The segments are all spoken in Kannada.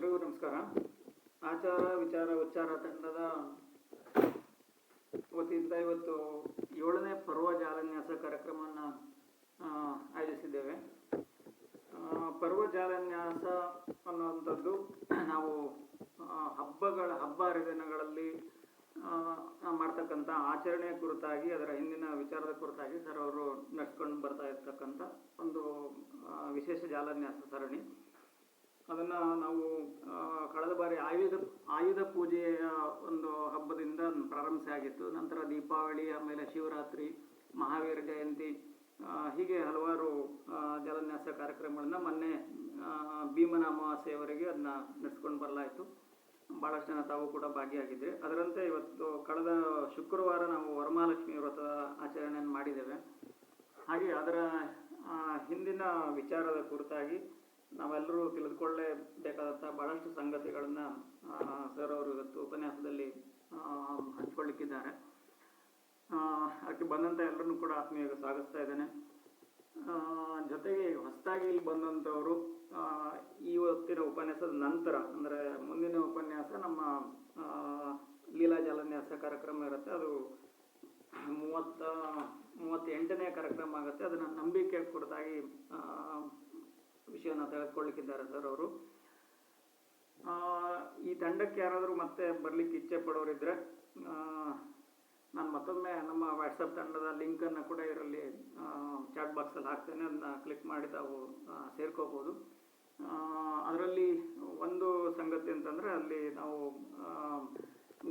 ಎಲ್ರಿಗೂ ನಮಸ್ಕಾರ. ಆಚಾರ ವಿಚಾರ ಉಚ್ಚಾರ ತಂಡದ ವತಿಯಿಂದ ಇವತ್ತು 7ನೇ ಪರ್ವ ಜಾಲನ್ಯಾಸ ಕಾರ್ಯಕ್ರಮವನ್ನು ಆಯೋಜಿಸಿದ್ದೇವೆ. ಪರ್ವ ಜಾಲನ್ಯಾಸ ಅನ್ನುವಂಥದ್ದು ನಾವು ಹಬ್ಬ ಹರಿದಿನಗಳಲ್ಲಿ ಮಾಡ್ತಕ್ಕಂಥ ಆಚರಣೆಯ ಕುರಿತಾಗಿ, ಅದರ ಹಿಂದಿನ ವಿಚಾರದ ಕುರಿತಾಗಿ ಸರ್ ಅವರು ನಡೆಸ್ಕೊಂಡು ಬರ್ತಾ ಇರ್ತಕ್ಕಂಥ ಒಂದು ವಿಶೇಷ ಜಾಲನ್ಯಾಸ ಸರಣಿ. ಅದನ್ನು ನಾವು ಕಳೆದ ಬಾರಿ ಆಯುಧ ಪೂಜೆಯ ಒಂದು ಹಬ್ಬದಿಂದ ಪ್ರಾರಂಭಿಸಿ ಆಗಿತ್ತು. ನಂತರ ದೀಪಾವಳಿ, ಆಮೇಲೆ ಶಿವರಾತ್ರಿ, ಮಹಾವೀರ ಜಯಂತಿ, ಹೀಗೆ ಹಲವಾರು ಜಲನ್ಯಾಸ ಕಾರ್ಯಕ್ರಮಗಳನ್ನ ಮೊನ್ನೆ ಭೀಮನ ಅಮಾವಾಸ್ಯೆಯವರೆಗೆ ಅದನ್ನ ನಡೆಸ್ಕೊಂಡು ಬರಲಾಯಿತು. ಭಾಳಷ್ಟು ಜನ ತಾವು ಕೂಡ ಭಾಗಿಯಾಗಿದ್ದರೆ. ಅದರಂತೆ ಇವತ್ತು ಕಳೆದ ಶುಕ್ರವಾರ ನಾವು ವರಮಹಾಲಕ್ಷ್ಮಿ ವ್ರತದ ಆಚರಣೆಯನ್ನು ಮಾಡಿದ್ದೇವೆ. ಹಾಗೆ ಅದರ ಹಿಂದಿನ ವಿಚಾರದ ಕುರಿತಾಗಿ ನಾವೆಲ್ಲರೂ ತಿಳಿದುಕೊಳ್ಳಲೇಬೇಕಾದಂಥ ಭಾಳಷ್ಟು ಸಂಗತಿಗಳನ್ನು ಸರ್ ಅವರು ಇವತ್ತು ಉಪನ್ಯಾಸದಲ್ಲಿ ಹಂಚಿಕೊಳ್ಳಿಕ್ಕಿದ್ದಾರೆ. ಅದಕ್ಕೆ ಬಂದಂಥ ಎಲ್ಲರನ್ನೂ ಕೂಡ ಆತ್ಮೀಯವಾಗಿ ಸ್ವಾಗತಿಸ್ತಾ ಇದ್ದೇನೆ. ಜೊತೆಗೆ ಹೊಸದಾಗಿ ಇಲ್ಲಿ ಬಂದಂಥವರು ಇವತ್ತಿನ ಉಪನ್ಯಾಸದ ನಂತರ, ಅಂದರೆ ಮುಂದಿನ ಉಪನ್ಯಾಸ ನಮ್ಮ ಲೀಲಾ ಜಲನ್ಯಾಸ ಕಾರ್ಯಕ್ರಮ ಇರುತ್ತೆ. ಅದು 38ನೇ ಕಾರ್ಯಕ್ರಮ ಆಗುತ್ತೆ. ಅದನ್ನು ನಂಬಿಕೆ ಕುರಿತಾಗಿ ವಿಷಯವನ್ನು ತೆಗೆದುಕೊಳ್ಳಿಕ್ಕಿದ್ದಾರೆ ಸರ್ ಅವರು. ಈ ತಂಡಕ್ಕೆ ಯಾರಾದರೂ ಮತ್ತೆ ಬರಲಿಕ್ಕೆ ಇಚ್ಛೆ ಪಡೋರಿದ್ದರೆ ನಾನು ಮತ್ತೊಮ್ಮೆ ನಮ್ಮ ವಾಟ್ಸಪ್ ತಂಡದ ಲಿಂಕನ್ನು ಕೂಡ ಇದರಲ್ಲಿ ಚಾಟ್ ಬಾಕ್ಸಲ್ಲಿ ಹಾಕ್ತೇನೆ. ಅದನ್ನ ಕ್ಲಿಕ್ ಮಾಡಿ ತಾವು ಸೇರ್ಕೋಬೋದು. ಅದರಲ್ಲಿ ಒಂದು ಸಂಗತಿ ಅಂತಂದರೆ, ಅಲ್ಲಿ ನಾವು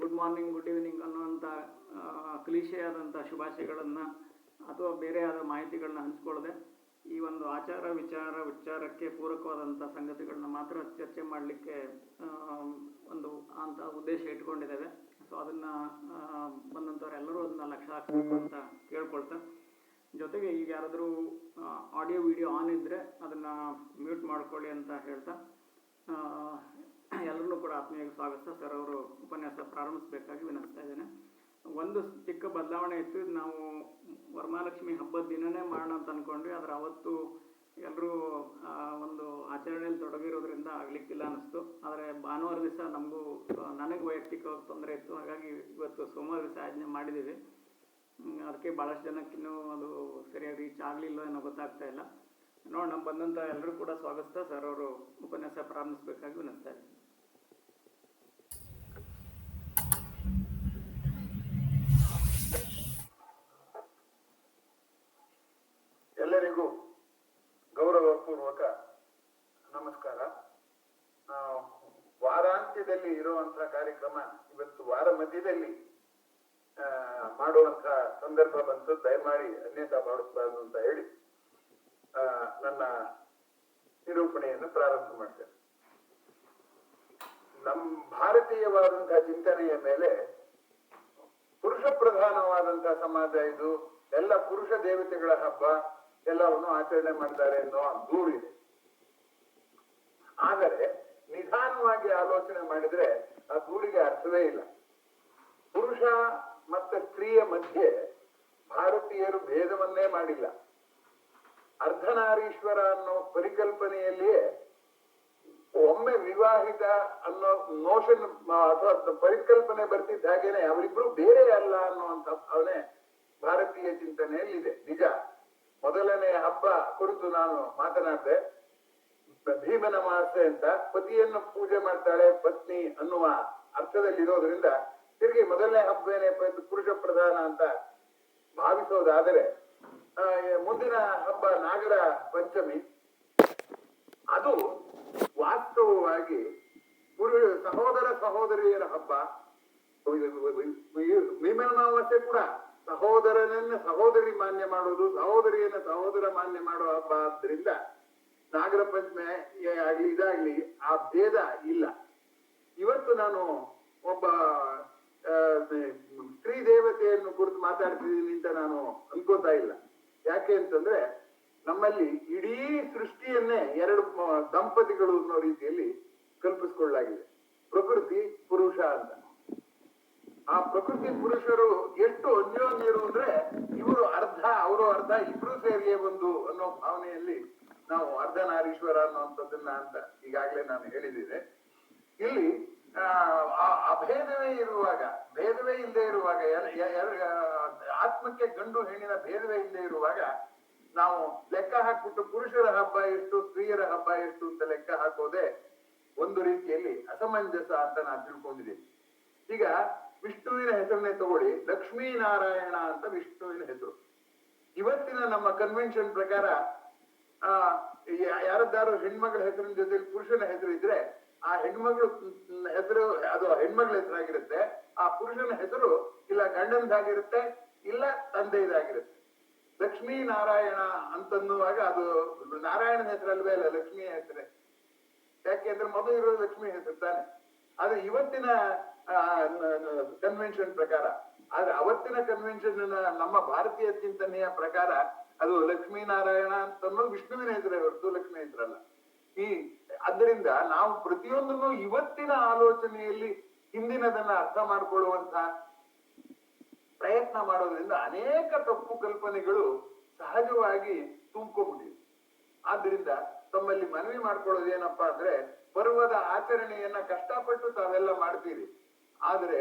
ಗುಡ್ ಮಾರ್ನಿಂಗ್, ಗುಡ್ ಈವ್ನಿಂಗ್ ಅನ್ನುವಂಥ ಕ್ಲೀಶೆಯಾದಂಥ ಶುಭಾಶಯಗಳನ್ನು ಅಥವಾ ಬೇರೆ ಆದ ಮಾಹಿತಿಗಳನ್ನ ಹಂಚ್ಕೊಳ್ಳದೆ ಈ ಒಂದು ಆಚಾರ ವಿಚಾರ ಉಚ್ಚಾರಕ್ಕೆ ಪೂರಕವಾದಂಥ ಸಂಗತಿಗಳನ್ನ ಮಾತ್ರ ಚರ್ಚೆ ಮಾಡಲಿಕ್ಕೆ ಒಂದು ಅಂತ ಉದ್ದೇಶ ಇಟ್ಕೊಂಡಿದ್ದೇವೆ. ಸೊ ಅದನ್ನು ಬಂದಂಥವ್ರು ಎಲ್ಲರೂ ಅದನ್ನ ಲಕ್ಷ್ಯ ಹಾಕಬೇಕು ಅಂತ ಕೇಳ್ಕೊಳ್ತಾ, ಜೊತೆಗೆ ಈಗ ಯಾರಾದರೂ ಆಡಿಯೋ ವಿಡಿಯೋ ಆನ್ ಇದ್ದರೆ ಅದನ್ನು ಮ್ಯೂಟ್ ಮಾಡ್ಕೊಳ್ಳಿ ಅಂತ ಹೇಳ್ತಾ ಎಲ್ಲರನ್ನೂ ಕೂಡ ಆತ್ಮೀಯವಾಗಿ ಸ್ವಾಗತಿಸ್ತಾ ಸರ್ ಅವರು ಉಪನ್ಯಾಸ ಪ್ರಾರಂಭಿಸಬೇಕಾಗಿ ವಿನಂತಿಸ್ತಾ ಇದ್ದೇನೆ. ಒಂದು ಚಿಕ್ಕ ಬದಲಾವಣೆ ಇತ್ತು. ನಾವು ವರಮಹಾಲಕ್ಷ್ಮಿ ಹಬ್ಬದ ದಿನನೇ ಮಾಡೋಣ ಅಂತ ಅಂದ್ಕೊಂಡ್ವಿ. ಆದರೆ ಅವತ್ತು ಎಲ್ಲರೂ ಒಂದು ಆಚರಣೆಯಲ್ಲಿ ತೊಡಗಿರೋದ್ರಿಂದ ಆಗಲಿಕ್ಕಿಲ್ಲ ಅನ್ನಿಸ್ತು. ಆದರೆ ಭಾನುವಾರ ದಿವಸ ನನಗೆ ವೈಯಕ್ತಿಕವಾಗಿ ತೊಂದರೆ ಇತ್ತು. ಹಾಗಾಗಿ ಇವತ್ತು ಸೋಮವಾರ ದಿವಸ ಆಯೋಜನೆ ಮಾಡಿದ್ದೀವಿ. ಅದಕ್ಕೆ ಭಾಳಷ್ಟು ಜನಕ್ಕಿನ್ನೂ ಅದು ಸರಿಯಾಗಿ ರೀಚ್ ಆಗಲಿಲ್ಲ ಏನೋ ಗೊತ್ತಾಗ್ತಾ ಇಲ್ಲ. ನೋಡೋಣ. ಬಂದಂಥ ಎಲ್ಲರೂ ಕೂಡ ಸ್ವಾಗತಿಸ್ತಾ ಸರ್ ಅವರು ಉಪನ್ಯಾಸ ಪ್ರಾರಂಭಿಸಬೇಕಾಗಿ ವಿನಂತಿಸ್ತಾ ಇದ್ದೀನಿ. ಎಲ್ಲರಿಗೂ ಗೌರವಪೂರ್ವಕ ನಮಸ್ಕಾರ. ವಾರಾಂತ್ಯದಲ್ಲಿ ಇರುವಂತಹ ಕಾರ್ಯಕ್ರಮ ಇವತ್ತು ವಾರ ಮಧ್ಯದಲ್ಲಿ ಮಾಡುವಂತಹ ಸಂದರ್ಭ ಬಂತು. ದಯಮಾಡಿ ಅನ್ಯತಾ ಮಾಡಿಸಬಾರದು ಅಂತ ಹೇಳಿ ನನ್ನ ನಿರೂಪಣೆಯನ್ನು ಪ್ರಾರಂಭ ಮಾಡ್ತೇನೆ. ನಮ್ಮ ಭಾರತೀಯವಾದಂತಹ ಚಿಂತನೆಯ ಮೇಲೆ ಪುರುಷ ಪ್ರಧಾನವಾದಂತಹ ಸಮಾಜ ಇದು. ಎಲ್ಲ ಪುರುಷ ದೇವತೆಗಳ ಹಬ್ಬ ಎಲ್ಲವನ್ನು ಆಚರಣೆ ಮಾಡ್ತಾರೆ ಅನ್ನೋ ದೂರಿದೆ. ಆದರೆ ನಿಧಾನವಾಗಿ ಆಲೋಚನೆ ಮಾಡಿದ್ರೆ ಆ ದೂರಿಗೆ ಅರ್ಥವೇ ಇಲ್ಲ. ಪುರುಷ ಮತ್ತು ಸ್ತ್ರೀಯ ಮಧ್ಯೆ ಭಾರತೀಯರು ಭೇದವನ್ನೇ ಮಾಡಿಲ್ಲ. ಅರ್ಧನಾರೀಶ್ವರ ಅನ್ನೋ ಪರಿಕಲ್ಪನೆಯಲ್ಲಿಯೇ ಒಮ್ಮೆ ವಿವಾಹಿತ ಅನ್ನೋ ನೋಷನ್ ಅಥವಾ ಪರಿಕಲ್ಪನೆ ಬರ್ತಿದ್ದ ಹಾಗೇನೆ ಅವರಿಬ್ರು ಬೇರೆ ಅಲ್ಲ ಅನ್ನುವಂಥ ಭಾವನೆ ಭಾರತೀಯ ಚಿಂತನೆಯಲ್ಲಿದೆ. ನಿಜ. ಮೊದಲನೇ ಹಬ್ಬ ಕುರಿತು ನಾನು ಮಾತನಾಡಿದೆ. ಭೀಮನ ಅಮಾವಾಸ್ಯೆ ಅಂತ ಪತಿಯನ್ನು ಪೂಜೆ ಮಾಡ್ತಾಳೆ ಪತ್ನಿ ಅನ್ನುವ ಅರ್ಥದಲ್ಲಿರೋದ್ರಿಂದ ತಿರುಗಿ ಮೊದಲನೇ ಹಬ್ಬವೇನೆ ಪುರುಷ ಪ್ರಧಾನ ಅಂತ ಭಾವಿಸೋದಾದರೆ, ಮುಂದಿನ ಹಬ್ಬ ನಾಗರ ಪಂಚಮಿ. ಅದು ವಾಸ್ತವವಾಗಿ ಸಹೋದರ ಸಹೋದರಿಯರ ಹಬ್ಬ. ಭೀಮನ ಅಮಾವಾಸ್ಯೆ ಕೂಡ ಸಹೋದರನನ್ನ ಸಹೋದರಿ ಮಾನ್ಯ ಮಾಡೋದು, ಸಹೋದರಿಯನ್ನ ಸಹೋದರ ಮಾನ್ಯ ಮಾಡುವ ಹಬ್ಬ. ಆದ್ರಿಂದ ನಾಗರ ಪಂಚಮಿ ಆಗ್ಲಿ ಇದಾಗ್ಲಿ ಆ ಭೇದ ಇಲ್ಲ. ಇವತ್ತು ನಾನು ಒಬ್ಬ ಸ್ತ್ರೀ ದೇವತೆಯನ್ನು ಕುರಿತು ಮಾತಾಡ್ತಿದ್ದೀನಿ ಅಂತ ನಾನು ಅನ್ಕೋತಾ ಇಲ್ಲ. ಯಾಕೆ ಅಂತಂದ್ರೆ ನಮ್ಮಲ್ಲಿ ಇಡೀ ಸೃಷ್ಟಿಯನ್ನೇ ಎರಡು ದಂಪತಿಗಳು ಅನ್ನೋ ರೀತಿಯಲ್ಲಿ ಕಲ್ಪಿಸ್ಕೊಳ್ಳಲಾಗಿದೆ. ಪ್ರಕೃತಿ, ಪುರುಷ ಅಂತ. ಆ ಪ್ರಕೃತಿ ಪುರುಷರು ಎಷ್ಟು ಅನ್ಯೋನ್ಯರು ಅಂದ್ರೆ ಇವರು ಅರ್ಧ ಅವರು ಅರ್ಧ ಇಬ್ರು ಸೇರಿಯೇ ಒಂದು ಅನ್ನೋ ಭಾವನೆಯಲ್ಲಿ ನಾವು ಅರ್ಧನಾರೀಶ್ವರ ಅನ್ನುವಂಥದ್ದನ್ನ ಅಂತ ಈಗಾಗಲೇ ನಾನು ಹೇಳಿದ್ದೇನೆ. ಇಲ್ಲಿ ಅಭೇದವೇ ಇರುವಾಗ, ಭೇದವೇ ಇಲ್ಲದೆ ಇರುವಾಗ, ಆತ್ಮಕ್ಕೆ ಗಂಡು ಹೆಣ್ಣಿನ ಭೇದವೇ ಇಲ್ಲದೆ ಇರುವಾಗ ನಾವು ಲೆಕ್ಕ ಹಾಕ್ಬಿಟ್ಟು ಪುರುಷರ ಹಬ್ಬ ಎಷ್ಟು ಸ್ತ್ರೀಯರ ಹಬ್ಬ ಎಷ್ಟು ಅಂತ ಲೆಕ್ಕ ಹಾಕೋದೆ ಒಂದು ರೀತಿಯಲ್ಲಿ ಅಸಮಂಜಸ ಅಂತ ನಾನು ತಿಳ್ಕೊಂಡಿದ್ದೀನಿ. ಈಗ ವಿಷ್ಣುವಿನ ಹೆಸರನ್ನೇ ತಗೊಳ್ಳಿ, ಲಕ್ಷ್ಮೀನಾರಾಯಣ ಅಂತ ವಿಷ್ಣುವಿನ ಹೆಸರು. ಇವತ್ತಿನ ನಮ್ಮ ಕನ್ವೆನ್ಷನ್ ಪ್ರಕಾರ ಯಾರದ್ದಾರು ಹೆಣ್ಮಗಳ ಹೆಸರಿನ ಜೊತೆಲಿ ಪುರುಷನ ಹೆಸರು ಇದ್ರೆ ಆ ಹೆಣ್ಮಗಳು ಹೆಸರು ಅದು ಹೆಣ್ಮಗಳ ಹೆಸರಾಗಿರುತ್ತೆ, ಆ ಪುರುಷನ ಹೆಸರು ಇಲ್ಲ ಗಂಡನದಾಗಿರುತ್ತೆ ಇಲ್ಲ ತಂದೆಯದಾಗಿರುತ್ತೆ. ಲಕ್ಷ್ಮೀ ನಾರಾಯಣ ಅಂತನ್ನುವಾಗ ಅದು ನಾರಾಯಣನ ಹೆಸರಲ್ವೇ ಅಲ್ಲ, ಲಕ್ಷ್ಮಿಯ ಹೆಸರೇ. ಯಾಕೆಂದ್ರೆ ಮೊದಲು ಇರೋದು ಲಕ್ಷ್ಮಿ ಹೆಸರು ತಾನೆ. ಆದ್ರೆ ಇವತ್ತಿನ ಕನ್ವೆನ್ಷನ್ ಪ್ರಕಾರ, ಆದ್ರೆ ಅವತ್ತಿನ ಕನ್ವೆನ್ಷನ್ ನಮ್ಮ ಭಾರತೀಯ ಚಿಂತನೆಯ ಪ್ರಕಾರ ಅದು ಲಕ್ಷ್ಮೀನಾರಾಯಣ ಅಂತ ಅನ್ನೋದು ವಿಷ್ಣುವಿನ ಹೆಸರೇ ಹೊರತು ಲಕ್ಷ್ಮಿ ಹೆಸರಲ್ಲ. ಅದರಿಂದ ನಾವು ಪ್ರತಿಯೊಂದನ್ನು ಇವತ್ತಿನ ಆಲೋಚನೆಯಲ್ಲಿ ಹಿಂದಿನದನ್ನ ಅರ್ಥ ಮಾಡ್ಕೊಳ್ಳುವಂತ ಪ್ರಯತ್ನ ಮಾಡೋದ್ರಿಂದ ಅನೇಕ ತಪ್ಪು ಕಲ್ಪನೆಗಳು ಸಹಜವಾಗಿ ತುಂಬಿಕೊಂಡ್ಬಿಟ್ಟಿವೆ. ಆದ್ರಿಂದ ತಮ್ಮಲ್ಲಿ ಮನವಿ ಮಾಡ್ಕೊಳ್ಳೋದು ಏನಪ್ಪಾ ಅಂದ್ರೆ, ಪರ್ವದ ಆಚರಣೆಯನ್ನ ಕಷ್ಟಪಟ್ಟು ತಾವೆಲ್ಲ ಮಾಡ್ತೀರಿ, ಆದ್ರೆ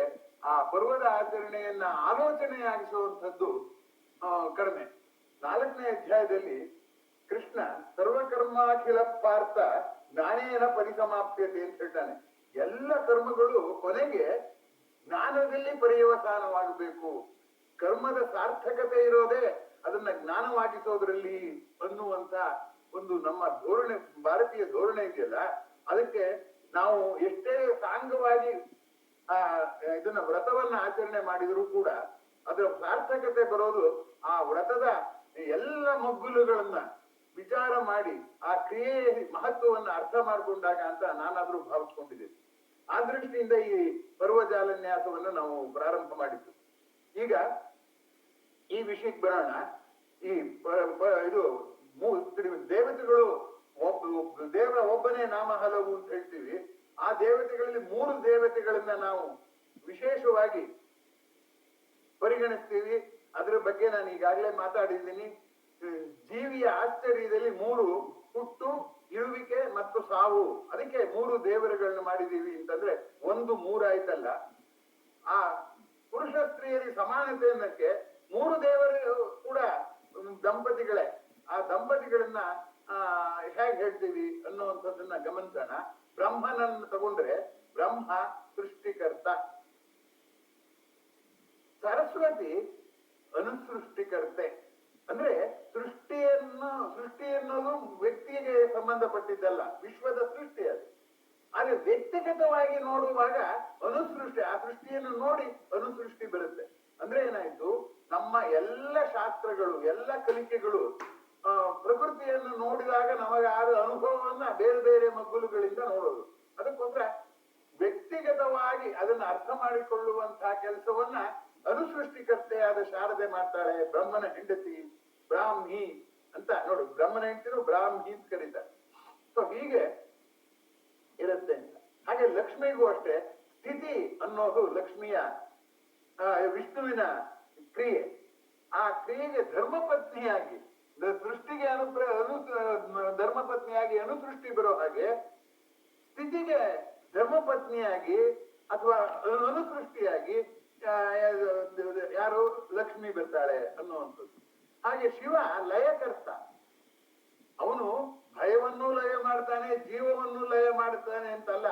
ಆ ಪರ್ವದ ಆಚರಣೆಯನ್ನ ಆಲೋಚನೆಯಾಗಿಸುವಂಥದ್ದು ಕಡಿಮೆ. 4ನೇ ಅಧ್ಯಾಯದಲ್ಲಿ ಕೃಷ್ಣ ಸರ್ವಕರ್ಮಾಖಿಲ ಪಾರ್ಥ ಜ್ಞಾನೇನ ಪರಿಸಮಾಪ್ಯತೆ ಅಂತ ಹೇಳ್ತಾನೆ. ಎಲ್ಲ ಕರ್ಮಗಳು ಕೊನೆಗೆ ಜ್ಞಾನದಲ್ಲಿ ಪರ್ಯವಸಾನವಾಗಬೇಕು. ಕರ್ಮದ ಸಾರ್ಥಕತೆ ಇರೋದೇ ಅದನ್ನ ಜ್ಞಾನವಾಗಿಸೋದ್ರಲ್ಲಿ ಅನ್ನುವಂತ ಒಂದು ನಮ್ಮ ಧೋರಣೆ, ಭಾರತೀಯ ಧೋರಣೆ ಇದೆಯಲ್ಲ, ಅದಕ್ಕೆ ನಾವು ಎಷ್ಟೇ ಸಾಂಗವಾಗಿ ಇದನ್ನ ವ್ರತವನ್ನ ಆಚರಣೆ ಮಾಡಿದ್ರು ಕೂಡ ಅದರ ಸಾರ್ಥಕತೆ ಬರೋದು ಆ ವ್ರತದ ಎಲ್ಲ ಮಗ್ಗುಲುಗಳನ್ನ ವಿಚಾರ ಮಾಡಿ ಆ ಕ್ರಿಯೆಯ ಮಹತ್ವವನ್ನು ಅರ್ಥ ಮಾಡ್ಕೊಂಡಾಗ ಅಂತ ನಾನಾದ್ರೂ ಭಾವಿಸ್ಕೊಂಡಿದ್ದೀನಿ. ಆ ದೃಷ್ಟಿಯಿಂದ ಈ ಪರ್ವಜಾಲನ್ಯಾಸವನ್ನು ನಾವು ಪ್ರಾರಂಭ ಮಾಡಿದ್ದು. ಈಗ ಈ ವಿಷಯಕ್ಕೆ ಬರೋಣ. ಈ ಇದು ದೇವತೆಗಳು ದೇವರ ಒಬ್ಬನೇ ನಾಮ ಹಲವು ಅಂತ ಹೇಳ್ತೀವಿ. ಆ ದೇವತೆಗಳಲ್ಲಿ 3 ದೇವತೆಗಳನ್ನ ನಾವು ವಿಶೇಷವಾಗಿ ಪರಿಗಣಿಸ್ತೀವಿ. ಅದರ ಬಗ್ಗೆ ನಾನು ಈಗಾಗಲೇ ಮಾತಾಡಿದ್ದೀನಿ. ಜೀವಿಯ ಆಶ್ಚರ್ಯದಲ್ಲಿ 3 ಹುಟ್ಟು, ಇರುವಿಕೆ ಮತ್ತು ಸಾವು, ಅದಕ್ಕೆ 3 ದೇವರುಗಳನ್ನ ಮಾಡಿದೀವಿ ಅಂತಂದ್ರೆ 1 3 ಆಯ್ತಲ್ಲ. ಆ ಪುರುಷ ಸ್ತ್ರೀಯರಿಗೆ ಸಮಾನತೆ ಅನ್ನಕ್ಕೆ 3 ದೇವರು ಕೂಡ ದಂಪತಿಗಳೇ. ಆ ದಂಪತಿಗಳನ್ನ ಹೇಗೆ ಹೇಳ್ತೀವಿ ಅನ್ನುವಂಥದ್ದನ್ನ ಗಮನಿಸೋಣ. ಬ್ರಹ್ಮನನ್ನು ತಗೊಂಡ್ರೆ ಬ್ರಹ್ಮ ಸೃಷ್ಟಿಕರ್ತ, ಸರಸ್ವತಿ ಅನುಸೃಷ್ಟಿಕರ್ತೆ. ಅಂದ್ರೆ ಸೃಷ್ಟಿ ಅನ್ನೋದು ವ್ಯಕ್ತಿಗೆ ಸಂಬಂಧಪಟ್ಟಿದ್ದಲ್ಲ, ವಿಶ್ವದ ಸೃಷ್ಟಿ ಅದು. ಆದ್ರೆ ವ್ಯಕ್ತಿಗತವಾಗಿ ನೋಡುವಾಗ ಅನುಸೃಷ್ಟಿ, ಆ ಸೃಷ್ಟಿಯನ್ನು ನೋಡಿ ಅನುಸೃಷ್ಟಿ ಬರುತ್ತೆ. ಅಂದ್ರೆ ಏನಾಯ್ತು, ನಮ್ಮ ಎಲ್ಲ ಶಾಸ್ತ್ರಗಳು, ಎಲ್ಲ ಕಲಿಕೆಗಳು ಪ್ರಕೃತಿಯನ್ನು ನೋಡಿದಾಗ ನಮಗಾದ ಅನುಭವವನ್ನ ಬೇರೆ ಬೇರೆ ಮಗ್ಗುಲುಗಳಿಂದ ನೋಡೋದು. ಅದಕ್ಕೋಸ್ಕರ ವ್ಯಕ್ತಿಗತವಾಗಿ ಅದನ್ನ ಅರ್ಥ ಮಾಡಿಕೊಳ್ಳುವಂತಹ ಕೆಲಸವನ್ನ ಅನುಸೃಷ್ಟಿಕರ್ತೆಯಾದ ಶಾರದೆ ಮಾಡ್ತಾಳೆ. ಬ್ರಹ್ಮನ ಹೆಂಡತಿ ಬ್ರಾಹ್ಮಿ ಅಂತ ನೋಡಿ, ಬ್ರಹ್ಮನ ಹೆಂಡತಿರು ಬ್ರಾಹ್ಮಿ ಅಂತ ಕರೀತಾರೆ. ಸೊ ಹೀಗೆ ಇರುತ್ತೆ ಅಂತ. ಹಾಗೆ ಲಕ್ಷ್ಮಿಗೂ ಅಷ್ಟೇ ಸ್ಥಿತಿ ಅನ್ನೋದು ಲಕ್ಷ್ಮಿಯ ವಿಷ್ಣುವಿನ ಕ್ರಿಯೆ. ಆ ಕ್ರಿಯೆಗೆ ಧರ್ಮಪತ್ನಿಯಾಗಿ, ಸೃಷ್ಟಿಗೆ ಧರ್ಮಪತ್ನಿಯಾಗಿ ಅನುಸೃಷ್ಟಿ ಬರೋ ಹಾಗೆ ಸ್ಥಿತಿಗೆ ಧರ್ಮಪತ್ನಿಯಾಗಿ ಅಥವಾ ಅನುಸೃಷ್ಟಿಯಾಗಿ ಯಾರು ಲಕ್ಷ್ಮಿ ಬರ್ತಾಳೆ ಅನ್ನುವಂಥದ್ದು. ಹಾಗೆ ಶಿವ ಲಯಕರ್ತ, ಅವನು ಭಯವನ್ನು ಲಯ ಮಾಡ್ತಾನೆ, ಜೀವವನ್ನು ಲಯ ಮಾಡ್ತಾನೆ ಅಂತಲ್ಲ,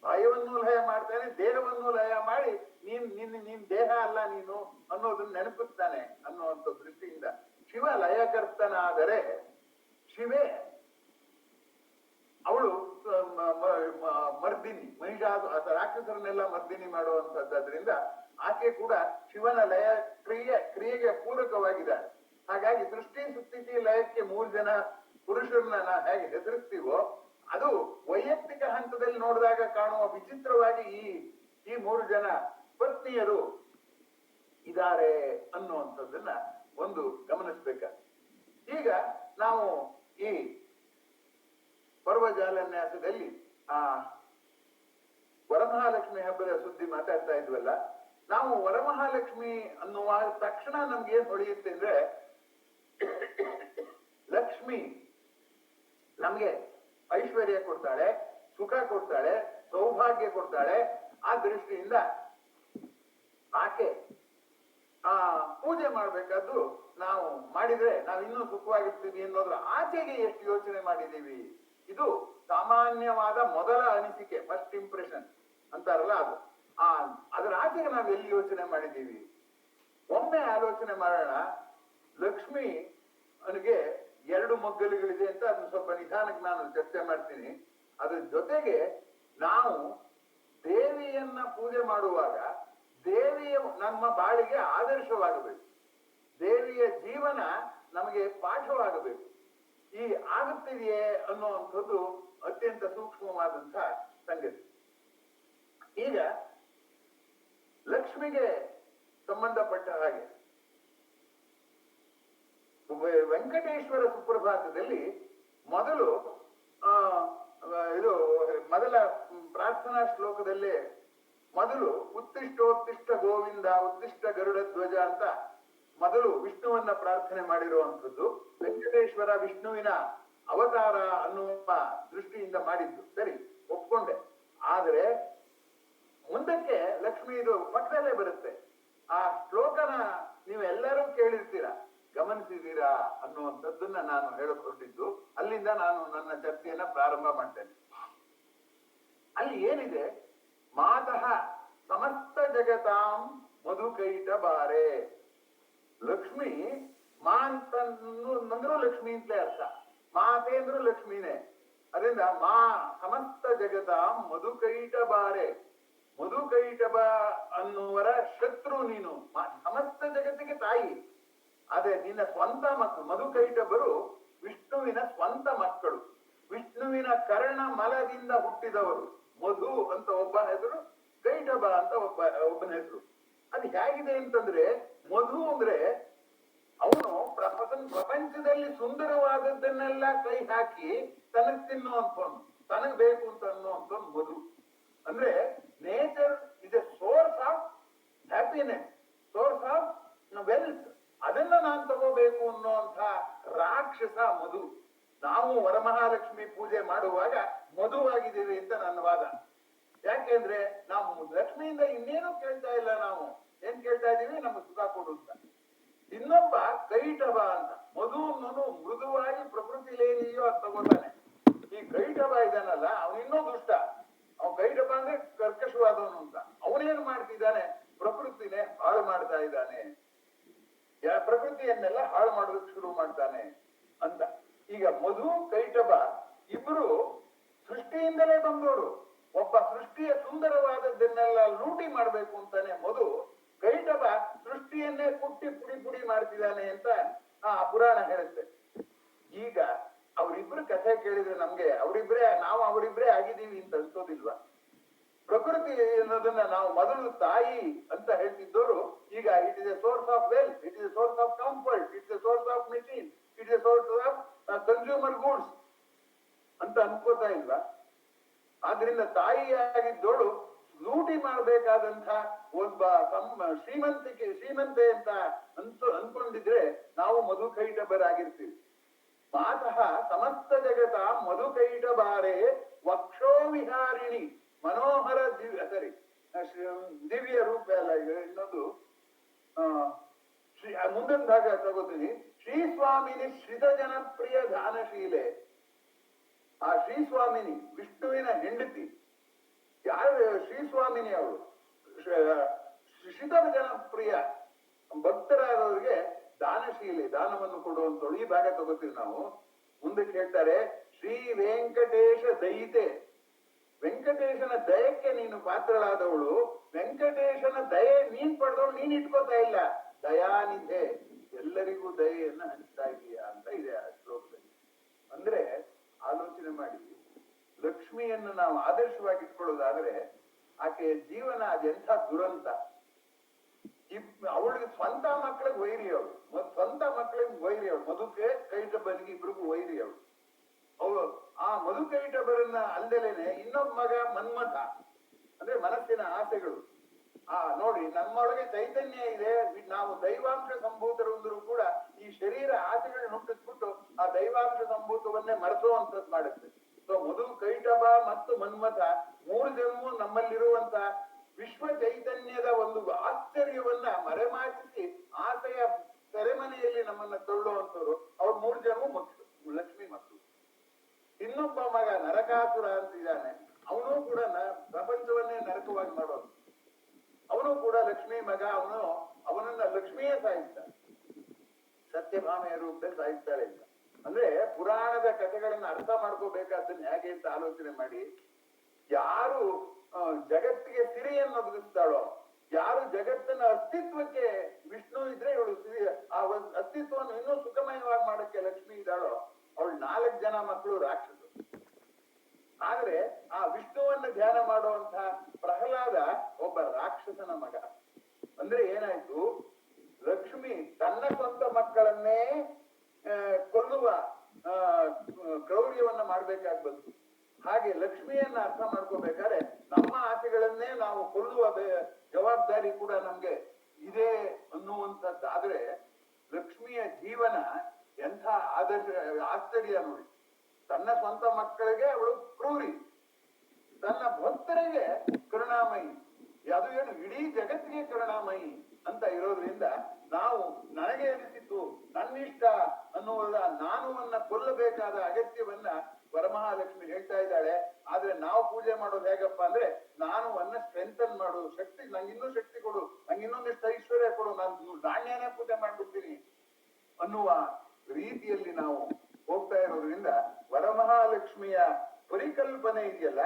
ಭಯವನ್ನು ಲಯ ಮಾಡ್ತಾನೆ, ದೇಹವನ್ನು ಲಯ ಮಾಡಿ ನೀನ್ ದೇಹ ಅಲ್ಲ ನೀನು ಅನ್ನೋದನ್ನ ನೆನಪಿಸ್ತಾನೆ ಅನ್ನುವಂಥ ದೃಷ್ಟಿಯಿಂದ ಶಿವ ಲಯಕರ್ತನಾದರೆ ಶಿವೆ ಅವಳು ಮರ್ದಿನಿ, ರಾಕ್ಷಸರನ್ನೆಲ್ಲ ಮರ್ದಿನಿ ಮಾಡುವಂತದ್ದರಿಂದ ಆಕೆ ಕೂಡ ಶಿವನ ಲಯ ಕ್ರಿಯೆಗೆ ಪೂರಕವಾಗಿದ್ದಾಳೆ. ಹಾಗಾಗಿ ಸೃಷ್ಟಿ ಸ್ಥಿತಿ ಲಯಕ್ಕೆ 3 ಜನ ಪುರುಷರನ್ನ ನಾವು ಹೇಗೆ ಹೆಸರಿಸ್ತೀವೋ, ಅದು ವೈಯಕ್ತಿಕ ಹಂತದಲ್ಲಿ ನೋಡಿದಾಗ ಕಾಣುವ ವಿಚಿತ್ರವಾಗಿ ಈ 3 ಜನ ಪತ್ನಿಯರು ಇದ್ದಾರೆ ಅನ್ನುವಂಥದ್ದನ್ನ ಒಂದು ಗಮನಿಸ್ಬೇಕಾಗ್ತದೆ. ಈಗ ನಾವು ಈ ಪರ್ವಜಾಲನ್ಯಾಸದಲ್ಲಿ ವರಮಹಾಲಕ್ಷ್ಮಿ ಹಬ್ಬದ ಸುದ್ದಿ ಮಾತಾಡ್ತಾ ಇದ್ವಲ್ಲ, ನಾವು ವರಮಹಾಲಕ್ಷ್ಮಿ ಅನ್ನುವ ತಕ್ಷಣ ನಮ್ಗೆ ಏನ್ ಹೊಳೆಯುತ್ತೆ ಅಂದ್ರೆ, ಲಕ್ಷ್ಮಿ ನಮ್ಗೆ ಐಶ್ವರ್ಯ ಕೊಡ್ತಾಳೆ, ಸುಖ ಕೊಡ್ತಾಳೆ, ಸೌಭಾಗ್ಯ ಕೊಡ್ತಾಳೆ. ಆ ದೃಷ್ಟಿಯಿಂದ ಆಕೆ ಆ ಪೂಜೆ ಮಾಡ್ಬೇಕಾದ್ದು ನಾವು ಮಾಡಿದ್ರೆ ನಾವು ಇನ್ನೂ ಸುಖವಾಗಿರ್ತೀವಿ ಅನ್ನೋದ್ರ ಆಚೆಗೆ ಎಷ್ಟು ಯೋಚನೆ ಮಾಡಿದೀವಿ. ಇದು ಸಾಮಾನ್ಯವಾದ ಮೊದಲ ಅನಿಸಿಕೆ, ಫಸ್ಟ್ ಇಂಪ್ರೆಷನ್ ಅಂತಾರಲ್ಲ ಅದು. ಅದರ ಆಚೆಗೆ ನಾವು ಎಲ್ಲಿ ಯೋಚನೆ ಮಾಡಿದೀವಿ. ಒಮ್ಮೆ ಆಲೋಚನೆ ಮಾಡೋಣ. ಲಕ್ಷ್ಮಿ ಅವನಿಗೆ 2 ಮಗ್ಗಲುಗಳಿದೆ ಅಂತ ಅದನ್ನ ಸ್ವಲ್ಪ ನಿಧಾನಕ್ಕೆ ನಾನು ಚರ್ಚೆ ಮಾಡ್ತೀನಿ. ಅದ್ರ ಜೊತೆಗೆ ನಾವು ದೇವಿಯನ್ನ ಪೂಜೆ ಮಾಡುವಾಗ ದೇವಿಯ ನಮ್ಮ ಬಾಳಿಗೆ ಆದರ್ಶವಾಗಬೇಕು, ದೇವಿಯ ಜೀವನ ನಮಗೆ ಪಾಠವಾಗಬೇಕು. ಈ ಆಗುತ್ತಿದೆಯೇ ಅನ್ನುವಂಥದ್ದು ಅತ್ಯಂತ ಸೂಕ್ಷ್ಮವಾದಂಥ ಸಂಗತಿ. ಈಗ ಲಕ್ಷ್ಮಿಗೆ ಸಂಬಂಧಪಟ್ಟ ಹಾಗೆ ವೆಂಕಟೇಶ್ವರ ಸುಪ್ರಭಾತದಲ್ಲಿ ಮೊದಲು ಇದು ಮೊದಲ ಪ್ರಾರ್ಥನಾ ಶ್ಲೋಕದಲ್ಲೇ ಮೊದಲು ಉತ್ತಿಷ್ಟೋತ್ತಿಷ್ಟ ಗೋವಿಂದ ಉತ್ತಿಷ್ಟ ಗರುಡ ಧ್ವಜ ಅಂತ ಮೊದಲು ವಿಷ್ಣುವನ್ನ ಪ್ರಾರ್ಥನೆ ಮಾಡಿರುವಂಥದ್ದು. ವೆಂಕಟೇಶ್ವರ ವಿಷ್ಣುವಿನ ಅವತಾರ ಅನ್ನುವ ದೃಷ್ಟಿಯಿಂದ ಮಾಡಿದ್ದು ಸರಿ, ಒಪ್ಕೊಂಡೆ. ಆದರೆ ಮುಂದಕ್ಕೆ ಲಕ್ಷ್ಮಿ ಇದು ಪಕ್ಕದಲ್ಲೇ ಬರುತ್ತೆ. ಆ ಶ್ಲೋಕನ ನೀವೆಲ್ಲರೂ ಕೇಳಿರ್ತೀರಾ, ಗಮನಿಸಿದೀರಾ ಅನ್ನುವಂಥದ್ದನ್ನ ನಾನು ಹೇಳಿಕೊಟ್ಟಿದ್ದು. ಅಲ್ಲಿಂದ ನಾನು ನನ್ನ ಚರ್ಚೆಯನ್ನ ಪ್ರಾರಂಭ ಮಾಡ್ತೇನೆ. ಅಲ್ಲಿ ಏನಿದೆ, ಮಾತಃ ಸಮಸ್ತ ಜಗತಾಂ ಮಧುಕೈಟ ಬಾರೆ. ಲಕ್ಷ್ಮಿ ಮಾ ಅಂತಂದ್ರೂ ಲಕ್ಷ್ಮಿ ಅಂತಲೇ ಅರ್ಥ, ಮಾತೆ ಅಂದ್ರೂ ಲಕ್ಷ್ಮಿನೇ. ಅದರಿಂದ ಮಾ ಸಮಸ್ತ ಜಗತಾಂ ಮಧುಕೈಟ ಬಾರೆ. ಮಧುಕೈಟಬ ಅನ್ನುವರ ಶತ್ರು ನೀನು, ಸಮಸ್ತ ಜಗತ್ತಿಗೆ ತಾಯಿ. ಆದ್ರೆ ನಿನ್ನ ಸ್ವಂತ ಮಕ್ಕಳು ಮಧುಕೈಟಬರು ವಿಷ್ಣುವಿನ ಸ್ವಂತ ಮಕ್ಕಳು, ವಿಷ್ಣುವಿನ ಕರ್ಣ ಮಲದಿಂದ ಹುಟ್ಟಿದವರು. ಮಧು ಅಂತ ಒಬ್ಬನ ಹೆಸರು, ಕೈಟಬ ಅಂತ ಒಬ್ಬನ ಹೆಸರು. ಅದು ಹೇಗಿದೆ ಅಂತಂದ್ರೆ, ಮಧು ಅಂದ್ರೆ ಅವನು ಪ್ರಪಂಚದಲ್ಲಿ ಸುಂದರವಾದದ್ದನ್ನೆಲ್ಲ ಕೈ ಹಾಕಿ ತನಗ್ ತಿನ್ನುವಂಥವನು, ತನಗ್ ಬೇಕು ಅಂತ ಅನ್ನುವಂಥವ್ನು ಮಧು. ಅಂದ್ರೆ nature is A source of happiness, source of wealth. ಅದನ್ನ ನಾನು ತಗೋಬೇಕು ಅನ್ನುವಂಥ ರಾಕ್ಷಸ ಮಧು. ನಾವು ವರಮಹಾಲಕ್ಷ್ಮಿ ಪೂಜೆ ಮಾಡುವಾಗ ಮಧುವಾಗಿದ್ದೀವಿ ಅಂತ ನನ್ನ ವಾದ. ಯಾಕೆಂದ್ರೆ ನಾವು ಲಕ್ಷ್ಮಿಯಿಂದ ಇನ್ನೇನು ಕೇಳ್ತಾ ಇಲ್ಲ. ನಾವು ಏನ್ ಕೇಳ್ತಾ ಇದೀವಿ, ನಮ್ಗೆ ಸುಖ ಕೊಡು ಅಂತ. ಇನ್ನೊಬ್ಬ ಕೈಟಬ ಅಂತ, ಮಧು ಅನ್ನೋನು ಮೃದುವಾಗಿ ಪ್ರಕೃತಿಲೇನಿದೆಯೋ ಅದು ತಗೋತಾನೆ. ಈ ಕೈಟಬ ಇದಾನಲ್ಲ, ಅವನು ಇನ್ನೂ ದುಷ್ಟ. ಅವನು ಕೈಟಬ ಅಂದ್ರೆ ಕರ್ಕಶವಾದವನು ಅಂತ. ಅವನೇನ್ ಮಾಡ್ತಿದ್ದಾನೆ, ಪ್ರಕೃತಿನೇ ಹಾಳು ಮಾಡ್ತಾ ಇದ್ದಾನೆ, ಪ್ರಕೃತಿಯನ್ನೆಲ್ಲ ಹಾಳು ಮಾಡೋದಕ್ಕೆ ಶುರು ಮಾಡ್ತಾನೆ ಅಂತ. ಈಗ ಮಧು ಕೈಟಬ ಇಬ್ರು ಸೃಷ್ಟಿಯಿಂದಲೇ ಬಂದವರು. ಒಬ್ಬ ಸೃಷ್ಟಿಯ ಸುಂದರವಾದದ್ದನ್ನೆಲ್ಲ ಲೂಟಿ ಮಾಡ್ಬೇಕು ಅಂತಾನೆ ಮಧು. ಕೈಟಬ ಸೃಷ್ಟಿಯನ್ನೇ ಕುಟ್ಟಿ ಪುಡಿ ಪುಡಿ ಮಾಡ್ತಿದ್ದಾನೆ ಅಂತ ಆ ಪುರಾಣ ಹೇಳುತ್ತೆ. ಈಗ ಅವರಿಬ್ರು ಕಥೆ ಕೇಳಿದ್ರೆ ನಮ್ಗೆ ನಾವು ಅವರಿಬ್ರೇ ಆಗಿದ್ದೀವಿ ಅಂತ ಅನ್ಸೋದಿಲ್ವಾ? ಪ್ರಕೃತಿ ಅನ್ನೋದನ್ನ ನಾವು ಮೊದಲು ತಾಯಿ ಅಂತ ಹೇಳ್ತಿದ್ದವರು ಈಗ it is A source of wealth, it is A source of comfort, it is A source of machine, it is A source of consumer goods ಅಂತ ಅನ್ಕೋತಾ ಇಲ್ವಾ? ಆದ್ರಿಂದ ತಾಯಿಯಾಗಿದ್ದೋಳು ಲೂಟಿ ಮಾಡ್ಬೇಕಾದಂತ ಒಬ್ಬ ಶ್ರೀಮಂತೆ ಅಂತ ಅನ್ಕೊಂಡಿದ್ರೆ ನಾವು ಮಧುಕೈಟಬರಾಗಿರ್ತೀವಿ. ಮಾತಃ ಸಮಸ್ತ ಜಗತ ಮಧುಕೈಟಬಾರೆ ವಕ್ಷೋ ವಿಹಾರಿಣಿ ಮನೋಹರ ದಿವ್ಯ ರೂಪ ಅಲ್ಲ. ಇನ್ನೊಂದು ಮುಂದಿನ ಭಾಗ ತಗೋತೀನಿ. ಶ್ರೀಸ್ವಾಮಿನಿ ಶ್ರಿತ ಜನಪ್ರಿಯ ದಾನಶೀಲೆ. ಆ ಶ್ರೀಸ್ವಾಮಿನಿ ವಿಷ್ಣುವಿನ ಹೆಂಡತಿ. ಯಾರು ಶ್ರೀಸ್ವಾಮಿನಿ? ಅವಳು ಶ್ರಿತ ಜನಪ್ರಿಯ, ಭಕ್ತರಾದವರಿಗೆ ದಾನಶೀಲೆ, ದಾನವನ್ನು ಕೊಡುವಂತವಳು. ಈ ಭಾಗ ತಗೋತೀವಿ ನಾವು. ಮುಂದಕ್ಕೆ ಹೇಳ್ತಾರೆ, ಶ್ರೀ ವೆಂಕಟೇಶ ದಯಿತೆ. ವೆಂಕಟೇಶನ ದಯಕ್ಕೆ ನೀನು ಪಾತ್ರಳಾದವಳು. ವೆಂಕಟೇಶನ ದಯೆ ನೀನ್ ಪಡೆದವಳು, ನೀನ್ ಇಟ್ಕೋತಾ ಇಲ್ಲ. ದಯಾನಿಧೆ, ಎಲ್ಲರಿಗೂ ದಯೆಯನ್ನ ಹಂಚ್ತಾ ಇದೀಯಾ ಅಂತ ಇದೆ ಆ ಶ್ಲೋಕದಲ್ಲಿ. ಅಂದ್ರೆ ಆಲೋಚನೆ ಮಾಡಿ, ಲಕ್ಷ್ಮಿಯನ್ನು ನಾವು ಆದರ್ಶವಾಗಿ ಇಟ್ಕೊಳ್ಳೋದಾದ್ರೆ ಆಕೆಯ ಜೀವನ ಅದೆಂಥ ದುರಂತ. ಅವಳಿಗೆ ಸ್ವಂತ ಮಕ್ಕಳಿಗೆ ವೈರಿ ಅವಳು, ಮಧುಕೆ ಕೈಟಬನಿಗೆ ಇಬ್ರಿಗೂ ವೈರಿ ಅವಳು. ಆ ಮಧುಕೈಟಬರನ್ನ ಅಲ್ದಲೇನೆ ಇನ್ನೊಬ್ಬ ಮಗ ಮನ್ಮಥ, ಅಂದ್ರೆ ಮನಸ್ಸಿನ ಆಸೆಗಳು. ನೋಡಿ, ನಮ್ಮೊಳಗೆ ಚೈತನ್ಯ ಇದೆ, ನಾವು ದೈವಾಂಶ ಸಂಭೂತರು ಅಂದ್ರೂ ಕೂಡ ಈ ಶರೀರ ಆಸೆಗಳನ್ನ ಹುಟ್ಟಿಸ್ಬಿಟ್ಟು ಆ ದೈವಾಂಶ ಸಂಭೂತವನ್ನೇ ಮರೆಸುವಂತದ್ದು ಮಾಡುತ್ತೆ. ಸೊ ಮಧು ಕೈಟಬ ಮತ್ತು ಮನ್ಮಥ ಮೂರು ಜನ್ಮವು ನಮ್ಮಲ್ಲಿರುವಂತ ವಿಶ್ವ ಚೈತನ್ಯದ ಒಂದು ಆಶ್ಚರ್ಯವನ್ನ ಮರೆಮಾಚಿಸಿ ಆಸೆಯ ಸೆರೆಮನೆಯಲ್ಲಿ ನಮ್ಮನ್ನ ತಳ್ಳುವಂತವ್ರು ಅವ್ರು ಮೂರು ಜನ್ಮ ಮಕ್ಕಳು, ಲಕ್ಷ್ಮಿ ಮಕ್ಕಳು. ಇನ್ನೊಬ್ಬ ಮಗ ನರಕಾಸುರ ಅಂತಿದ್ದಾನೆ, ಅವನು ಕೂಡ ಪ್ರಪಂಚವನ್ನೇ ನರಕವಾಗಿ ಮಾಡೋನು. ಅವನು ಕೂಡ ಲಕ್ಷ್ಮೀ ಮಗ, ಅವನನ್ನ ಲಕ್ಷ್ಮಿಯೇ ಸಾಯಿಸ್ತಾನೆ, ಸತ್ಯಭಾಮೆಯ ರೂಪದಲ್ಲಿ ಸಾಯಿಸ್ತಾಳೆ ಅಂತ. ಅಂದ್ರೆ ಪುರಾಣದ ಕಥೆಗಳನ್ನ ಅರ್ಥ ಮಾಡ್ಕೋಬೇಕಾದ್ದನ್ನ ಹೇಗೆ ಅಂತ ಆಲೋಚನೆ ಮಾಡಿ, ಯಾರು ಜಗತ್ತಿಗೆ ಸಿರಿಯನ್ನು ಒದಗಿಸ್ತಾಳೋ, ಯಾರು ಜಗತ್ತಿನ ಅಸ್ತಿತ್ವಕ್ಕೆ ವಿಷ್ಣು ಇದ್ರೆ ಇವಳು ಸಿರಿ, ಆ ಅಸ್ತಿತ್ವವನ್ನು ಇನ್ನೂ ಸುಖಮಯವಾಗಿ ಮಾಡಕ್ಕೆ ಲಕ್ಷ್ಮಿ ಇದ್ದಾಳೋ, ಅವಳು 4 ಜನ ಮಕ್ಕಳು ರಾಕ್ಷಸರು. ಆದ್ರೆ ಆ ವಿಷ್ಣುವನ್ನ ಧ್ಯಾನ ಮಾಡುವಂತ ಪ್ರಹ್ಲಾದ ಒಬ್ಬ ರಾಕ್ಷಸನ ಮಗ. ಅಂದ್ರೆ ಏನಾಯ್ತು, ಲಕ್ಷ್ಮಿ ತನ್ನ ಸ್ವಂತ ಮಕ್ಕಳನ್ನೇ ಕೊಲ್ಲುವ ಕ್ರೌರ್ಯವನ್ನ ಮಾಡ್ಬೇಕಾಗಿ ಬಂತು. ಹಾಗೆ ಲಕ್ಷ್ಮಿಯನ್ನ ಅರ್ಥ ಮಾಡ್ಕೋಬೇಕಾದ್ರೆ ನಮ್ಮ ಆಸೆಗಳನ್ನೇ ನಾವು ಕೊಲ್ಲುವ ಜವಾಬ್ದಾರಿ ಕೂಡ ನಮ್ಗೆ ಇದೆ ಅನ್ನುವಂಥದ್ದಾದ್ರೆ ಲಕ್ಷ್ಮಿಯ ಜೀವನ ಎಂಥ ಆಶ್ಚರ್ಯ ನೋಡಿ. ತನ್ನ ಸ್ವಂತ ಮಕ್ಕಳಿಗೆ ಅವಳು ಕ್ರೂರಿ, ತನ್ನ ಭಕ್ತರಿಗೆ ಕರುಣಾಮಯಿ, ಅದು ಏನು ಇಡೀ ಜಗತ್ತಿಗೆ ಕರುಣಾಮಯಿ ಅಂತ ಇರೋದ್ರಿಂದ ನಾವು ನನಗೆ ಅನಿಸಿತು ನನ್ನಿಷ್ಟ ಅನ್ನುವುದ ನಾನುವನ್ನ ಕೊಲ್ಲಬೇಕಾದ ಅಗತ್ಯವನ್ನ ವರಮಹಾಲಕ್ಷ್ಮಿ ಹೇಳ್ತಾ ಇದ್ದಾಳೆ. ಆದ್ರೆ ನಾವು ಪೂಜೆ ಮಾಡೋದು ಹೇಗಪ್ಪ ಅಂದ್ರೆ, ನಾನುವನ್ನ ಸ್ಟ್ರೆಂಥನ್ ಮಾಡು, ಶಕ್ತಿ, ನಂಗೆ ಇನ್ನೂ ಶಕ್ತಿ ಕೊಡು, ನಂಗೆ ಇನ್ನೊಂದಿಷ್ಟು ಐಶ್ವರ್ಯ ಕೊಡು, ನಾನು ನಾಣ್ಯನೇ ಪೂಜೆ ಮಾಡ್ಬಿಡ್ತೀನಿ ಅನ್ನುವ ರೀತಿಯಲ್ಲಿ ನಾವು ಹೋಗ್ತಾ ಇರೋದ್ರಿಂದ ವರಮಹಾಲಕ್ಷ್ಮಿಯ ಪರಿಕಲ್ಪನೆ ಇದೆಯಲ್ಲ,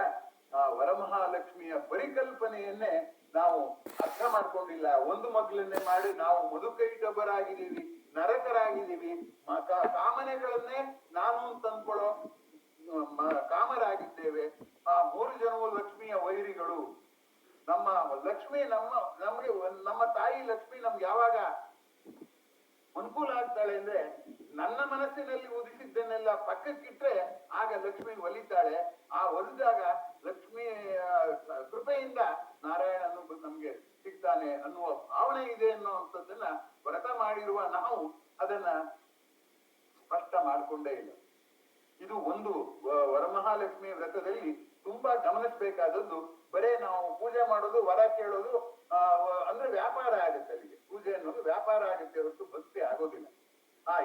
ಆ ವರಮಹಾಲಕ್ಷ್ಮಿಯ ಪರಿಕಲ್ಪನೆಯನ್ನೇ ನಾವು ಅರ್ಥ ಮಾಡ್ಕೊಂಡಿಲ್ಲ. ಒಂದು ಮಕ್ಕಳನ್ನೇ ಮಾಡಿ ನಾವು ಮಧುಕೈಟಭರಾಗಿದ್ದೀವಿ, ನರಕರಾಗಿದ್ದೀವಿ, ಕಾಮನೆಗಳನ್ನೇ ನಾನು ಅಂತ ಅಂದ್ಕೊಳ್ಳೋ ಕಾಮರಾಗಿದ್ದೇವೆ. ಆ 3 ಜನವು ಲಕ್ಷ್ಮಿಯ ವೈರಿಗಳು. ನಮ್ಮ ಲಕ್ಷ್ಮಿ ನಮ್ಮ ತಾಯಿ ಲಕ್ಷ್ಮಿ ನಮ್ಗೆ ಯಾವಾಗ ಅನುಕೂಲ ಆಗ್ತಾಳೆ ಅಂದ್ರೆ, ನನ್ನ ಮನಸ್ಸಿನಲ್ಲಿ ಉದಿಸಿದ್ದನ್ನೆಲ್ಲ ಪಕ್ಕಕ್ಕಿಟ್ರೆ ಆಗ ಲಕ್ಷ್ಮಿ ಒಲಿತಾಳೆ. ಆ ಒಲಿದಾಗ ಲಕ್ಷ್ಮಿ ಕೃಪೆಯಿಂದ ನಾರಾಯಣನು ನಮ್ಗೆ ಸಿಗ್ತಾನೆ ಅನ್ನುವ ಭಾವನೆ ಇದೆ ಅನ್ನುವಂಥದ್ದನ್ನ ವ್ರತ ಮಾಡಿರುವ ನಾವು ಅದನ್ನ ಸ್ಪಷ್ಟ ಮಾಡ್ಕೊಂಡೇ ಇಲ್ಲ. ಇದು ಒಂದು ವರಮಹಾಲಕ್ಷ್ಮಿ ವ್ರತದಲ್ಲಿ ತುಂಬಾ ಗಮನಿಸಬೇಕಾದದ್ದು. ಬರೇ ನಾವು ಪೂಜೆ ಮಾಡೋದು, ವರ ಕೇಳೋದು ಅಂದ್ರೆ ವ್ಯಾಪಾರ ಆಗುತ್ತೆ. ಅಲ್ಲಿಗೆ ಪೂಜೆ ಅನ್ನೋದು ವ್ಯಾಪಾರ ಆಗುತ್ತೆ ಹೊರತು ಭಕ್ತಿ ಆಗೋದಿಲ್ಲ.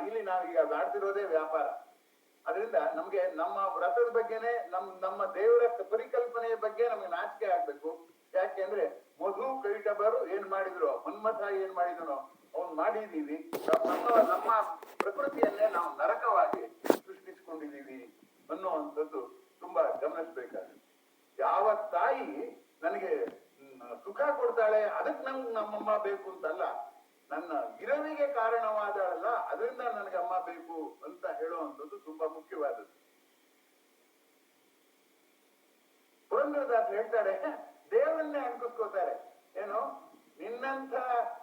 ಇಲ್ಲಿ ನಾವೀಗ ಮಾಡ್ತಿರೋದೇ ವ್ಯಾಪಾರ. ಅದರಿಂದ ನಮ್ಗೆ ನಮ್ಮ ವ್ರತದ ಬಗ್ಗೆನೆ ನಮ್ಮ ದೇವರ ಪರಿಕಲ್ಪನೆಯ ಬಗ್ಗೆ ನಮ್ಗೆ ನಾಚಿಕೆ ಆಗ್ಬೇಕು. ಯಾಕೆಂದ್ರೆ ಮಧು ಕೈಟಭರು ಏನ್ ಮಾಡಿದ್ರು, ಮನ್ಮಥ ಏನ್ ಮಾಡಿದನೋ ಅವ್ನ್ ಮಾಡಿದೀವಿ. ನಮ್ಮ ಪ್ರಕೃತಿಯನ್ನೇ ನಾವು ನರಕವಾಗಿ ಸೃಷ್ಟಿಸಿಕೊಂಡಿದೀವಿ ಅನ್ನುವಂಥದ್ದು ತುಂಬಾ ಗಮನಿಸ್ಬೇಕಾದ್ರೆ. ಯಾವ ತಾಯಿ ನನಗೆ ಸುಖ ಕೊಡ್ತಾಳೆ ಅದಕ್ಕೆ ನಮ್ಮಮ್ಮ ಬೇಕು ಅಂತಲ್ಲ, ನನ್ನ ಗಿರವಿಗೆ ಕಾರಣವಾದಳಲ್ಲ ಅದರಿಂದ ನನಗೆ ಅಮ್ಮ ಬೇಕು ಅಂತ ಹೇಳುವಂಥದ್ದು ತುಂಬಾ ಮುಖ್ಯವಾದದ್ದು. ಪುರಂದರದಾಸ್ ಹೇಳ್ತಾರೆ, ದೇವರನ್ನೇ ಅನ್ಕಿಸ್ಕೋತಾರೆ. ಏನು, ನಿನ್ನಂಥ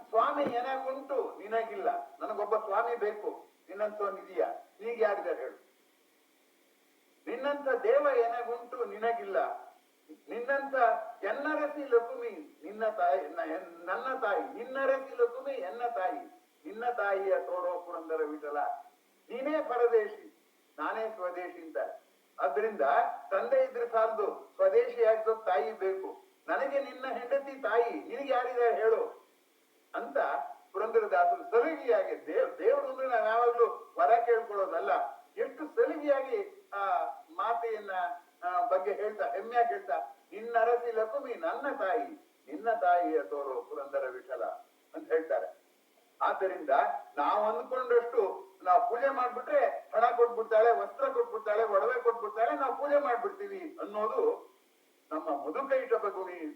ಸ್ವಾಮಿ ಏನಾಗುಂಟು ನಿನಗಿಲ್ಲ, ನನಗೊಬ್ಬ ಸ್ವಾಮಿ ಬೇಕು, ನಿನ್ನಂಥವನಿದೆಯಾ, ಈಗ ಯಾರಿದ್ದಾರೆ ಹೇಳು. ನಿನ್ನಂಥ ದೇವ ಏನಾಗುಂಟು ನಿನಗಿಲ್ಲ, ನಿನ್ನಂಥ ಎನ್ನರಸಿ ಲಕುಮಿ ನಿನ್ನ ತಾಯಿ, ನನ್ನ ತಾಯಿ, ನಿನ್ನರಸಿ ಲಕುಮಿ ಎನ್ನ ತಾಯಿ, ನಿನ್ನ ತಾಯಿಯ ತೋರೋ ಪುರಂದರ ವಿಠಲ, ನೀನೇ ಪರದೇಶಿ ನಾನೇ ಸ್ವದೇಶಿ ಅಂತ. ಅದ್ರಿಂದ ತಂದೆ ಇದ್ರೆ ಸಾಲದು, ಸ್ವದೇಶಿ ಆಗ್ಬೇಕು, ತಾಯಿ ಬೇಕು. ನನಗೆ ನಿನ್ನ ಹೆಂಡತಿ ತಾಯಿ, ನಿನಗೆ ಯಾರಿದ್ದಾರೆ ಹೇಳು ಅಂತ ಪುರಂದರದಾಸರು ಸಲುಗಿಯಾಗಿ, ದೇವರು ಅಂದ್ರೆ ನಾವು ಯಾವಾಗ್ಲೂ ವರ ಕೇಳ್ಕೊಳ್ಳೋದಲ್ಲ, ಎಷ್ಟು ಸಲುಗಿಯಾಗಿ ಆ ಮಾತೆಯನ್ನ ಬಗ್ಗೆ ಹೇಳ್ತಾ, ಹೆಮ್ಮೆಯಾಗಿ ಹೇಳ್ತಾ, ನಿನ್ನ ಅರಸಿ ಲಕುಮಿ ನನ್ನ ತಾಯಿ, ನಿನ್ನ ತಾಯಿಯ ತೋರೋ ಪುರಂದರ ವಿಠಲ ಅಂತ ಹೇಳ್ತಾರೆ. ಆದ್ದರಿಂದ ನಾವು ಅಂದ್ಕೊಂಡಷ್ಟು ನಾವು ಪೂಜೆ ಮಾಡ್ಬಿಟ್ರೆ ಹಣ ಕೊಟ್ಬಿಡ್ತಾಳೆ, ವಸ್ತ್ರ ಕೊಟ್ಬಿಡ್ತಾಳೆ, ಒಡವೆ ಕೊಟ್ಬಿಡ್ತಾಳೆ, ನಾವು ಪೂಜೆ ಮಾಡ್ಬಿಡ್ತೀವಿ ಅನ್ನೋದು ನಮ್ಮ ಮಧುಕೈಟಭ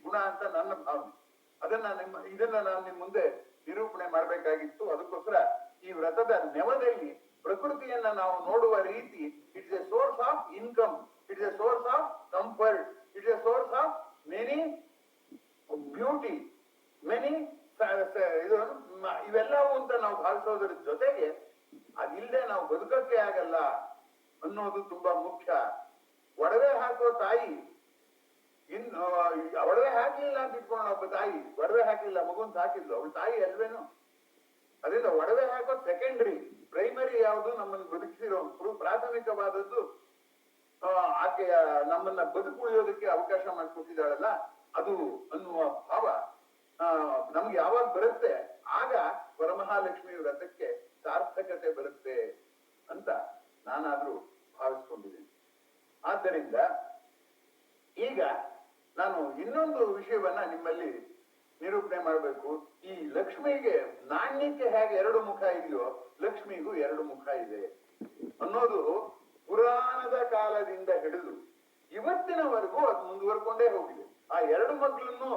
ಗುಣ ಅಂತ ನನ್ನ ಭಾವನೆ. ಇದನ್ನ ನಾನು ನಿಮ್ ಮುಂದೆ ನಿರೂಪಣೆ ಮಾಡ್ಬೇಕಾಗಿತ್ತು. ಅದಕ್ಕೋಸ್ಕರ ಈ ವ್ರತದ ನೆವದಲ್ಲಿ ಪ್ರಕೃತಿಯನ್ನ ನಾವು ನೋಡುವ ರೀತಿ, it's A source of income, it's A source of comfort, it's A source of many beauty, many ಇವೆಲ್ಲವೂ ಅಂತ ನಾವು ಭಾವಿಸೋದ್ರ ಜೊತೆಗೆ ಅದಿಲ್ಲದೆ ನಾವು ಬದುಕಕ್ಕೆ ಆಗಲ್ಲ ಅನ್ನೋದು ತುಂಬಾ ಮುಖ್ಯ. ಒಡವೆ ಹಾಕೋ ತಾಯಿ, ಇನ್ನು ಒಡವೆ ಹಾಕ್ಲಿಲ್ಲ ಅಂತ ಇಟ್ಕೊಂಡು ಒಬ್ಬ ತಾಯಿ ಒಡವೆ ಹಾಕ್ಲಿಲ್ಲ, ಮಗುನ್ ಹಾಕಿದ್ಲು, ಅವಳ ತಾಯಿ ಅಲ್ವೇನು? ಅದರಿಂದ ಒಡವೆ ಹಾಕೋ ಸೆಕೆಂಡರಿ, ಪ್ರೈಮರಿ ಯಾವುದು ನಮ್ಮನ್ನು ಬದುಕಿಸಿರೋ ಪ್ರಾಥಮಿಕವಾದದ್ದು ಆಕೆಯ ನಮ್ಮನ್ನ ಬದುಕುಳಿಯೋದಕ್ಕೆ ಅವಕಾಶ ಮಾಡಿಕೊಟ್ಟಿದ್ದಾಳಲ್ಲ ಅದು ಅನ್ನುವ ಭಾವ ನಮ್ಗೆ ಯಾವಾಗ ಬರುತ್ತೆ ಆಗ ವರಮಹಾಲಕ್ಷ್ಮಿ ವ್ರತಕ್ಕೆ ಸಾರ್ಥಕತೆ ಬರುತ್ತೆ ಅಂತ ನಾನಾದ್ರೂ ಭಾವಿಸ್ಕೊಂಡಿದ್ದೀನಿ. ಆದ್ದರಿಂದ ಈಗ ನಾನು ಇನ್ನೊಂದು ವಿಷಯವನ್ನ ನಿಮ್ಮಲ್ಲಿ ನಿರೂಪಣೆ ಮಾಡಬೇಕು. ಈ ಲಕ್ಷ್ಮಿಗೆ ನಾಣ್ಯಕ್ಕೆ ಹೇಗೆ ಎರಡು ಮುಖ ಇದೆಯೋ ಲಕ್ಷ್ಮಿಗೂ ಎರಡು ಮುಖ ಇದೆ ಅನ್ನೋದು ಪುರಾಣದ ಕಾಲದಿಂದ ಹಿಡಿದು ಇವತ್ತಿನವರೆಗೂ ಅದು ಮುಂದುವರ್ಕೊಂಡೇ ಹೋಗಿದೆ. ಆ ಎರಡು ಮಕ್ಕಳನ್ನು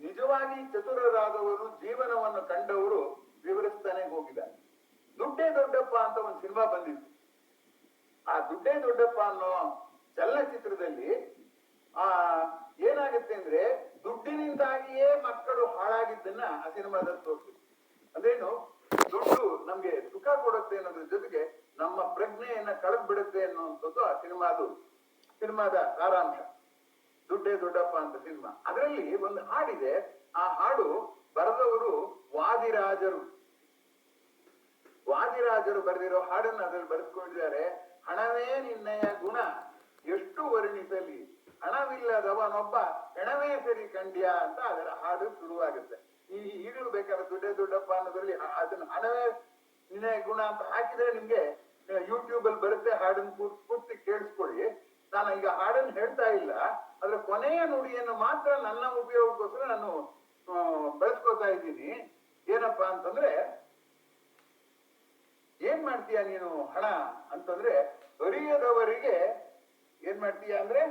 ನಿಜವಾಗಿ ಚತುರರಾದವರು ಜೀವನವನ್ನು ಕಂಡವರು ವಿವರಿಸ್ತಾನೆ ಹೋಗಿದ್ದಾರೆ. ದುಡ್ಡೇ ದೊಡ್ಡಪ್ಪ ಅಂತ ಒಂದು ಸಿನಿಮಾ ಬಂದಿತ್ತು. ಆ ದುಡ್ಡೇ ದೊಡ್ಡಪ್ಪ ಅನ್ನೋ ಚಲನಚಿತ್ರದಲ್ಲಿ ಏನಾಗುತ್ತೆ ಅಂದ್ರೆ ದುಡ್ಡಿನಿಂದಾಗಿಯೇ ಮಕ್ಕಳು ಹಾಳಾಗಿದ್ದನ್ನ ಆ ಸಿನಿಮಾದಲ್ಲಿ ತೋರಿಸಿದ್ರು. ಅದೇನು ದುಡ್ಡು ನಮ್ಗೆ ಸುಖ ಕೊಡುತ್ತೆ ಅನ್ನೋದ್ರ ಜೊತೆಗೆ ನಮ್ಮ ಪ್ರಜ್ಞೆಯನ್ನ ಕಳೆದ್ ಬಿಡುತ್ತೆ ಅನ್ನುವಂಥದ್ದು ಆ ಸಿನಿಮಾದ ಸಾರಾಂಶ. ದುಡ್ಡೇ ದೊಡ್ಡಪ್ಪ ಅಂತ ಸಿನಿಮಾ. ಅದರಲ್ಲಿ ಒಂದು ಹಾಡಿದೆ. ಆ ಹಾಡು ಬರೆದವರು ವಾದಿರಾಜರು ಬರೆದಿರೋ ಹಾಡನ್ನು ಅದ್ರಲ್ಲಿ ಬರೆದುಕೊಂಡಿದ್ದಾರೆ. ಹಣವೇ ನಿನ್ನಯ ಗುಣ ಎಷ್ಟು ವರ್ಣಿಸಲಿ, ಹಣವಿಲ್ಲದವನೊಬ್ಬ ಹೆಣವೇ ಸರಿ ಕಂಡ್ಯ ಅಂತ ಅದರ ಹಾಡು ಶುರುವಾಗುತ್ತೆ. ಈಗಲೂ ಬೇಕಾದ್ರೆ ದುಡ್ಡೇ ದೊಡ್ಡಪ್ಪ ಅನ್ನೋದ್ರಲ್ಲಿ ಅದನ್ನ ಹಣವೇ ನಿನ್ನಯ ಗುಣ ಅಂತ ಹಾಕಿದ್ರೆ ನಿಮ್ಗೆ ಯೂಟ್ಯೂಬ್ ಅಲ್ಲಿ ಬರುತ್ತೆ. ಹಾಡನ್ನು ಪೂರ್ತಿ ಕೇಳಿಸ್ಕೊಳ್ಳಿ. ನಾನು ಈಗ ಹಾಡನ್ನು ಹೇಳ್ತಾ ಇಲ್ಲ, ಅದ್ರ ಕೊನೆಯ ನುಡಿಯನ್ನು ಮಾತ್ರ ನನ್ನ ಉಪಯೋಗಕ್ಕೋಸ್ಕರ ನಾನು ಬಳಸ್ಕೊತಾ ಇದ್ದೀನಿ. ಏನಪ್ಪಾ ಅಂತಂದ್ರೆ, ಏನ್ ಮಾಡ್ತೀಯ ನೀನು ಹಣ ಅಂತಂದ್ರೆ, ಅರಿಯದವರಿಗೆ ಏನ್ ಮಾಡ್ತೀಯ ಅಂದ್ರೆ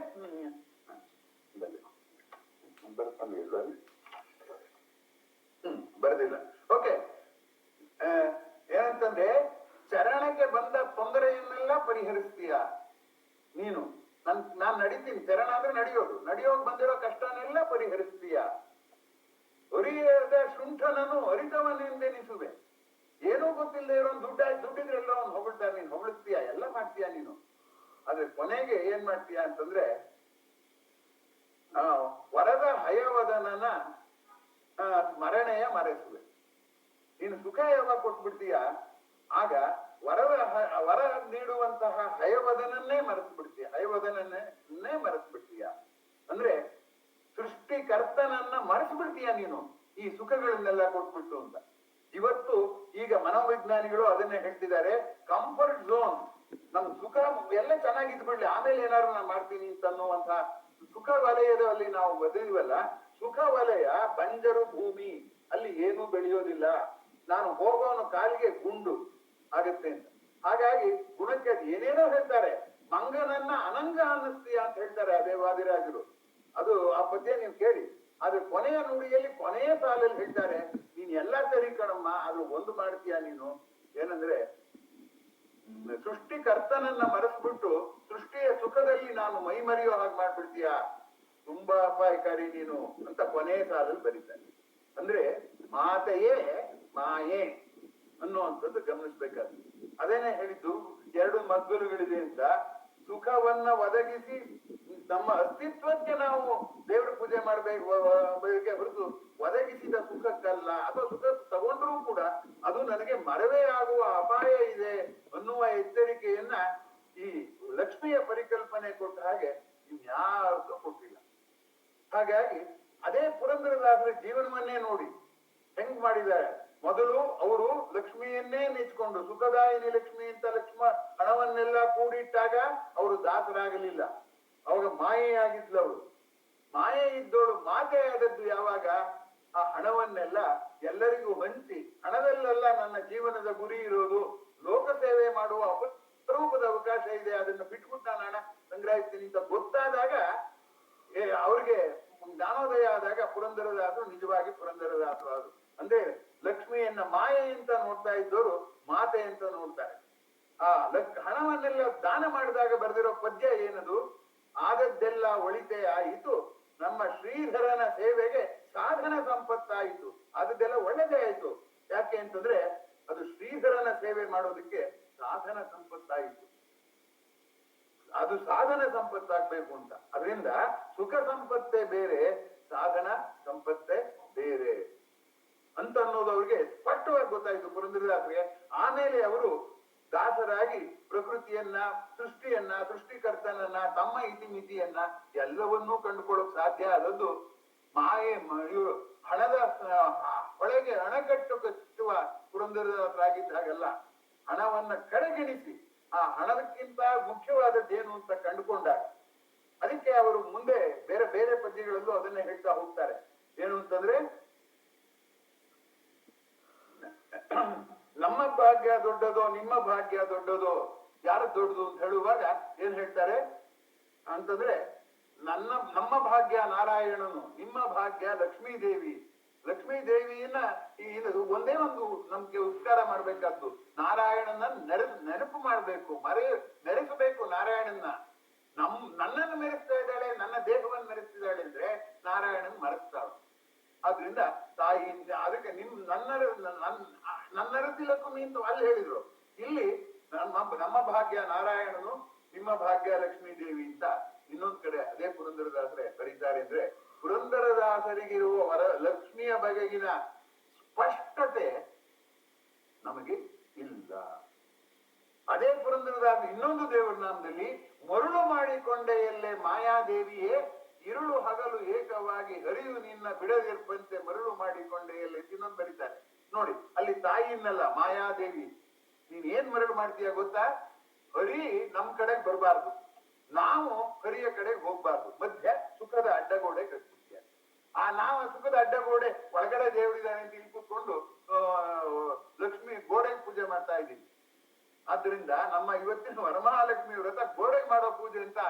ಬರೆದಿಲ್ಲ. ಓಕೆ, ಏನಂತಂದ್ರೆ ಚರಣಕ್ಕೆ ಬಂದ ತೊಂದರೆಯನ್ನೆಲ್ಲ ಪರಿಹರಿಸ್ತೀಯ ನೀನು. ನಾನ್ ನಡೀತೀನಿ, ಚರಣ ಅಂದ್ರೆ ನಡೆಯೋಗ್ ಬಂದಿರೋ ಕಷ್ಟನೆಲ್ಲ ಪರಿಹರಿಸ್ತೀಯ. ಅರಿಯದ ಶೃಂಠನನು ಅರಿತವನೆಂದೆನಿಸುವೆ. ಏನೂ ಗೊತ್ತಿಲ್ಲದೆ ಇರೋ ದುಡ್ಡಿದ್ರೆಲ್ಲ ಅವ್ನು ಹೊಗಳ್ತಾನೆ, ನೀನ್ ಹೊಗಳಿಸ್ತೀಯ, ಎಲ್ಲ ಮಾಡ್ತೀಯ ನೀನು. ಆದ್ರೆ ಕೊನೆಗೆ ಏನ್ ಮಾಡ್ತೀಯ ಅಂತಂದ್ರೆ, ವರದ ಹಯವದನನ ಸ್ಮರಣೆಯ ಮರೆಸುವೆ. ನೀನು ಸುಖ ಯಾವಾಗ ಕೊಟ್ಬಿಡ್ತೀಯ ಆಗ ವರ ನೀಡುವಂತಹ ಹಯವದನನ್ನೇ ಹಯವದನನ್ನೇ ಮರೆಸ್ಬಿಡ್ತೀಯ. ಅಂದ್ರೆ ಸೃಷ್ಟಿಕರ್ತನನ್ನ ಮರೆಸ್ಬಿಡ್ತೀಯ ನೀನು ಈ ಸುಖಗಳನ್ನೆಲ್ಲ ಕೊಟ್ಬಿಟ್ಟು ಅಂತ. ಇವತ್ತು ಈಗ ಮನೋವಿಜ್ಞಾನಿಗಳು ಅದನ್ನೇ ಹೇಳ್ತಿದ್ದಾರೆ. ಕಂಫರ್ಟ್ ಝೋನ್, ನಮ್ ಸುಖ ಎಲ್ಲ ಚೆನ್ನಾಗಿದ್ಬಿಡ್ಲಿ, ಆಮೇಲೆ ಏನಾದ್ರು ನಾನು ಮಾಡ್ತೀನಿ ಅಂತ ಅನ್ನುವಂತ ಸುಖ ವಲಯದಲ್ಲಿ ನಾವು ಬದುಕಿವಲ್ಲ. ಸುಖ ವಲಯ ಬಂಜರು ಭೂಮಿ, ಅಲ್ಲಿ ಏನೂ ಬೆಳೆಯೋದಿಲ್ಲ. ನಾನು ಹೋಗೋನು ಕಾಲಿಗೆ ಗುಂಡು ಆಗತ್ತೆ ಅಂತ. ಹಾಗಾಗಿ ಗುಣಕ್ಕೆ ಏನೇನೋ ಹೇಳ್ತಾರೆ. ಮಂಗನನ್ನ ಅನಂಗ ಅನ್ನಿಸ್ತೀಯ ಅಂತ ಹೇಳ್ತಾರೆ ಅದೇ ವಾದಿರಾಜರು. ಅದು ಆ ಪದ್ಯ ನೀವು ಕೇಳಿ. ಆದ್ರೆ ಕೊನೆಯ ನುಡಿಯಲ್ಲಿ ಕೊನೆಯ ಸಾಲಲ್ಲಿ ಹೇಳ್ತಾರೆ, ನೀನ್ ಎಲ್ಲಾ ಸರಿ ಕಣಮ್ಮ, ಅದು ಒಂದು ಮಾಡ್ತೀಯ ನೀನು. ಏನಂದ್ರೆ, ಸೃಷ್ಟಿಕರ್ತನನ್ನ ಮರೆಸ್ಬಿಟ್ಟು ಸೃಷ್ಟಿಯ ಸುಖದಲ್ಲಿ ನಾನು ಮೈ ಮರೆಯೋ ಹಾಗೆ ಮಾಡ್ಬಿಡ್ತೀಯ, ತುಂಬಾ ಅಪಾಯಕಾರಿ ನೀನು ಅಂತ ಕೊನೆಯ ಸಾಲಲ್ಲಿ ಬರೀತಾರೆ. ಅಂದ್ರೆ ಮಾತೆಯೇ ಮಾಯೆ ಅನ್ನುವಂಥದ್ದು ಗಮನಿಸ್ಬೇಕಾದ್ರೆ. ಅದೇನೆ ಹೇಳಿದ್ದು, ಎರಡು ಮಗ್ಗಲುಗಳಿದೆ ಅಂತ. ಸುಖವನ್ನ ಒದಗಿಸಿ ನಮ್ಮ ಅಸ್ತಿತ್ವಕ್ಕೆ ನಾವು ದೇವ್ರ ಪೂಜೆ ಮಾಡ್ಬೇಕು ಹೊರತು ಒದಗಿಸಿದ ಸುಖಕ್ಕಲ್ಲ. ಅಥವಾ ಸುಖ ತಗೊಂಡ್ರೂ ಕೂಡ ಅದು ನನಗೆ ಮರವೇ ಆಗುವ ಅಪಾಯ ಇದೆ ಅನ್ನುವ ಎಚ್ಚರಿಕೆಯನ್ನ ಈ ಲಕ್ಷ್ಮಿಯ ಪರಿಕಲ್ಪನೆ ಕೊಟ್ಟ ಹಾಗೆ ಇನ್ಯಾರ್ದು ಕೊಟ್ಟಿಲ್ಲ. ಹಾಗಾಗಿ ಅದೇ ಪುರಂದರದಾಸರ ಜೀವನವನ್ನೇ ನೋಡಿ ಹೆಂಗ್ ಮಾಡಿದ್ದಾರೆ. ಮೊದಲು ಅವರು ಲಕ್ಷ್ಮಿಯನ್ನೇ ನೆಚ್ಕೊಂಡು, ಸುಖದಾಯಿನಿ ಲಕ್ಷ್ಮಿ ಅಂತ ಹಣವನ್ನೆಲ್ಲ ಕೂಡಿಟ್ಟಾಗ ಅವರು ದಾಸರಾಗಲಿಲ್ಲ. ಅವಾಗ ಮಾಯೆಯಾಗಿದ್ಲು ಅವಳು. ಮಾಯೆ ಇದ್ದೋಳು ಮಾತೆ ಆದದ್ದು ಯಾವಾಗ? ಆ ಹಣವನ್ನೆಲ್ಲ ಎಲ್ಲರಿಗೂ ಹಂಚಿ, ಹಣದಲ್ಲೆಲ್ಲ ನನ್ನ ಜೀವನದ ಗುರಿ ಇರೋದು, ಲೋಕ ಸೇವೆ ಮಾಡುವ ಅಪರೂಪದ ಅವಕಾಶ ಇದೆ, ಅದನ್ನು ಬಿಟ್ಬಿಟ್ಟು ನಾನು ಹಣ ಸಂಗ್ರಹಿಸ್ತೀನಿ ಅಂತ ಗೊತ್ತಾದಾಗ, ಅವ್ರಿಗೆ ಜ್ಞಾನೋದಯ ಆದಾಗ ಪುರಂದರದಾಸರು ನಿಜವಾಗಿ ಪುರಂದರದಾಸರು ಆದ್ರು. ಅಂದ್ರೆ ಲಕ್ಷ್ಮಿಯನ್ನ ಮಾಯೆ ಅಂತ ನೋಡ್ತಾ ಇದ್ದವರು ಮಾತೆ ಅಂತ ನೋಡ್ತಾರೆ. ಆ ಹಣವನ್ನೆಲ್ಲ ದಾನ ಮಾಡಿದಾಗ ಬರೆದಿರೋ ಪದ್ಯ ಏನದು? ಆದದ್ದೆಲ್ಲ ಒಳಿತೆ ಆಯಿತು, ನಮ್ಮ ಶ್ರೀಧರನ ಸೇವೆಗೆ ಸಾಧನ ಸಂಪತ್ತಾಯಿತು. ಆದದ್ದೆಲ್ಲ ಒಳ್ಳೆದೇ ಆಯ್ತು. ಯಾಕೆ ಅಂತಂದ್ರೆ ಅದು ಶ್ರೀಧರನ ಸೇವೆ ಮಾಡೋದಕ್ಕೆ ಸಾಧನ ಸಂಪತ್ತಾಯಿತು. ಅದು ಸಾಧನ ಸಂಪತ್ತಾಗ್ಬೇಕು ಅಂತ. ಅದರಿಂದ ಸುಖ ಸಂಪತ್ತೇ ಬೇರೆ, ಸಾಧನ ಸಂಪತ್ತೇ ಬೇರೆ ಅಂತ ಅನ್ನೋದು ಅವ್ರಿಗೆ ಸ್ಪಷ್ಟವಾಗಿ ಗೊತ್ತಾಯ್ತು ಪುರಂದರದಾಸರಿಗೆ. ಆಮೇಲೆ ಅವರು ದಾಸರಾಗಿ ಪ್ರಕೃತಿಯನ್ನ, ಸೃಷ್ಟಿಯನ್ನ, ಸೃಷ್ಟಿಕರ್ತನನ್ನ, ತಮ್ಮ ಇತಿಮಿತಿಯನ್ನ ಎಲ್ಲವನ್ನೂ ಕಂಡುಕೊಳ್ಳೋಕ್ ಸಾಧ್ಯ ಆದದ್ದು ಮಾಯೆ ಹಣದ ಹೊಳೆಗೆ ಅಣೆಕಟ್ಟು ಕಟ್ಟುವ ಪುರಂದರದಾಸರಾಗಿದ್ದಾಗಲ್ಲ, ಹಣವನ್ನ ಕಡೆಗಣಿಸಿ ಆ ಹಣದಕ್ಕಿಂತ ಮುಖ್ಯವಾದದ್ದೇನು ಅಂತ ಕಂಡುಕೊಂಡಾಗ. ಅದಕ್ಕೆ ಅವರು ಮುಂದೆ ಬೇರೆ ಬೇರೆ ಪದ್ಯಗಳಲ್ಲೂ ಅದನ್ನೇ ಹೇಳ್ತಾ ಹೋಗ್ತಾರೆ. ಏನು ಅಂತಂದ್ರೆ, ನಮ್ಮ ಭಾಗ್ಯ ದೊಡ್ಡದೋ ನಿಮ್ಮ ಭಾಗ್ಯ ದೊಡ್ಡದೋ, ಯಾರು ದೊಡ್ಡದು ಅಂತ ಹೇಳುವಾಗ ಏನ್ ಹೇಳ್ತಾರೆ ಅಂತಂದ್ರೆ, ನಮ್ಮ ಭಾಗ್ಯ ನಾರಾಯಣನು, ನಿಮ್ಮ ಭಾಗ್ಯ ಲಕ್ಷ್ಮೀ ದೇವಿ. ಲಕ್ಷ್ಮೀ ದೇವಿಯನ್ನ ಒಂದೇ ಒಂದು ನಮ್ಗೆ ಉಪಕಾರ ಮಾಡ್ಬೇಕಾದ್ದು, ನಾರಾಯಣನ ನೆನಪು ಮಾಡ್ಬೇಕು, ಮೆರೆಸಬೇಕು ನಾರಾಯಣನ್ನ. ನನ್ನನ್ನು ಮೆರೆಸ್ತಾ ಇದ್ದಾಳೆ, ನನ್ನ ದೇಹವನ್ನು ಮೆರೆಸ್ತಿದ್ದಾಳೆ ಅಂದ್ರೆ ನಾರಾಯಣನ್ ಮರೆಸ್ತಾಳೆ. ಆದ್ರಿಂದ ತಾಯಿ ಅದಕ್ಕೆ ನನ್ನರತಿಲಕ್ಕೂ ಅಂತ ಅಲ್ಲಿ ಹೇಳಿದ್ರು. ಇಲ್ಲಿ ನಮ್ಮ ಭಾಗ್ಯ ನಾರಾಯಣನು, ನಿಮ್ಮ ಭಾಗ್ಯ ಲಕ್ಷ್ಮೀ ದೇವಿ ಅಂತ ಇನ್ನೊಂದ್ ಕಡೆ ಅದೇ ಪುರಂದರದಾಸರೇ ಬರೀತಾರೆ. ಅಂದ್ರೆ ಪುರಂದರದಾಸರಿಗಿರುವ ಲಕ್ಷ್ಮಿಯ ಬಗೆಗಿನ ಸ್ಪಷ್ಟತೆ ನಮಗೆ ಇಲ್ಲ. ಅದೇ ಪುರಂದರದಾಸ ಇನ್ನೊಂದು ದೇವರ ನಾಮದಲ್ಲಿ ಮರುಳು ಮಾಡಿಕೊಂಡೆಯಲ್ಲೇ ಮಾಯಾದೇವಿಯೇ, ഇരുಳು ಹಗಲು ಏಕವಾಗಿ ಹರಿಯು ನಿನ್ನ ಬಿಡದಿರ್ಪಂತೆ ಮರುಳು ಮಾಡಿಕೊಂಡೆಯಲ್ಲೇ ಇನ್ನೊಂದು ಬರೀತಾರೆ ನೋಡಿ. ಅಲ್ಲಿ ತಾಯಿಯನ್ನಲ್ಲ, ಮಾಯಾದೇವಿ ನೀನ್ ಏನ್ ಮರಳು ಮಾಡ್ತೀಯ ಗೊತ್ತಾ? ಹರಿ ನಮ್ ಕಡೆಗೆ ಬರಬಾರ್ದು, ನಾವು ಹರಿಯ ಕಡೆಗೆ ಹೋಗ್ಬಾರ್ದು, ಮಧ್ಯ ಸುಖದ ಅಡ್ಡಗೋಡೆ ಕಟ್ಬಿಡ್ತೀಯ. ನಾವು ಸುಖದ ಅಡ್ಡಗೋಡೆ ಒಳಗಡೆ ದೇವರಿದ್ದಾನೆ ಅಂತ ಇಲ್ಲಿ ಕೂತ್ಕೊಂಡು ಲಕ್ಷ್ಮಿ ಗೋಡೆಗೆ ಪೂಜೆ ಮಾಡ್ತಾ ಇದ್ದೀವಿ. ಆದ್ರಿಂದ ನಮ್ಮ ಇವತ್ತಿನ ವರಮಹಾಲಕ್ಷ್ಮಿ ವ್ರತ ಗೋಡೆಗೆ ಮಾಡೋ ಪೂಜೆ ಅಂತ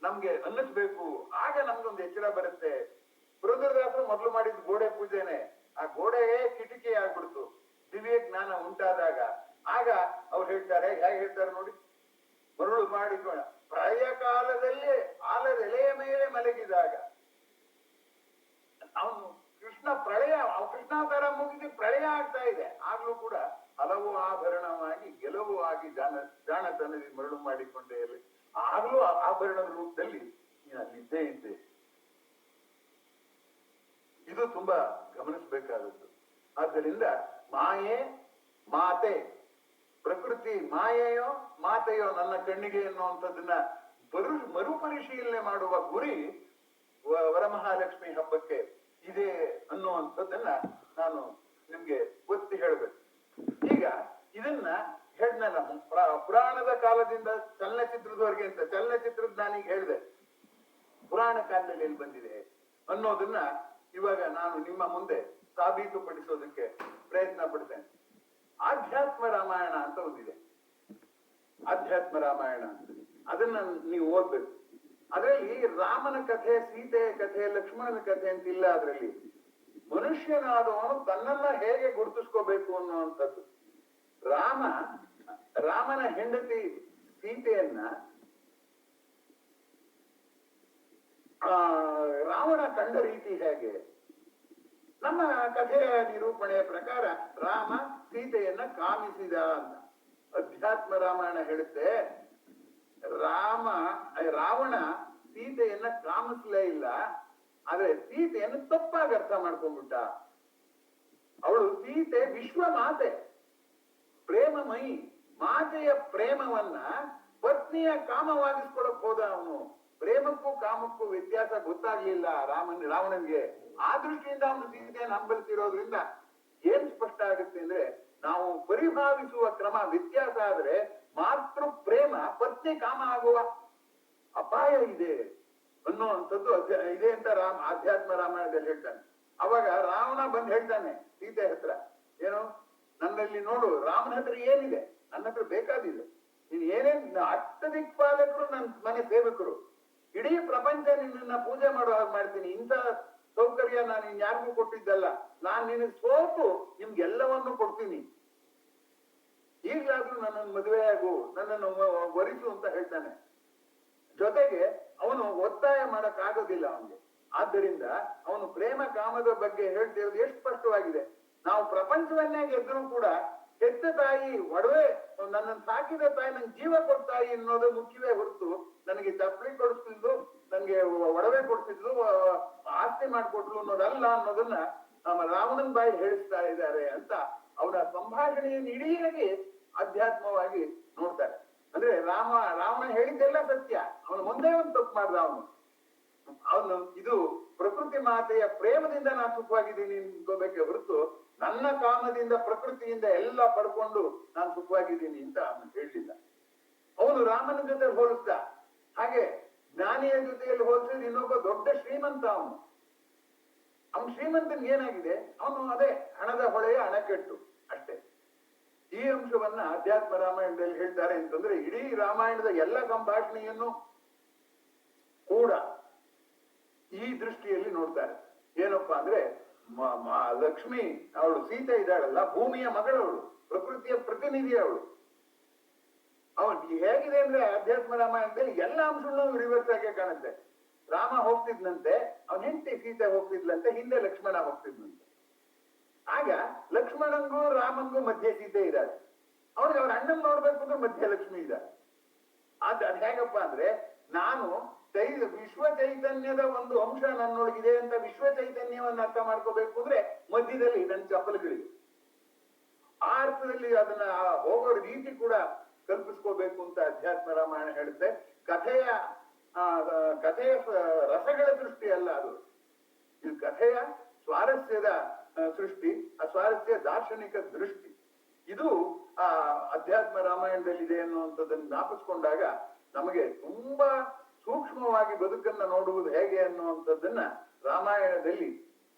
ನಮ್ಗೆ ಅನ್ನಿಸ್ಬೇಕು. ಆಗ ನಮ್ಗೊಂದು ಎಚ್ಚರ ಬರುತ್ತೆ. ಪುರಂದರದಾಸರು ಮೊದಲು ಮಾಡಿದ ಗೋಡೆ ಪೂಜೆನೆ, ಆ ಗೋಡೆಯೇ ಕಿಟಕಿ ಆಗ್ಬಿಡ್ತು ದಿವ್ಯ ಜ್ಞಾನ ಉಂಟಾದಾಗ. ಆಗ ಅವ್ರು ಹೇಳ್ತಾರೆ, ಹೇಗೆ ಹೇಳ್ತಾರೆ ನೋಡಿ, ಮರುಳು ಮಾಡಿಕೊಂಡ ಪ್ರಳಯ ಕಾಲದಲ್ಲಿ ಆಲದೆಲೆಯ ಮೇಲೆ ಮಲಗಿದಾಗ ಅವನು ಕೃಷ್ಣಾವತಾರ ಮುಗಿದು ಪ್ರಳಯ ಆಗ್ತಾ ಇದೆ, ಆಗ್ಲೂ ಕೂಡ ಹಲವು ಆಭರಣವಾಗಿ ಗೆಲುವು ಆಗಿ ಜಾಣತನದಿ ಮರಳು ಮಾಡಿಕೊಂಡೇ ಇರಲಿ, ಆಗ್ಲೂ ಆಭರಣದ ರೂಪದಲ್ಲಿ ಅಲ್ಲಿದ್ದೇ ಇದ್ದೆ. ಇದು ತುಂಬಾ ಗಮನಿಸಬೇಕಾದದ್ದು. ಆದ್ದರಿಂದ ಮಾಯೆ ಮಾತೆ, ಪ್ರಕೃತಿ ಮಾಯೆಯೋ ಮಾತೆಯೋ ನನ್ನ ಕಣ್ಣಿಗೆ ಎನ್ನುವಂಥದ್ದನ್ನ ಮರುಪರಿಶೀಲನೆ ಮಾಡುವ ಗುರಿ ವರಮಹಾಲಕ್ಷ್ಮಿ ಹಬ್ಬಕ್ಕೆ ಇದೆ ಅನ್ನುವಂಥದ್ದನ್ನ ನಾನು ನಿಮ್ಗೆ ಒತ್ತಿ ಹೇಳ್ಬೇಕು. ಈಗ ಇದನ್ನ ಹೇಳ್ದಲ್ಲ, ಪುರಾಣದ ಕಾಲದಿಂದ ಚಲನಚಿತ್ರದವರೆಗೆ ಅಂತ. ಚಲನಚಿತ್ರದ ನಾನೀಗ ಹೇಳಿದೆ, ಪುರಾಣ ಕಾಲದಲ್ಲಿ ಎಲ್ಲಿ ಬಂದಿದೆ ಅನ್ನೋದನ್ನ ಇವಾಗ ನಾನು ನಿಮ್ಮ ಮುಂದೆ ಸಾಬೀತುಪಡಿಸೋದಕ್ಕೆ ಪ್ರಯತ್ನ ಪಡ್ತೇನೆ. ಆಧ್ಯಾತ್ಮ ರಾಮಾಯಣ ಅಂತ ಒಂದಿದೆ, ಆಧ್ಯಾತ್ಮ ರಾಮಾಯಣ ಅಂತ, ಅದನ್ನ ನೀವು ಓದ್ಬೇಕು. ಅದರಲ್ಲಿ ರಾಮನ ಕಥೆ, ಸೀತೆಯ ಕಥೆ, ಲಕ್ಷ್ಮಣನ ಕಥೆ ಅಂತಿಲ್ಲ. ಅದರಲ್ಲಿ ಮನುಷ್ಯನಾದವನು ತನ್ನನ್ನ ಹೇಗೆ ಗುರುತಿಸ್ಕೋಬೇಕು ಅನ್ನುವಂಥದ್ದು. ರಾಮನ ಹೆಂಡತಿ ಸೀತೆಯನ್ನ ರಾವಣ ಕಂಡ ರೀತಿ ಹೇಗೆ? ನಮ್ಮ ಕಥೆಯ ನಿರೂಪಣೆಯ ಪ್ರಕಾರ ರಾಮ ಸೀತೆಯನ್ನ ಕಾಮಿಸಿದ ಅಂತ ಅಧ್ಯಾತ್ಮ ರಾಮಾಯಣ ಹೇಳುತ್ತೆ. ರಾವಣ ಸೀತೆಯನ್ನ ಕಾಮಿಸ್ಲೇ ಇಲ್ಲ, ಆದ್ರೆ ಸೀತೆಯನ್ನು ತಪ್ಪಾಗಿ ಅರ್ಥ ಮಾಡ್ಕೊಂಡ್ಬಿಟ್ಟ. ಅವಳು ಸೀತೆ ವಿಶ್ವ ಮಾತೆ, ಪ್ರೇಮಮಯಿ ಮಾತೆಯ ಪ್ರೇಮವನ್ನ ಪತ್ನಿಯ ಕಾಮವಾಗಿಸ್ಕೊಳಕ್ ಹೋದ ಅವನು. ಪ್ರೇಮಕ್ಕೂ ಕಾಮಕ್ಕೂ ವ್ಯತ್ಯಾಸ ಗೊತ್ತಾಗ್ಲಿಲ್ಲ ರಾವಣನ್ಗೆ. ಆ ದೃಷ್ಟಿಯಿಂದ ಅವನು ಸೀತೆಯನ್ನು ಹಂಬಲಿಸಿರೋದ್ರಿಂದ ಏನ್ ಸ್ಪಷ್ಟ ಆಗುತ್ತೆ ಅಂದ್ರೆ, ನಾವು ಪರಿಭಾವಿಸುವ ಕ್ರಮ ವ್ಯತ್ಯಾಸ ಆದ್ರೆ ಮಾತೃ ಪ್ರೇಮ ಪತ್ನಿ ಕಾಮ ಆಗುವ ಅಪಾಯ ಇದೆ ಅನ್ನುವಂಥದ್ದು ಇದೆ ಅಂತ ಆಧ್ಯಾತ್ಮ ರಾಮಾಯಣದಲ್ಲಿ ಹೇಳ್ತಾನೆ. ಅವಾಗ ರಾವಣ ಬಂದು ಹೇಳ್ತಾನೆ ಸೀತೆ ಹತ್ರ, ಏನು ನನ್ನಲ್ಲಿ ನೋಡು, ರಾಮನ ಹತ್ರ ಏನಿದೆ, ನನ್ನ ಹತ್ರ ಬೇಕಾದಿದೆ, ನೀನ್ ಏನೇನ್ ಅಷ್ಟದಿಕ್ಪಾಲಕರು ನನ್ನ ಮನೆ ಸೇವಕರು, ಇಡೀ ಪ್ರಪಂಚ ನಿನ್ನ ಪೂಜೆ ಮಾಡೋ ಹಾಗೆ ಮಾಡ್ತೀನಿ, ಇಂಥ ಸೌಕರ್ಯ ನಾನು ಇನ್ಯಾರಿಗೂ ಕೊಟ್ಟಿದ್ದಲ್ಲ, ನಾನ್ ನಿನಗೆ ಸೋತು ನಿಮ್ಗೆಲ್ಲವನ್ನು ಕೊಡ್ತೀನಿ, ಈಗಲಾದ್ರೂ ನನ್ನನ್ನು ಮದುವೆ ಆಗು, ನನ್ನನ್ನು ವರಿಸು ಅಂತ ಹೇಳ್ತಾನೆ. ಜೊತೆಗೆ ಅವನು ಒತ್ತಾಯ ಮಾಡಕ್ ಆಗೋದಿಲ್ಲ ಅವನಿಗೆ. ಆದ್ದರಿಂದ ಅವನು ಪ್ರೇಮ ಕಾಮದ ಬಗ್ಗೆ ಹೇಳ್ತಿರೋದು ಎಷ್ಟು ಸ್ಪಷ್ಟವಾಗಿದೆ. ನಾವು ಪ್ರಪಂಚವನ್ನೇ ಗೆದ್ರೂ ಕೂಡ ಹೆತ್ತ ತಾಯಿ ಒಡವೆ, ನನ್ನನ್ನು ಸಾಕಿದ ತಾಯಿ ನನ್ ಜೀವ ಕೊಡ್ತಾಯಿ ಅನ್ನೋದು ಮುಖ್ಯವೇ ಹೊರತು ನನಗೆ ಚಪ್ಪಲಿ ಕೊಡಿಸ್ತಿದ್ಲು, ನನ್ಗೆ ಒಡವೆ ಕೊಡ್ತಿದ್ಲು, ಆಸ್ತಿ ಮಾಡಿಕೊಟ್ಲು ಅನ್ನೋದಲ್ಲ ಅನ್ನೋದನ್ನ ನಮ್ಮ ರಾವಣನ್ ಬಾಯಿ ಹೇಳಿಸ್ತಾ ಇದ್ದಾರೆ ಅಂತ ಅವರ ಸಂಭಾಷಣೆಯನ್ನು ಇಡೀಯಾಗಿ ಅಧ್ಯಾತ್ಮವಾಗಿ ನೋಡ್ತಾರೆ. ಅಂದ್ರೆ ರಾವಣ ಹೇಳಿದ್ದೆಲ್ಲ ಸತ್ಯ, ಅವನು ಮುಂದೆ ಒಂದು ತಪ್ಪು ಮಾಡ್ದ. ಅವನು ಇದು ಪ್ರಕೃತಿ ಮಾತೆಯ ಪ್ರೇಮದಿಂದ ನಾನು ಸುಖವಾಗಿದ್ದೀನಿ ಅನ್ಕೋಬೇಕೆ ಹೊರತು ನನ್ನ ಕಾಮದಿಂದ ಪ್ರಕೃತಿಯಿಂದ ಎಲ್ಲ ಪಡ್ಕೊಂಡು ನಾನು ಸುಖವಾಗಿದ್ದೀನಿ ಅಂತ ಅವನು ಹೇಳಲಿಲ್ಲ. ಅವನು ರಾಮನ ಜೊತೆ ಹೋಲಿಸ್ದ. ಹಾಗೆ ಜ್ಞಾನಿಯ ಜೊತೆಯಲ್ಲಿ ಹೋಲಿಸಿದ ಇನ್ನೊಬ್ಬ ದೊಡ್ಡ ಶ್ರೀಮಂತ. ಅವನು ಶ್ರೀಮಂತನ್ ಏನಾಗಿದೆ, ಅವನು ಅದೇ ಹಣದ ಹೊಳೆಯ ಅಣೆಕಟ್ಟು ಅಷ್ಟೇ. ಈ ಅಂಶವನ್ನ ಅಧ್ಯಾತ್ಮ ರಾಮಾಯಣದಲ್ಲಿ ಹೇಳ್ತಾರೆ ಅಂತಂದ್ರೆ ಇಡೀ ರಾಮಾಯಣದ ಎಲ್ಲ ಸಂಭಾಷಣೆಯನ್ನು ಕೂಡ ಈ ದೃಷ್ಟಿಯಲ್ಲಿ ನೋಡ್ತಾರೆ. ಏನಪ್ಪಾ ಅಂದ್ರೆ ಲಕ್ಷ್ಮಿ ಅವಳು ಸೀತೆ ಇದ್ದಾಳಲ್ಲ, ಭೂಮಿಯ ಮಗಳವಳು, ಪ್ರಕೃತಿಯ ಪ್ರತಿನಿಧಿ ಅವಳು. ಅವನ್ ಹೇಗಿದೆ ಅಂದ್ರೆ ಅಧ್ಯಾತ್ಮ ರಾಮಾಯಣದಲ್ಲಿ ಎಲ್ಲ ಅಂಶಗಳು ರಿವರ್ಸ್ ಆಗಿ ಕಾಣುತ್ತೆ. ರಾಮ ಹೋಗ್ತಿದ್ನಂತೆ, ಅವನ ಹೆಂಡತಿ ಸೀತೆ ಹೋಗ್ತಿದ್ಲಂತೆ, ಹಿಂದೆ ಲಕ್ಷ್ಮಣ ಹೋಗ್ತಿದ್ನಂತೆ. ಆಗ ಲಕ್ಷ್ಮಣಂಗೂ ರಾಮನ್ಗೂ ಮಧ್ಯೆ ಸೀತೆ ಇದ್ದಾಳೆ, ಅವ್ರಿಗೆ ಅವ್ರ ಅಣ್ಣನ್ ನೋಡ್ಬೇಕು ಅಂದ್ರೆ ಮಧ್ಯೆ ಲಕ್ಷ್ಮಿ ಇದ್ದಾಳೆ. ಅದ್ ಹೇಗಪ್ಪ ಅಂದ್ರೆ ನಾನು ವಿಶ್ವ ಚೈತನ್ಯದ ಒಂದು ಅಂಶ ನನ್ನೊಳಗಿದೆ ಅಂತ ವಿಶ್ವ ಚೈತನ್ಯವನ್ನ ಅರ್ಥ ಮಾಡ್ಕೋಬೇಕು ಅಂದ್ರೆ ಮಧ್ಯದಲ್ಲಿ ನನ್ನ ಚಪ್ಪಲುಗಳಿವೆ. ಆ ಅರ್ಥದಲ್ಲಿ ಅದನ್ನ ಹೋಗೋ ರೀತಿ ಕೂಡ ಕಲ್ಪಿಸ್ಕೋಬೇಕು ಅಂತ ಅಧ್ಯಾತ್ಮ ರಾಮಾಯಣ ಹೇಳುತ್ತೆ. ಕಥೆಯ ರಸಗಳ ಸೃಷ್ಟಿ ಅಲ್ಲ ಅದು, ಇದು ಕಥೆಯ ಸ್ವಾರಸ್ಯದ ಸೃಷ್ಟಿ, ಆ ಸ್ವಾರಸ್ಯ ದಾರ್ಶನಿಕ ದೃಷ್ಟಿ. ಇದು ಅಧ್ಯಾತ್ಮ ರಾಮಾಯಣದಲ್ಲಿದೆ ಅನ್ನುವಂಥದ್ದನ್ನು ಜ್ಞಾಪಿಸ್ಕೊಂಡಾಗ ನಮಗೆ ತುಂಬಾ ಸೂಕ್ಷ್ಮವಾಗಿ ಬದುಕನ್ನ ನೋಡುವುದು ಹೇಗೆ ಅನ್ನುವಂಥದ್ದನ್ನ ರಾಮಾಯಣದಲ್ಲಿ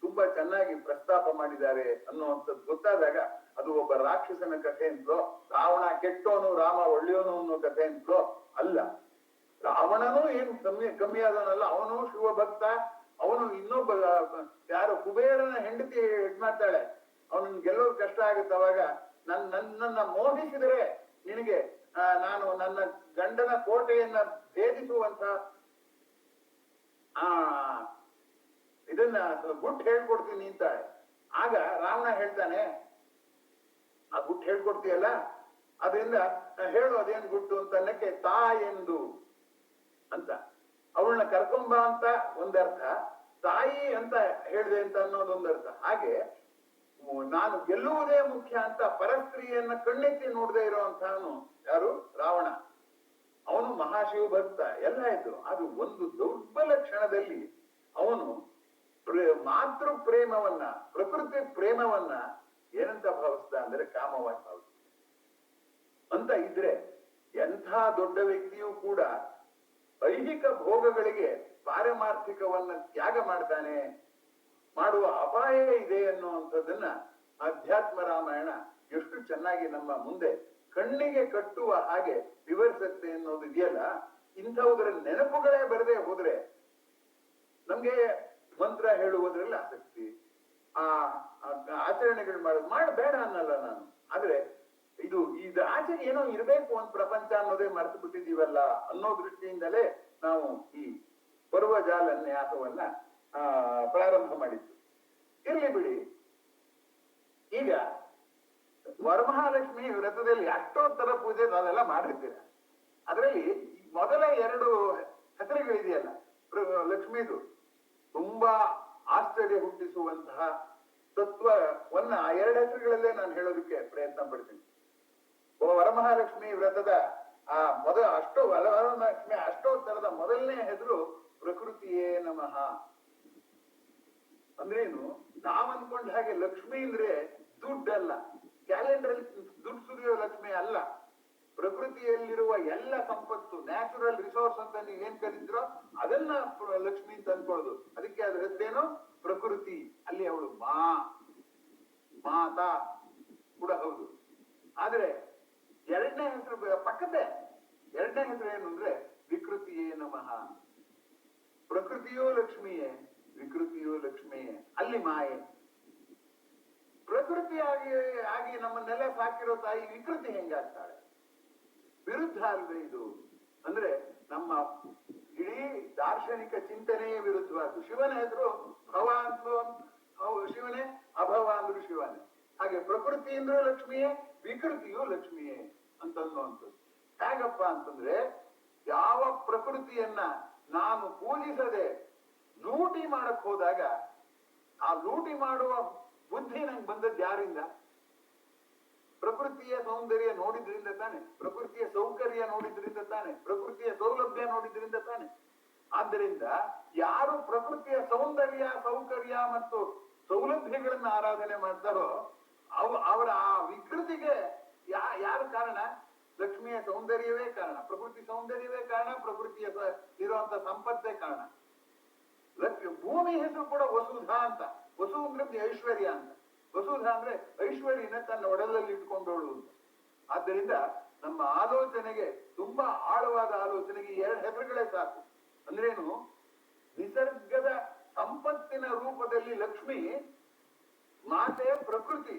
ತುಂಬಾ ಚೆನ್ನಾಗಿ ಪ್ರಸ್ತಾಪ ಮಾಡಿದ್ದಾರೆ ಅನ್ನುವಂಥದ್ದು ಗೊತ್ತಾದಾಗ ಅದು ಒಬ್ಬ ರಾಕ್ಷಸನ ಕಥೆ ಅಂತಲೋ, ರಾವಣ ಕೆಟ್ಟೋನು ರಾಮ ಒಳ್ಳೆಯೋನು ಅನ್ನೋ ಕಥೆ ಅಂತಲೋ ಅಲ್ಲ. ರಾವಣನೂ ಏನು ಕಮ್ಮಿ ಆದವನಲ್ಲ, ಅವನು ಶಿವಭಕ್ತ. ಅವನು ಇನ್ನೊಬ್ಬ ಯಾರು ಕುಬೇರನ ಹೆಂಡತಿ ಇದ್ ಮಾಡ್ತಾಳೆ, ಅವನನ್ನ ಗೆಲ್ಲೋದು ಕಷ್ಟ ಆಗುತ್ತೆ. ಅವಾಗ ನನ್ನನ್ನ ಮೋಹಿಸಿದರೆ ನಿನಗೆ ನಾನು ನನ್ನ ಗಂಡನ ಕೋಟೆಯನ್ನ ಭೇದಿಸುವಂತ ಇದನ್ನ ಗುಟ್ಟು ಹೇಳ್ಕೊಡ್ತೀನಿ ಅಂತಾಳೆ. ಆಗ ರಾವಣ ಹೇಳ್ತಾನೆ, ಆ ಗುಟ್ಟು ಹೇಳ್ಕೊಡ್ತೀಯಲ್ಲ, ಅದರಿಂದ ಹೇಳು ಅದೇನ್ ಗುಟ್ಟು ಅಂತ ಅನ್ನಕ್ಕೆ ತಾ ಎಂದು ಅಂತ ಅವಳನ್ನ ಕರ್ಕೊಂಬ ಅಂತ ಒಂದರ್ಥ, ತಾಯಿ ಅಂತ ಹೇಳಿದೆ ಅಂತ ಅನ್ನೋದೊಂದರ್ಥ. ಹಾಗೆ ನಾನು ಗೆಲ್ಲುವುದೇ ಮುಖ್ಯ ಅಂತ ಪರಸ್ತ್ರೀಯನ್ನ ಕಣ್ಣೆತ್ತಿ ನೋಡದೆ ಇರೋಂಥವನು ಯಾರು? ರಾವಣ. ಅವನು ಮಹಾಶಿವ ಭಕ್ತ ಎಲ್ಲ ಇದ್ದು. ಅದು ಒಂದು ದೊಡ್ಡ ಲಕ್ಷಣದಲ್ಲಿ ಅವನು ಮಾತೃ ಪ್ರೇಮವನ್ನ, ಪ್ರಕೃತಿ ಪ್ರೇಮವನ್ನ ಏನಂತ ಭಾವಿಸ್ದ ಅಂದ್ರೆ ಕಾಮವಾಗಿ ಭಾವಿಸ್ದ ಅಂತ ಇದ್ರೆ ಎಂಥ ದೊಡ್ಡ ವ್ಯಕ್ತಿಯೂ ಕೂಡ ಐಹಿಕ ಭೋಗಗಳಿಗೆ ಪಾರಮಾರ್ಥಿಕವನ್ನ ತ್ಯಾಗ ಮಾಡ್ತಾನೆ, ಮಾಡುವ ಅಪಾಯ ಇದೆ ಅನ್ನುವಂಥದ್ದನ್ನ ಅಧ್ಯಾತ್ಮ ರಾಮಾಯಣ ಎಷ್ಟು ಚೆನ್ನಾಗಿ ನಮ್ಮ ಮುಂದೆ ಕಣ್ಣಿಗೆ ಕಟ್ಟುವ ಹಾಗೆ ವಿವರಿಸುತ್ತೆ ಅನ್ನೋದು ಇದೆಯಲ್ಲ. ಇಂಥವುದರ ನೆನಪುಗಳೇ ಬರದೆ ಹೋದ್ರೆ ನಮ್ಗೆ ಮಂತ್ರ ಹೇಳುವುದ್ರಲ್ಲಿ ಆಸಕ್ತಿ, ಆಚರಣೆಗಳು ಮಾಡಬೇಡ ಅನ್ನಲ್ಲ ನಾನು. ಆದ್ರೆ ಇದು ಆಚರಣೆ ಏನೋ ಇರಬೇಕು ಅಂತ ಪ್ರಪಂಚ ಅನ್ನೋದೇ ಮರೆತು ಬಿಟ್ಟಿದೀವಲ್ಲ ಅನ್ನೋ ದೃಷ್ಟಿಯಿಂದಲೇ ನಾವು ಈ ಪರ್ವಜಾಲ ನ್ಯಾಸವನ್ನ ಪ್ರಾರಂಭ ಮಾಡಿದ್ದು. ಇರ್ಲಿ ಬಿಡಿ. ಈಗ ವರಮಹಾಲಕ್ಷ್ಮಿ ವ್ರತದಲ್ಲಿ ಅಷ್ಟೋತ್ತರ ಪೂಜೆ ನಾವೆಲ್ಲ ಮಾಡಿರ್ತೀರ. ಅದರಲ್ಲಿ ಮೊದಲ 2 ಹೆಸರುಗಳಿದೆಯಲ್ಲ ಲಕ್ಷ್ಮೀದು, ತುಂಬಾ ಆಶ್ಚರ್ಯ ಹುಟ್ಟಿಸುವಂತಹ ತತ್ವವನ್ನ ಆ 2 ಹೆಸರುಗಳಲ್ಲೇ ನಾನು ಹೇಳೋದಕ್ಕೆ ಪ್ರಯತ್ನ ಪಡ್ತೀನಿ. ವರಮಹಾಲಕ್ಷ್ಮಿ ವ್ರತದ ವರಮಹಾಲಕ್ಷ್ಮಿ ಅಷ್ಟೋತ್ತರದ ಮೊದಲನೇ ಹೆಸರು ಪ್ರಕೃತಿಯೇ ನಮಃ. ಅಂದ್ರೇನು? ನಾವ್ ಅನ್ಕೊಂಡ ಹಾಗೆ ಲಕ್ಷ್ಮಿ ಅಂದ್ರೆ ದುಡ್ಡಲ್ಲ, ಕ್ಯಾಲೆಂಡರ್ ದುಡ್ಡು ಸುರಿಯೋ ಲಕ್ಷ್ಮಿ ಅಲ್ಲ. ಪ್ರಕೃತಿಯಲ್ಲಿರುವ ಎಲ್ಲ ಸಂಪತ್ತು, ನ್ಯಾಚುರಲ್ ರಿಸೋರ್ಸ್ ಅಂತ ನೀವ್ ಏನ್ ಕರೀತಿರೋ ಅದನ್ನ ಲಕ್ಷ್ಮಿ ಅಂತ ಅನ್ಕೊಳ್ಳೋದು. ಅದಕ್ಕೆ ಅದ್ರ ಹೆಸರೇನು? ಪ್ರಕೃತಿ. ಅಲ್ಲಿ ಅವಳು ಮಾತಾ ಕೂಡ ಹೌದು. ಆದ್ರೆ 2ನೇ ಹೆಸರು ಪಕ್ಕದೇ. 2ನೇ ಹೆಸರು ಏನು ಅಂದ್ರೆ ವಿಕೃತಿಯೇ ನಮಃ. ಪ್ರಕೃತಿಯೋ ಲಕ್ಷ್ಮಿಯೇ, ವಿಕೃತಿಯೋ ಲಕ್ಷ್ಮಿಯೇ. ಅಲ್ಲಿ ಮಾಯೆ. ಪ್ರಕೃತಿಯಾಗಿ ನಮ್ಮನ್ನೆಲ್ಲ ಸಾಕಿರೋ ತಾಯಿ ವಿಕೃತಿ ಹೆಂಗಾಗ್ತಾಳೆ? ವಿರುದ್ಧ ಅಲ್ವೇ ಇದು? ಅಂದ್ರೆ ನಮ್ಮ ಇಡೀ ದಾರ್ಶನಿಕ ಚಿಂತನೆಯೇ ವಿರುದ್ಧವಾದ್ದು. ಶಿವನ ಹೆಸರು ಭವ ಅಂದ್ರು ಶಿವನೇ, ಅಭವ ಅಂದ್ರು ಶಿವನೇ. ಹಾಗೆ ಪ್ರಕೃತಿ ಅಂದ್ರೂ ಲಕ್ಷ್ಮಿಯೇ, ವಿಕೃತಿಯೂ ಲಕ್ಷ್ಮಿಯೇ ಅಂತನ್ನುವಂಥದ್ದು. ಹೇಗಪ್ಪ ಅಂತಂದ್ರೆ, ಯಾವ ಪ್ರಕೃತಿಯನ್ನ ನಾನು ಪೂಜಿಸದೆ ಲೂಟಿ ಮಾಡಕ್ ಹೋದಾಗ ಆ ಲೂಟಿ ಮಾಡುವ ಬುದ್ಧಿ ನಂಗೆ ಬಂದದ್ದು ಯಾರಿಂದ? ಪ್ರಕೃತಿಯ ಸೌಂದರ್ಯ ನೋಡಿದ್ರಿಂದ ತಾನೆ, ಪ್ರಕೃತಿಯ ಸೌಕರ್ಯ ನೋಡಿದ್ರಿಂದ ತಾನೆ, ಪ್ರಕೃತಿಯ ಸೌಲಭ್ಯ ನೋಡಿದ್ರಿಂದ ತಾನೆ. ಆದ್ದರಿಂದ ಯಾರು ಪ್ರಕೃತಿಯ ಸೌಂದರ್ಯ, ಸೌಕರ್ಯ ಮತ್ತು ಸೌಲಭ್ಯಗಳನ್ನ ಆರಾಧನೆ ಮಾಡ್ತಾರೋ ಅವರ ಆ ವಿಕೃತಿಗೆ ಯಾರು ಕಾರಣ? ಲಕ್ಷ್ಮಿಯ ಸೌಂದರ್ಯವೇ ಕಾರಣ, ಪ್ರಕೃತಿ ಸೌಂದರ್ಯವೇ ಕಾರಣ, ಪ್ರಕೃತಿಯ ಇರುವಂತ ಸಂಪತ್ತೇ ಕಾರಣ. ಭೂಮಿ ಹೆಸರು ಕೂಡ ವಸುಧಾ ಅಂತ. ವಸು ಅಂದ್ರೆ ಐಶ್ವರ್ಯ ಅಂತ. ವಸುಧಾ ಅಂದ್ರೆ ಐಶ್ವರ್ಯನ ತನ್ನ ಒಡಲಲ್ಲಿ ಇಟ್ಕೊಂಡೋಳು ಅಂತ. ಆದ್ದರಿಂದ ನಮ್ಮ ಆಲೋಚನೆಗೆ, ತುಂಬಾ ಆಳವಾದ ಆಲೋಚನೆಗೆ ಎರಡು ಹೆಸರುಗಳೇ ಸಾಕು. ಅಂದ್ರೇನು? ನಿಸರ್ಗದ ಸಂಪತ್ತಿನ ರೂಪದಲ್ಲಿ ಲಕ್ಷ್ಮಿ ಮಾತೆ, ಪ್ರಕೃತಿ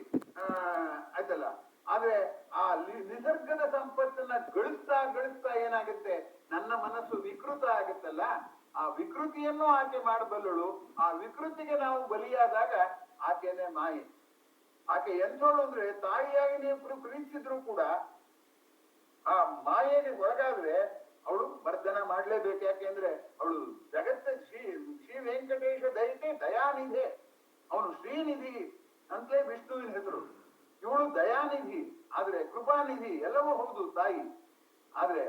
ಆಯ್ತಲ್ಲ. ಆದ್ರೆ ಆ ನಿಸರ್ಗದ ಸಂಪತ್ತನ್ನ ಗಳಿಸ್ತಾ ಗಳಿಸ್ತಾ ಏನಾಗುತ್ತೆ, ನನ್ನ ಮನಸ್ಸು ವಿಕೃತ ಆಗುತ್ತಲ್ಲ, ಆ ವಿಕೃತಿಯನ್ನು ಆಕೆ ಮಾಡಬಲ್ಲಳು. ಆ ವಿಕೃತಿಗೆ ನಾವು ಬಲಿಯಾದಾಗ ಆಕೆನೆ ಮಾಯೆ. ಆಕೆ ಎಂಥೋಳು ಅಂದ್ರೆ, ತಾಯಿಯಾಗಿ ನೀವು ಪ್ರೀತಿಸಿದ್ರು ಕೂಡ ಆ ಮಾಯೆಗೆ ಒಳಗಾದ್ರೆ ಅವಳು ಮರ್ದನ ಮಾಡ್ಲೇಬೇಕು. ಯಾಕೆಂದ್ರೆ ಅವಳು ಜಗತ್ತ ಶ್ರೀ ವೆಂಕಟೇಶ ದಯತೆ ದಯಾನಿಧೆ. ಅವನು ಶ್ರೀನಿಧಿ ಅಂತಲೇ ವಿಷ್ಣುವಿನ ಹೆಸರು. ಇವಳು ದಯಾನಿಧಿ, ಆದ್ರೆ ಕೃಪಾನಿಧಿ ಎಲ್ಲವೂ ಹೌದು ತಾಯಿ. ಆದ್ರೆ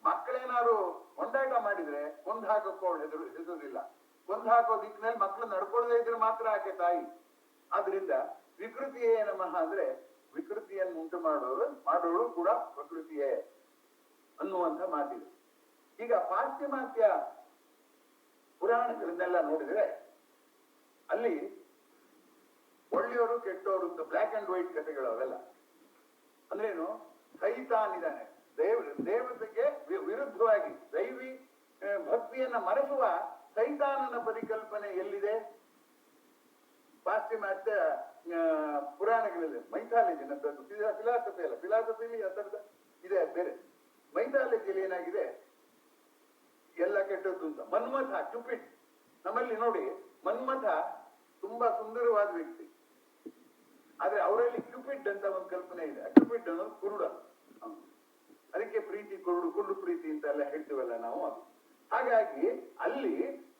ಮಕ್ಕಳೇನಾದ್ರು ಕೊಂಡಾಟ ಮಾಡಿದ್ರೆ ಕೊಂದು ಹಾಕಕ್ಕೂ ಅವಳು ಹೆಸರಿಲ್ಲ. ಕೊಂದು ಹಾಕೋ ದಿಕ್ಕಿನಲ್ಲಿ ಮಕ್ಕಳು ನಡ್ಕೊಳ್ಳದೆ ಇದ್ರೆ ಮಾತ್ರ ಆಕೆ ತಾಯಿ. ಆದ್ರಿಂದ ವಿಕೃತಿಯೇ ನಮಃ ಅಂದ್ರೆ ವಿಕೃತಿಯನ್ನು ಉಂಟು ಮಾಡೋಳು ಕೂಡ ಪ್ರಕೃತಿಯೇ ಅನ್ನುವಂಥ ಮಾತಿದೆ. ಈಗ ಪಾಶ್ಚಿಮಾತ್ಯ ಪುರಾಣಗಳನ್ನೆಲ್ಲ ನೋಡಿದ್ರೆ ಅಲ್ಲಿ ಒಳ್ಳೆಯವರು ಕೆಟ್ಟವರು ಅಂತ ಬ್ಲ್ಯಾಕ್ ಅಂಡ್ ವೈಟ್ ಕಥೆಗಳು ಅವೆಲ್ಲ. ಅಂದ್ರೇನು? ಸೈತಾನ್ ಇದ್ದಾನೆ, ದೇವತೆಗೆ ವಿರುದ್ಧವಾಗಿ ದೈವಿ ಭಕ್ತಿಯನ್ನ ಮರೆಸುವ ಸೈತಾನನ ಪರಿಕಲ್ಪನೆ ಎಲ್ಲಿದೆ? ಪಾಶ್ಚಿಮಾತ್ಯ ಪುರಾಣಗಳಲ್ಲಿ ಮೈಥಾಲಜಿ, ಫಿಲಾಸಫಿ ಅಲ್ಲ, ಫಿಲಾಸಫಿಲಿ ಆ ಥರದ ಇದೆ ಬೇರೆ. ಮೈಥಾಲಜಿಯಲ್ಲಿ ಏನಾಗಿದೆ, ಎಲ್ಲ ಕೆಟ್ಟದ್ದು ಅಂತ. ಮನ್ಮಥ, ಕ್ಯೂಪಿಡ್. ನಮ್ಮಲ್ಲಿ ನೋಡಿ, ಮನ್ಮಥ ತುಂಬಾ ಸುಂದರವಾದ ವ್ಯಕ್ತಿ, ಆದ್ರೆ ಅವರಲ್ಲಿ ಕ್ಯೂಪಿಡ್ ಅಂತ ಒಂದು ಕಲ್ಪನೆ ಇದೆ. ಕ್ಯೂಪಿಡ್ ಅನ್ನೋದು ಕುರುಡ, ಅದಕ್ಕೆ ಪ್ರೀತಿ ಕುರುಡು ಪ್ರೀತಿ ಅಂತ ಎಲ್ಲ ಹೇಳ್ತೀವಲ್ಲ ನಾವು. ಹಾಗಾಗಿ ಅಲ್ಲಿ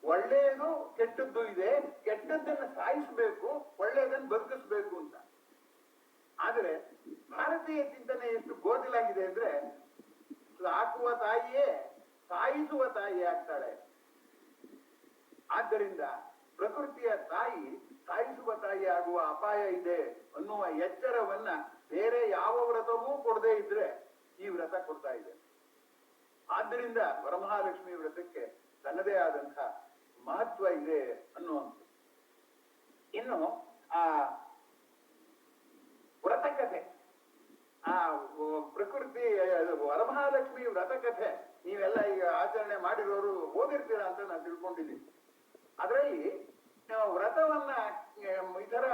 ಒಳ್ಳೆಯದು ಕೆಟ್ಟದ್ದು ಇದೆ, ಕೆಟ್ಟದ್ದನ್ನ ಸಾಯಿಸಬೇಕು, ಒಳ್ಳೆಯದನ್ನು ಬದುಕಿಸ್ಬೇಕು ಅಂತ. ಆದ್ರೆ ಭಾರತೀಯ ಚಿಂತನೆ ಎಷ್ಟು ಗೋಚಲಾಗಿದೆ ಅಂದ್ರೆ, ಸಾಕುವ ತಾಯಿಯೇ ಸಾಯಿಸುವ ತಾಯಿ ಆಗ್ತಾಳೆ. ಆದ್ದರಿಂದ ಪ್ರಕೃತಿಯ ತಾಯಿ ಸಾಯಿಸುವ ತಾಯಿ ಆಗುವ ಅಪಾಯ ಇದೆ ಅನ್ನುವ ಎಚ್ಚರವನ್ನ ಬೇರೆ ಯಾವ ವ್ರತವೂ ಕೊಡದೇ ಇದ್ರೆ ಈ ವ್ರತ ಕೊಡ್ತಾ ಇದೆ. ಆದ್ದರಿಂದ ವರಮಹಾಲಕ್ಷ್ಮಿ ವ್ರತಕ್ಕೆ ತನ್ನದೇ ಆದಂತಹ ಮಹತ್ವ ಇದೆ ಅನ್ನುವಂಥ. ಇನ್ನು ಆ ವ್ರತಕಥೆ, ಆ ಪ್ರಕೃತಿ ವರಮಹಾಲಕ್ಷ್ಮಿ ವ್ರತಕಥೆ ನೀವೆಲ್ಲ ಈಗ ಆಚರಣೆ ಮಾಡಿರೋರು ಓದಿರ್ತೀರಾ ಅಂತ ನಾನು ತಿಳ್ಕೊಂಡಿದ್ದೀನಿ. ಅದರಲ್ಲಿ ವ್ರತವನ್ನ ಇದರ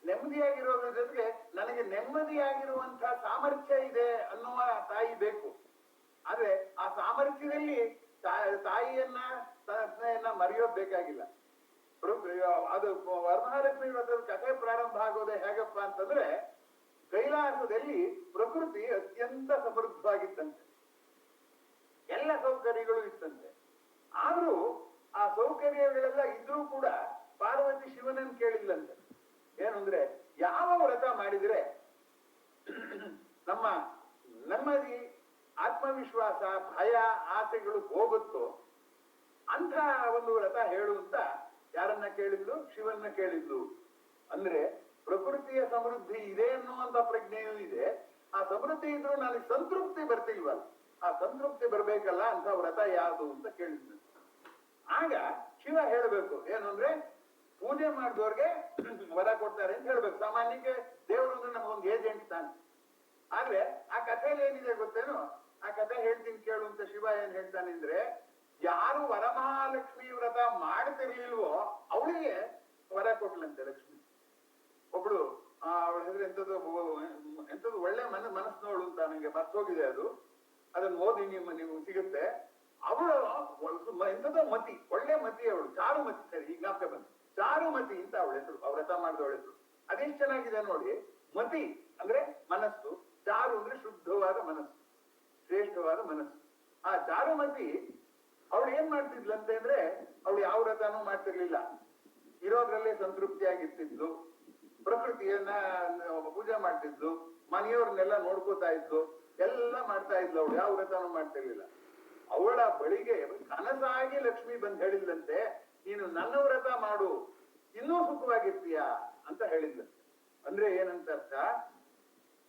ನೆಮ್ಮದಿಯಾಗಿರೋದ್ರ ಜೊತೆಗೆ ನನಗೆ ನೆಮ್ಮದಿಯಾಗಿರುವಂತಹ ಸಾಮರ್ಥ್ಯ ಇದೆ ಅನ್ನುವ ತಾಯಿ ಬೇಕು. ಆದ್ರೆ ಆ ಸಾಮರ್ಥ್ಯದಲ್ಲಿ ತಾಯಿಯನ್ನ ಮರೆಯೋದ್ ಬೇಕಾಗಿಲ್ಲ. ಅದು ವರಮಹಾಲಕ್ಷ್ಮಿ ವ್ರತದ ಕಥೆ ಪ್ರಾರಂಭ ಆಗೋದೇ ಹೇಗಪ್ಪ ಅಂತಂದ್ರೆ, ಕೈಲಾಸದಲ್ಲಿ ಪ್ರಕೃತಿ ಅತ್ಯಂತ ಸಮೃದ್ಧವಾಗಿತ್ತಂತೆ, ಎಲ್ಲ ಸೌಕರ್ಯಗಳು ಇತ್ತಂತೆ. ಆದ್ರೂ ಆ ಸೌಕರ್ಯಗಳೆಲ್ಲ ಇದ್ರೂ ಕೂಡ ಪಾರ್ವತಿ ಶಿವನನ್ನು ಕೇಳಿಲ್ಲಂತೆ. ಏನಂದ್ರೆ, ಯಾವ ವ್ರತ ಮಾಡಿದ್ರೆ ನಮ್ಮ ನೆಮ್ಮದಿ, ಆತ್ಮವಿಶ್ವಾಸ, ಭಯ, ಆಸೆಗಳು ಹೋಗುತ್ತೋ ಅಂತ ಒಂದು ವ್ರತ ಹೇಳು ಅಂತ ಯಾರನ್ನ ಕೇಳಿದ್ಲು? ಶಿವನ್ನ ಕೇಳಿದ್ಲು. ಅಂದ್ರೆ ಪ್ರಕೃತಿಯ ಸಮೃದ್ಧಿ ಇದೆ ಅನ್ನುವಂತ ಪ್ರಜ್ಞೆಯೂ ಇದೆ. ಆ ಸಮೃದ್ಧಿ ಇದ್ರೂ ನನಗೆ ಸಂತೃಪ್ತಿ ಬರ್ತಿಲ್ವಲ್ಲ, ಆ ಸಂತೃಪ್ತಿ ಬರ್ಬೇಕಲ್ಲ ಅಂತ ವ್ರತ ಯಾವುದು ಅಂತ ಕೇಳಿದ್ನು. ಆಗ ಶಿವ ಹೇಳ್ಬೇಕು ಏನು ಅಂದ್ರೆ, ಪೂಜೆ ಮಾಡಿದವ್ರಿಗೆ ವರ ಕೊಡ್ತಾರೆ ಅಂತ ಹೇಳ್ಬೇಕು. ಸಾಮಾನ್ಯಕ್ಕೆ ದೇವರು ಅಂದ್ರೆ ನಮಗೊಂದು ಏಜೆಂಟ್ ತಾನೆ. ಆದ್ರೆ ಆ ಕಥೆಯಲ್ಲಿ ಏನಿದೆ ಗೊತ್ತೇನು? ಆ ಕಥೆ ಹೇಳ್ತೀನಿ ಕೇಳು ಅಂತ ಶಿವ ಏನ್ ಹೇಳ್ತಾನೆ ಅಂದ್ರೆ, ಯಾರು ವರಮಹಾಲಕ್ಷ್ಮಿ ವ್ರತ ಮಾಡ್ತಿರ್ಲಿಲ್ವೋ ಅವಳಿಗೆ ವರ ಕೊಟ್ಲಂತೆ ಲಕ್ಷ್ಮಿ. ಒಬ್ಳು ಅವಳ ಹೆಸರು ಎಂತದ್ದು ಒಳ್ಳೆ ಮನಸ್ಸಿನವಳು ಅಂತ, ನಂಗೆ ಮರ್ತೋಗಿದೆ ಅದು, ಅದನ್ನ ಓದಿ ನೀವು ಸಿಗುತ್ತೆ. ಅವಳು ಎಂತದೋ ಮತಿ, ಒಳ್ಳೆ ಮತಿ ಅವಳು, ಚಾರುಮತಿ. ಸರಿ, ಈಗ ಜ್ಞಾಪಕ ಬಂತು, ಚಾರುಮತಿ ಅಂತ ಅವಳ ಹೆಸರು, ವ್ರತ ಮಾಡಿದವಳ ಹೆಸರು. ಅದೆಷ್ಟು ಚೆನ್ನಾಗಿದೆ ನೋಡಿ. ಮತಿ ಅಂದ್ರೆ ಮನಸ್ಸು, ಚಾರು ಅಂದ್ರೆ ಶುದ್ಧವಾದ ಮನಸ್ಸು, ಶ್ರೇಷ್ಠವಾದ ಮನಸ್ಸು. ಆ ಚಾರುಮತಿ ಅವಳು ಏನ್ ಮಾಡ್ತಿದ್ಲಂತೆ ಅಂದ್ರೆ, ಅವಳು ಯಾವ ವ್ರತನೂ ಮಾಡ್ತಿರ್ಲಿಲ್ಲ, ಇರೋದ್ರಲ್ಲೇ ಸಂತೃಪ್ತಿಯಾಗಿರ್ತಿದ್ಲು. ಪ್ರಕೃತಿಯನ್ನ ಪೂಜೆ ಮಾಡ್ತಿದ್ಲು, ಮನೆಯವ್ರನ್ನೆಲ್ಲ ನೋಡ್ಕೋತಾ ಇದ್ಲು, ಎಲ್ಲ ಮಾಡ್ತಾ ಇದ್ಲು. ಅವಳು ಯಾವ ವ್ರತನೂ ಮಾಡ್ತಿರ್ಲಿಲ್ಲ. ಅವಳ ಬಳಿಗೆ ಕನಸಾಗಿ ಲಕ್ಷ್ಮಿ ಬಂದ್ ಹೇಳಿದ್ಲಂತೆ, ನೀನು ನನ್ನ ವ್ರತ ಮಾಡು, ಇನ್ನೂ ಸುಖವಾಗಿರ್ತೀಯ ಅಂತ ಹೇಳಿದ್ಲಂತೆ. ಅಂದ್ರೆ ಏನಂತ ಅರ್ಥ?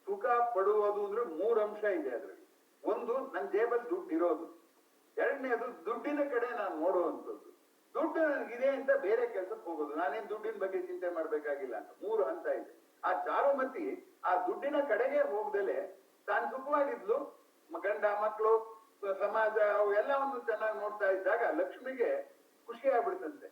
ಸುಖ ಪಡುವುದು ಅಂದ್ರೆ 3 ಅಂಶ ಇದೆ ಅದ್ರಲ್ಲಿ. ಒಂದು, ನನ್ನ ಜೇಬಲ್ಲಿ ದುಡ್ಡು ಇರೋದು. ಎರಡನೇದು, ದುಡ್ಡಿನ ಕಡೆ ನಾನು ನೋಡುವಂಥದ್ದು. ದುಡ್ಡು ನನಗಿದೆ ಅಂತ ಬೇರೆ ಕೆಲ್ಸಕ್ಕೆ ಹೋಗೋದು, ನಾನೇನ್ ದುಡ್ಡಿನ ಬಗ್ಗೆ ಚಿಂತೆ ಮಾಡ್ಬೇಕಾಗಿಲ್ಲ ಅಂತ. 3 ಹಂತ ಇದೆ. ಆ ಚಾರುಮತಿ ಆ ದುಡ್ಡಿನ ಕಡೆಗೆ ಹೋಗ್ದಲೆ ತಾನು ಸುಖವಾಗಿದ್ಲು. ಗಂಡ, ಮಕ್ಕಳು, ಸಮಾಜ ಅವು ಎಲ್ಲವನ್ನು ಚೆನ್ನಾಗಿ ನೋಡ್ತಾ ಇದ್ದಾಗ ಲಕ್ಷ್ಮಿಗೆ ಖುಷಿ ಆಗ್ಬಿಡ್ತಂತೆ.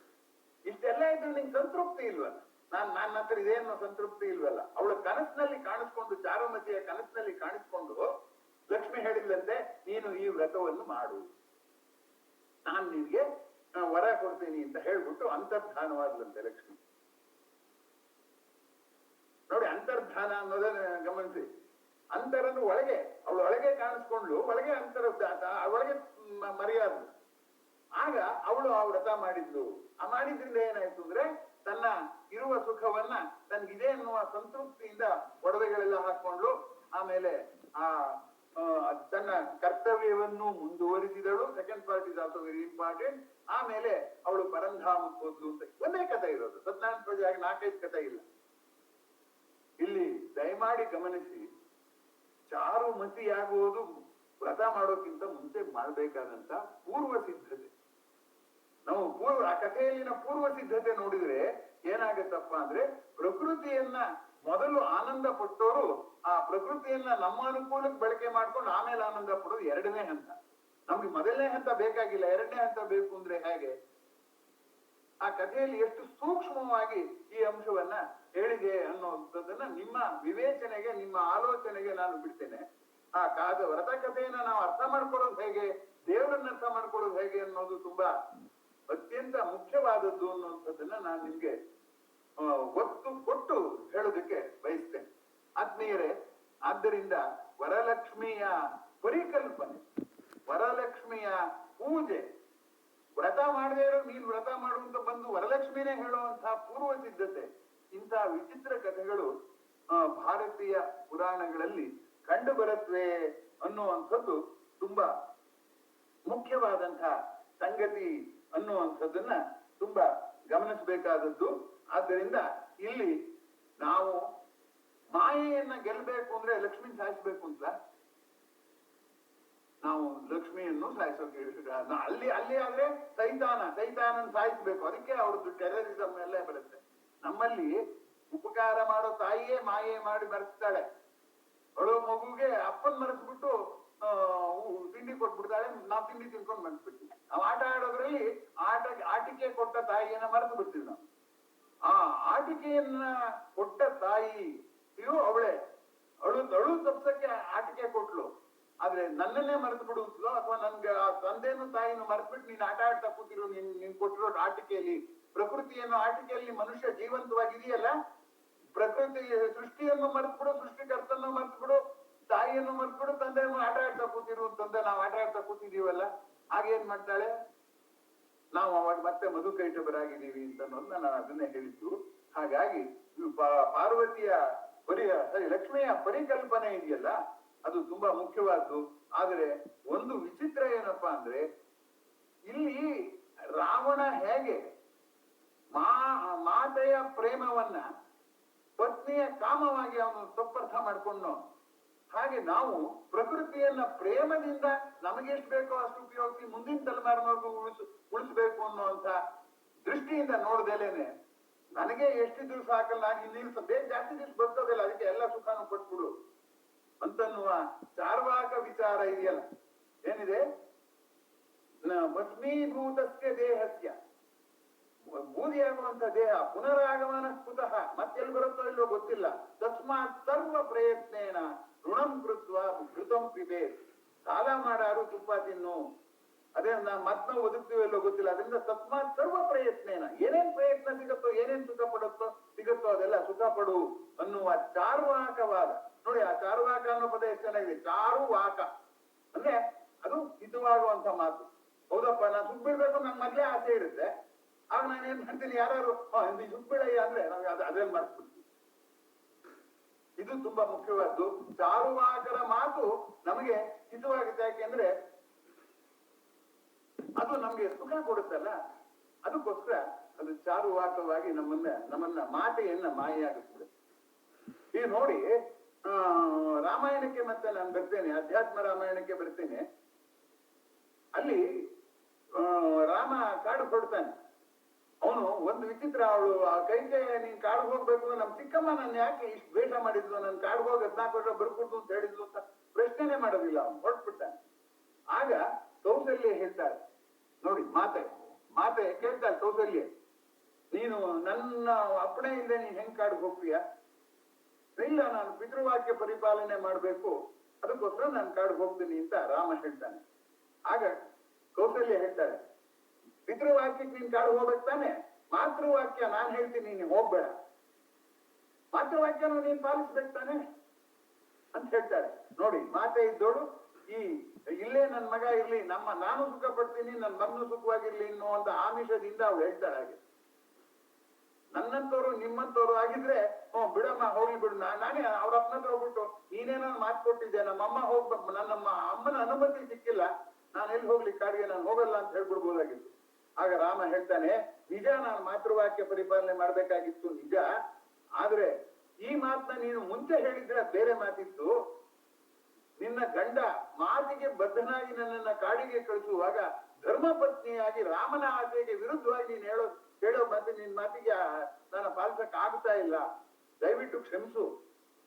ಇಷ್ಟೆಲ್ಲ ಇದ್ರೆ ನಿಂಗೆ ಸಂತೃಪ್ತಿ ಇಲ್ವಲ್ಲ, ನನ್ನ ಹತ್ರ ಇದೇನು ಸಂತೃಪ್ತಿ ಇಲ್ವಲ್ಲ. ಅವಳ ಕನಸಿನಲ್ಲಿ ಕಾಣಿಸ್ಕೊಂಡು, ಚಾರುಮತಿಯ ಕನಸಿನಲ್ಲಿ ಕಾಣಿಸ್ಕೊಂಡು ಲಕ್ಷ್ಮಿ ಹೇಳಿದ್ಲಂತೆ, ನೀನು ಈ ವ್ರತವನ್ನು ಮಾಡು, ನಾನ್ ನಿನ್ಗೆ ವರ ಕೊಡ್ತೀನಿ ಅಂತ ಹೇಳ್ಬಿಟ್ಟು ಅಂತರ್ಧಾನವಾದ್ಲಂತೆ ಲಕ್ಷ್ಮಿ. ನೋಡಿ, ಅಂತರ್ಧಾನ ಅನ್ನೋದನ್ನ ಗಮನಿಸಿ. ಅಂತರನ್ನು ಒಳಗೆ, ಅವಳು ಒಳಗೆ ಕಾಣಿಸ್ಕೊಂಡ್ಲು, ಒಳಗೆ ಒಳಗೆ ಮರೆಯಾದ್ಲು. ಆಗ ಅವಳು ಆ ವ್ರತ ಮಾಡಿದ್ಲು. ಆ ಮಾಡಿದ್ರಿಂದ ಏನಾಯ್ತು ಅಂದ್ರೆ, ತನ್ನ ಇರುವ ಸುಖವನ್ನ ತನ್ಗಿದೆ ಅನ್ನುವ ಸಂತೃಪ್ತಿಯಿಂದ ಒಡವೆಗಳೆಲ್ಲ ಹಾಕೊಂಡ್ಲು. ಆಮೇಲೆ ತನ್ನ ಕರ್ತವ್ಯವನ್ನು ಮುಂದುವರಿಸಿದಳು. Second part is also very important. ಆಮೇಲೆ ಅವಳು ಪರಂಧಾಮಕ್ಕೆ ಹೋದ್ಲು ಅಂತ ಒಂದೇ ಕಥೆ ಇರೋದು. ಸತ್ಯನಾರಾಯಣ ಪೂಜೆ ಆಗಿ 4-5 ಕಥೆ ಇಲ್ಲ. ಇಲ್ಲಿ ದಯಮಾಡಿ ಗಮನಿಸಿ, ಚಾರುಮತಿಯಾಗುವುದು ವ್ರತ ಮಾಡೋಕ್ಕಿಂತ ಮುಂಚೆ ಮಾಡಬೇಕಾದಂತ ಪೂರ್ವ ಸಿದ್ಧತೆ. ನಾವು ಆ ಕಥೆಯಲ್ಲಿನ ಪೂರ್ವ ಸಿದ್ಧತೆ ನೋಡಿದ್ರೆ ಏನಾಗತ್ತಪ್ಪ ಅಂದ್ರೆ, ಪ್ರಕೃತಿಯನ್ನ ಮೊದಲು ಆನಂದ ಪಟ್ಟೋರು ಆ ಪ್ರಕೃತಿಯನ್ನ ನಮ್ಮ ಅನುಕೂಲಕ್ಕೆ ಬಳಕೆ ಮಾಡ್ಕೊಂಡು ಆಮೇಲೆ ಆನಂದ ಪಡೋದು 2ನೇ ಹಂತ. ನಮ್ಗೆ ಮೊದಲನೇ ಹಂತ ಬೇಕಾಗಿಲ್ಲ, 2ನೇ ಹಂತ ಬೇಕು ಅಂದ್ರೆ ಹೇಗೆ? ಆ ಕಥೆಯಲ್ಲಿ ಎಷ್ಟು ಸೂಕ್ಷ್ಮವಾಗಿ ಈ ಅಂಶವನ್ನ ಹೇಳಿದೆ ಅನ್ನೋದನ್ನ ನಿಮ್ಮ ವಿವೇಚನೆಗೆ, ನಿಮ್ಮ ಆಲೋಚನೆಗೆ ನಾನು ಬಿಡ್ತೇನೆ. ಆ ವ್ರತ ಕಥೆಯನ್ನ ನಾವು ಅರ್ಥ ಮಾಡ್ಕೊಳ್ಳೋದು ಹೇಗೆ, ದೇವರನ್ನ ಅರ್ಥ ಮಾಡ್ಕೊಳ್ಳೋದು ಹೇಗೆ ಅನ್ನೋದು ತುಂಬಾ ಅತ್ಯಂತ ಮುಖ್ಯವಾದದ್ದು ಅನ್ನುವಂಥದ್ದನ್ನ ನಾನು ನಿಮ್ಗೆ ಒತ್ತು ಕೊಟ್ಟು ಹೇಳೋದಕ್ಕೆ ಬಯಸ್ತೇನೆ. ಆತ್ಮೀಯರೇ, ಆದ್ದರಿಂದ ವರಲಕ್ಷ್ಮಿಯ ಪರಿಕಲ್ಪನೆ, ವರಲಕ್ಷ್ಮಿಯ ಪೂಜೆ, ವ್ರತ ಮಾಡದೇ ಇರೋ ನೀನು ವ್ರತ ಮಾಡುವಂತ ಬಂದು ವರಲಕ್ಷ್ಮಿನೇ ಹೇಳುವಂತಹ ಪೂರ್ವ ಸಿದ್ಧತೆ, ಇಂತಹ ವಿಚಿತ್ರ ಕಥೆಗಳು ಭಾರತೀಯ ಪುರಾಣಗಳಲ್ಲಿ ಕಂಡು ಬರುತ್ತವೆ ಅನ್ನುವಂಥದ್ದು ತುಂಬಾ ಮುಖ್ಯವಾದಂತಹ ಸಂಗತಿ ಅನ್ನುವಂಥದ್ದನ್ನ ತುಂಬಾ ಗಮನಿಸಬೇಕಾದದ್ದು. ಆದ್ದರಿಂದ ಇಲ್ಲಿ ನಾವು ಮಾಯೆಯನ್ನ ಗೆಲ್ಲಬೇಕು ಅಂದ್ರೆ ಲಕ್ಷ್ಮಿ ಸಾಯಿಸ್ಬೇಕು ಅಂತ ನಾವು ಲಕ್ಷ್ಮಿಯನ್ನು ಸಾಯಿಸೋಕೆ ಅಲ್ಲಿ ಆದ್ರೆ ಸೈತಾನನ್ ಸಾಯಿಸ್ಬೇಕು. ಅದಕ್ಕೆ ಅವ್ರದ್ದು ಟೆರರಿಸಂ ಎಲ್ಲ ಬರುತ್ತೆ. ನಮ್ಮಲ್ಲಿ ಉಪಕಾರ ಮಾಡೋ ತಾಯಿಯೇ ಮಾಯೆ ಮಾಡಿ ಮರೆಸ್ತಾಳೆ. ಅವಳು ಮಗುಗೆ ಅಪ್ಪನ್ ಮರೆಸ್ಬಿಟ್ಟು ತಿಂಡಿ ಕೊಟ್ಬಿಡ್ತಾಳೆ, ನಾವು ತಿಂಡಿ ತಿನ್ಕೊಂಡು ಮರೆಸ್ಬಿಡ್ತೀವಿ. ನಾವು ಆಟ ಆಡೋದ್ರಲ್ಲಿ ಆಟಿಕೆ ಕೊಟ್ಟ ತಾಯಿಯನ್ನ ಮರೆತು ಬಿಡ್ತೀವಿ ನಾವು. ಆ ಆಟಿಕೆಯನ್ನ ಕೊಟ್ಟ ತಾಯಿಯು ಅವಳೇ. ಅವಳು ತಪ್ಸಕ್ಕೆ ಆಟಿಕೆ ಕೊಟ್ಲು, ಆದ್ರೆ ನನ್ನನ್ನೇ ಮರೆತು ಬಿಡುತ್ತಲೋ ಅಥವಾ ನನ್ಗೆ ಆ ತಂದೆನೂ ತಾಯಿನೂ ಮರೆತ್ಬಿಟ್ಟು ನೀನ್ ಆಟ ಆಡ್ತಾ ಕೂತಿರೋ ನೀನ್ ಕೊಟ್ಟಿರೋ ಆಟಿಕೆಯಲ್ಲಿ, ಪ್ರಕೃತಿಯನ್ನು ಆಟಿಕೆಯಲ್ಲಿ ಮನುಷ್ಯ ಜೀವಂತವಾಗಿದೆಯಲ್ಲ, ಪ್ರಕೃತಿ ಸೃಷ್ಟಿಯನ್ನು ಮರೆತುಬಿಡು, ಸೃಷ್ಟಿಕರ್ತನ್ನು ಮರೆತುಬಿಡು, ತಾಯಿಯನ್ನು ಮರೆತುಬಿಡು, ತಂದೆಯನ್ನು ಆಟ ಆಡ್ತಾ ಕೂತಿರುವಂತಂದೆ ನಾವು ಆಟ ಆಡ್ತಾ ಕೂತಿದೀವಲ್ಲ. ಹಾಗೇನ್ ಮಾಡ್ತಾಳೆ, ನಾವು ಅವಾಗ ಮತ್ತೆ ಮಧುಕೈಟಭರಾಗಿದ್ದೀವಿ ಅಂತ ನಾನು ಅದನ್ನೇ ಹೇಳಿದ್ದು. ಹಾಗಾಗಿ ಪಾರ್ವತಿಯ ಲಕ್ಷ್ಮಿಯ ಪರಿಕಲ್ಪನೆ ಇದೆಯಲ್ಲ, ಅದು ತುಂಬಾ ಮುಖ್ಯವಾದ್ದು. ಆದರೆ ಒಂದು ವಿಚಿತ್ರ ಏನಪ್ಪಾ ಅಂದ್ರೆ, ಇಲ್ಲಿ ರಾವಣ ಹೇಗೆ ಮಾತೆಯ ಪ್ರೇಮವನ್ನ ಪತ್ನಿಯ ಕಾಮವಾಗಿ ಅವನು ತಪ್ಪರ್ಥ ಮಾಡ್ಕೊಂಡು, ಹಾಗೆ ನಾವು ಪ್ರಕೃತಿಯನ್ನ ಪ್ರೇಮದಿಂದ ನಮಗೆಷ್ಟು ಬೇಕೋ ಅಷ್ಟು ಉಪಯೋಗಿಸಿ ಮುಂದಿನ ತಲೆಮಾರಿನವರೆಗೂ ಉಳಿಸ್ಬೇಕು ಅನ್ನುವಂತ ದೃಷ್ಟಿಯಿಂದ ನೋಡ್ದೇಲೇನೆ, ನನಗೆ ಎಷ್ಟಿದ್ರು ಸಾಕಲ್ಲ, ನೀನು ಬೇಗ ಜಾಸ್ತಿ ದಿವಸ ಬರ್ತೋದಿಲ್ಲ, ಅದಕ್ಕೆ ಎಲ್ಲ ಸುಖಾನು ಕೊಟ್ಬಿಡು ಅಂತನ್ನುವ ಚಾರ್ವಾಕ ವಿಚಾರ ಇದೆಯಲ್ಲ, ಏನಿದೆ, ಭಸ್ಮೀಭೂತಸ್ಯ ದೇಹಸ್ಯ, ಬೂದಿಯಾಗುವಂತ ದೇಹ ಪುನರಾಗಮನ ಕುತಃ, ಮತ್ತೆಲ್ಲಿ ಬರುತ್ತೋ ಇಲ್ಲೋ ಗೊತ್ತಿಲ್ಲ, ತಸ್ಮಾತ್ ಸರ್ವ ಪ್ರಯತ್ನೇನ ಋಣಂ ಕೃತ್ವ ಘೃತಂ ಪಿಬೇತ್, ಸಾಲ ಮಾಡಾರು ತುಪ್ಪ ತಿನ್ನು, ಅದೇ ಮತ್ ನಾವು ಒದಗ್ತೀವಲ್ಲೋ ಗೊತ್ತಿಲ್ಲ, ಅದರಿಂದ ತಸ್ಮಾತ್ ಸರ್ವ ಪ್ರಯತ್ನೇನ, ಏನೇನ್ ಪ್ರಯತ್ನ ಸಿಗುತ್ತೋ, ಏನೇನ್ ಸುಖ ಸಿಗುತ್ತೋ ಅದೆಲ್ಲ ಸುಖ ಪಡು ಅನ್ನುವ ಚಾರ್ವಾಕವಾದ. ನೋಡಿ, ಆ ಚಾರುವಾಕ ಅನ್ನೋ ಪದ ಎಷ್ಟು ಚೆನ್ನಾಗಿದೆ, ಚಾರುವಾಕ ಅಂದ್ರೆ ಅದು ಹಿತವಾಗುವಂತ ಮಾತು. ಹೌದಪ್ಪ, ನಾನು ಸುಖ ಬಿಡ್ಬೇಕು, ನನ್ ಮೊದ್ಲೇ ಆಸೆ ಇರುತ್ತೆ, ಆಗ ನಾನು ಏನ್ ಮಾಡ್ತೀನಿ, ಯಾರು ಸುಖ ಬಿಡಯ್ಯ ಅಂದ್ರೆ ನಾವು ಅದ್ರಲ್ಲಿ ಮಾಡ್ಬಿಡ್ತೀವಿ. ಇದು ಇದು ತುಂಬಾ ಮುಖ್ಯವಾದ್ದು. ಚಾರುವಾಕರ ಮಾತು ನಮಗೆ ಹಿತವಾಗುತ್ತೆ, ಯಾಕೆಂದ್ರೆ ಅದು ನಮ್ಗೆ ಸುಖ ಕೊಡುತ್ತಲ್ಲ, ಅದಕ್ಕೋಸ್ಕರ ಅದು ಚಾರುವಾಕವಾಗಿ ನಮ್ಮನ್ನ ಮಾತೆಯನ್ನ ಮಾಯೆಯಾಗುತ್ತದೆ. ಈಗ ನೋಡಿ, ರಾಮಾಯಣಕ್ಕೆ ಮತ್ತೆ ನಾನು ಬರ್ತೇನೆ, ಅಧ್ಯಾತ್ಮ ರಾಮಾಯಣಕ್ಕೆ ಬರ್ತೇನೆ. ಅಲ್ಲಿ ರಾಮ ಕಾಡು ಹೊಡ್ತಾನೆ. ಅವನು ಒಂದು ವಿಚಿತ್ರ, ಅವಳು ಆ ಕೈಗೆ ನೀನ್ ಕಾಡು ಹೋಗ್ಬೇಕು, ನಮ್ ಚಿಕ್ಕಮ್ಮ ನನ್ನ ಯಾಕೆ ಇಷ್ಟು ದ್ವೇಷ ಮಾಡಿದ್ಲು, ನನ್ ಕಾಡು ಹೋಗಿ 14 ವರ್ಷ ಬರ್ಕೊಟ್ಟು ಅಂತ ಹೇಳಿದ್ಲು ಅಂತ ಪ್ರಶ್ನೆನೆ ಮಾಡೋದಿಲ್ಲ, ಅವನು ಹೊರಟ್ಬಿಡ್ತಾನೆ. ಆಗ ಕೌಸಲ್ಯ ಹೇಳ್ತಾಳೆ, ನೋಡಿ ಮಾತೆ ಕೇಳ್ತಾಳೆ ಕೌಸಲ್ಯ, ನೀನು ನನ್ನ ಅಪ್ಪಣೆ ಇಲ್ಲದೆ ನೀನ್ ಹೆಂಗ್ ಕಾಡು ಹೋಗ್ತೀಯ? ಇಲ್ಲ, ನಾನು ಪಿತೃವಾಕ್ಯ ಪರಿಪಾಲನೆ ಮಾಡ್ಬೇಕು, ಅದಕ್ಕೋಸ್ಕರ ನಾನು ಕಾಡು ಹೋಗ್ತೀನಿ ಅಂತ ರಾಮ ಹೇಳ್ತಾನೆ. ಆಗ ಕೌಸಲ್ಯ ಹೇಳ್ತಾಳೆ, ಪಿತೃವಾಕ್ಯಕ್ಕೆ ನೀನ್ ಕಾಡು ಹೋಗ್ಬೇಕು ತಾನೆ, ಮಾತೃವಾಕ್ಯ ನಾನ್ ಹೇಳ್ತೀನಿ ನೀನು ಹೋಗ್ಬೇಡ, ಮಾತೃವಾಕ್ಯನು ನೀನ್ ಪಾಲಿಸ್ಬೇಕು ತಾನೆ ಅಂತ ಹೇಳ್ತಾಳೆ. ನೋಡಿ, ಮಾತೆ ಇದ್ದೋಳು ಇಲ್ಲೇ ನನ್ ಮಗ ಇರ್ಲಿ, ನಾನು ಸುಖ ಪಡ್ತೀನಿ, ನನ್ ಮಗನು ಸುಖವಾಗಿರ್ಲಿ ಅನ್ನುವಂತ ಆಮಿಷದಿಂದ ಅವಳು ಹೇಳ್ತಾಳೆ. ಹಾಗೆ ನನ್ನಂತವ್ರು ನಿಮ್ಮಂತವ್ರು ಆಗಿದ್ರೆ ಬಿಡಮ್ಮ ಹೋಗ್ಲಿ ಬಿಡು, ನಾನೇ ಅವ್ರ ಅಪ್ಪನ ಹತ್ರ ಹೋಗ್ಬಿಟ್ಟು ನೀನೇನೋ ಮಾತು ಕೊಟ್ಟಿದ್ದೆ, ನಮ್ಮಮ್ಮ ಹೋಗ್ಬೇಕು, ನಮ್ಮ ಅಮ್ಮನ ಅನುಮತಿ ಸಿಕ್ಕಿಲ್ಲ, ನಾನು ಎಲ್ಲಿ ಹೋಗ್ಲಿ ಕಾಡಿಗೆ, ನಾನು ಹೋಗಲ್ಲ ಅಂತ ಹೇಳ್ಬಿಡ್ಬೋದಾಗಿತ್ತು. ಆಗ ರಾಮ ಹೇಳ್ತಾನೆ, ನಿಜ, ನಾನು ಮಾತೃವಾಕ್ಯ ಪರಿಪಾಲನೆ ಮಾಡ್ಬೇಕಾಗಿತ್ತು ನಿಜ, ಆದ್ರೆ ಈ ಮಾತನ್ನ ನೀನು ಮುಂಚೆ ಹೇಳಿದ್ರೆ ಬೇರೆ ಮಾತಿತ್ತು. ನಿನ್ನ ಗಂಡ ಮಾತಿಗೆ ಬದ್ಧನಾಗಿ ನನ್ನನ್ನ ಕಾಡಿಗೆ ಕಳಿಸುವಾಗ ಧರ್ಮಪತ್ನಿಯಾಗಿ ರಾಮನ ಆಸೆಗೆ ವಿರುದ್ಧವಾಗಿ ನೀನು ಹೇಳೋ ಮಾತು, ನಿನ್ ಮಾತಿಗೆ ನಾನು ಪಾಲಿಸಕ್ ಆಗ್ತಾ ಇಲ್ಲ, ದಯವಿಟ್ಟು ಕ್ಷಮಿಸು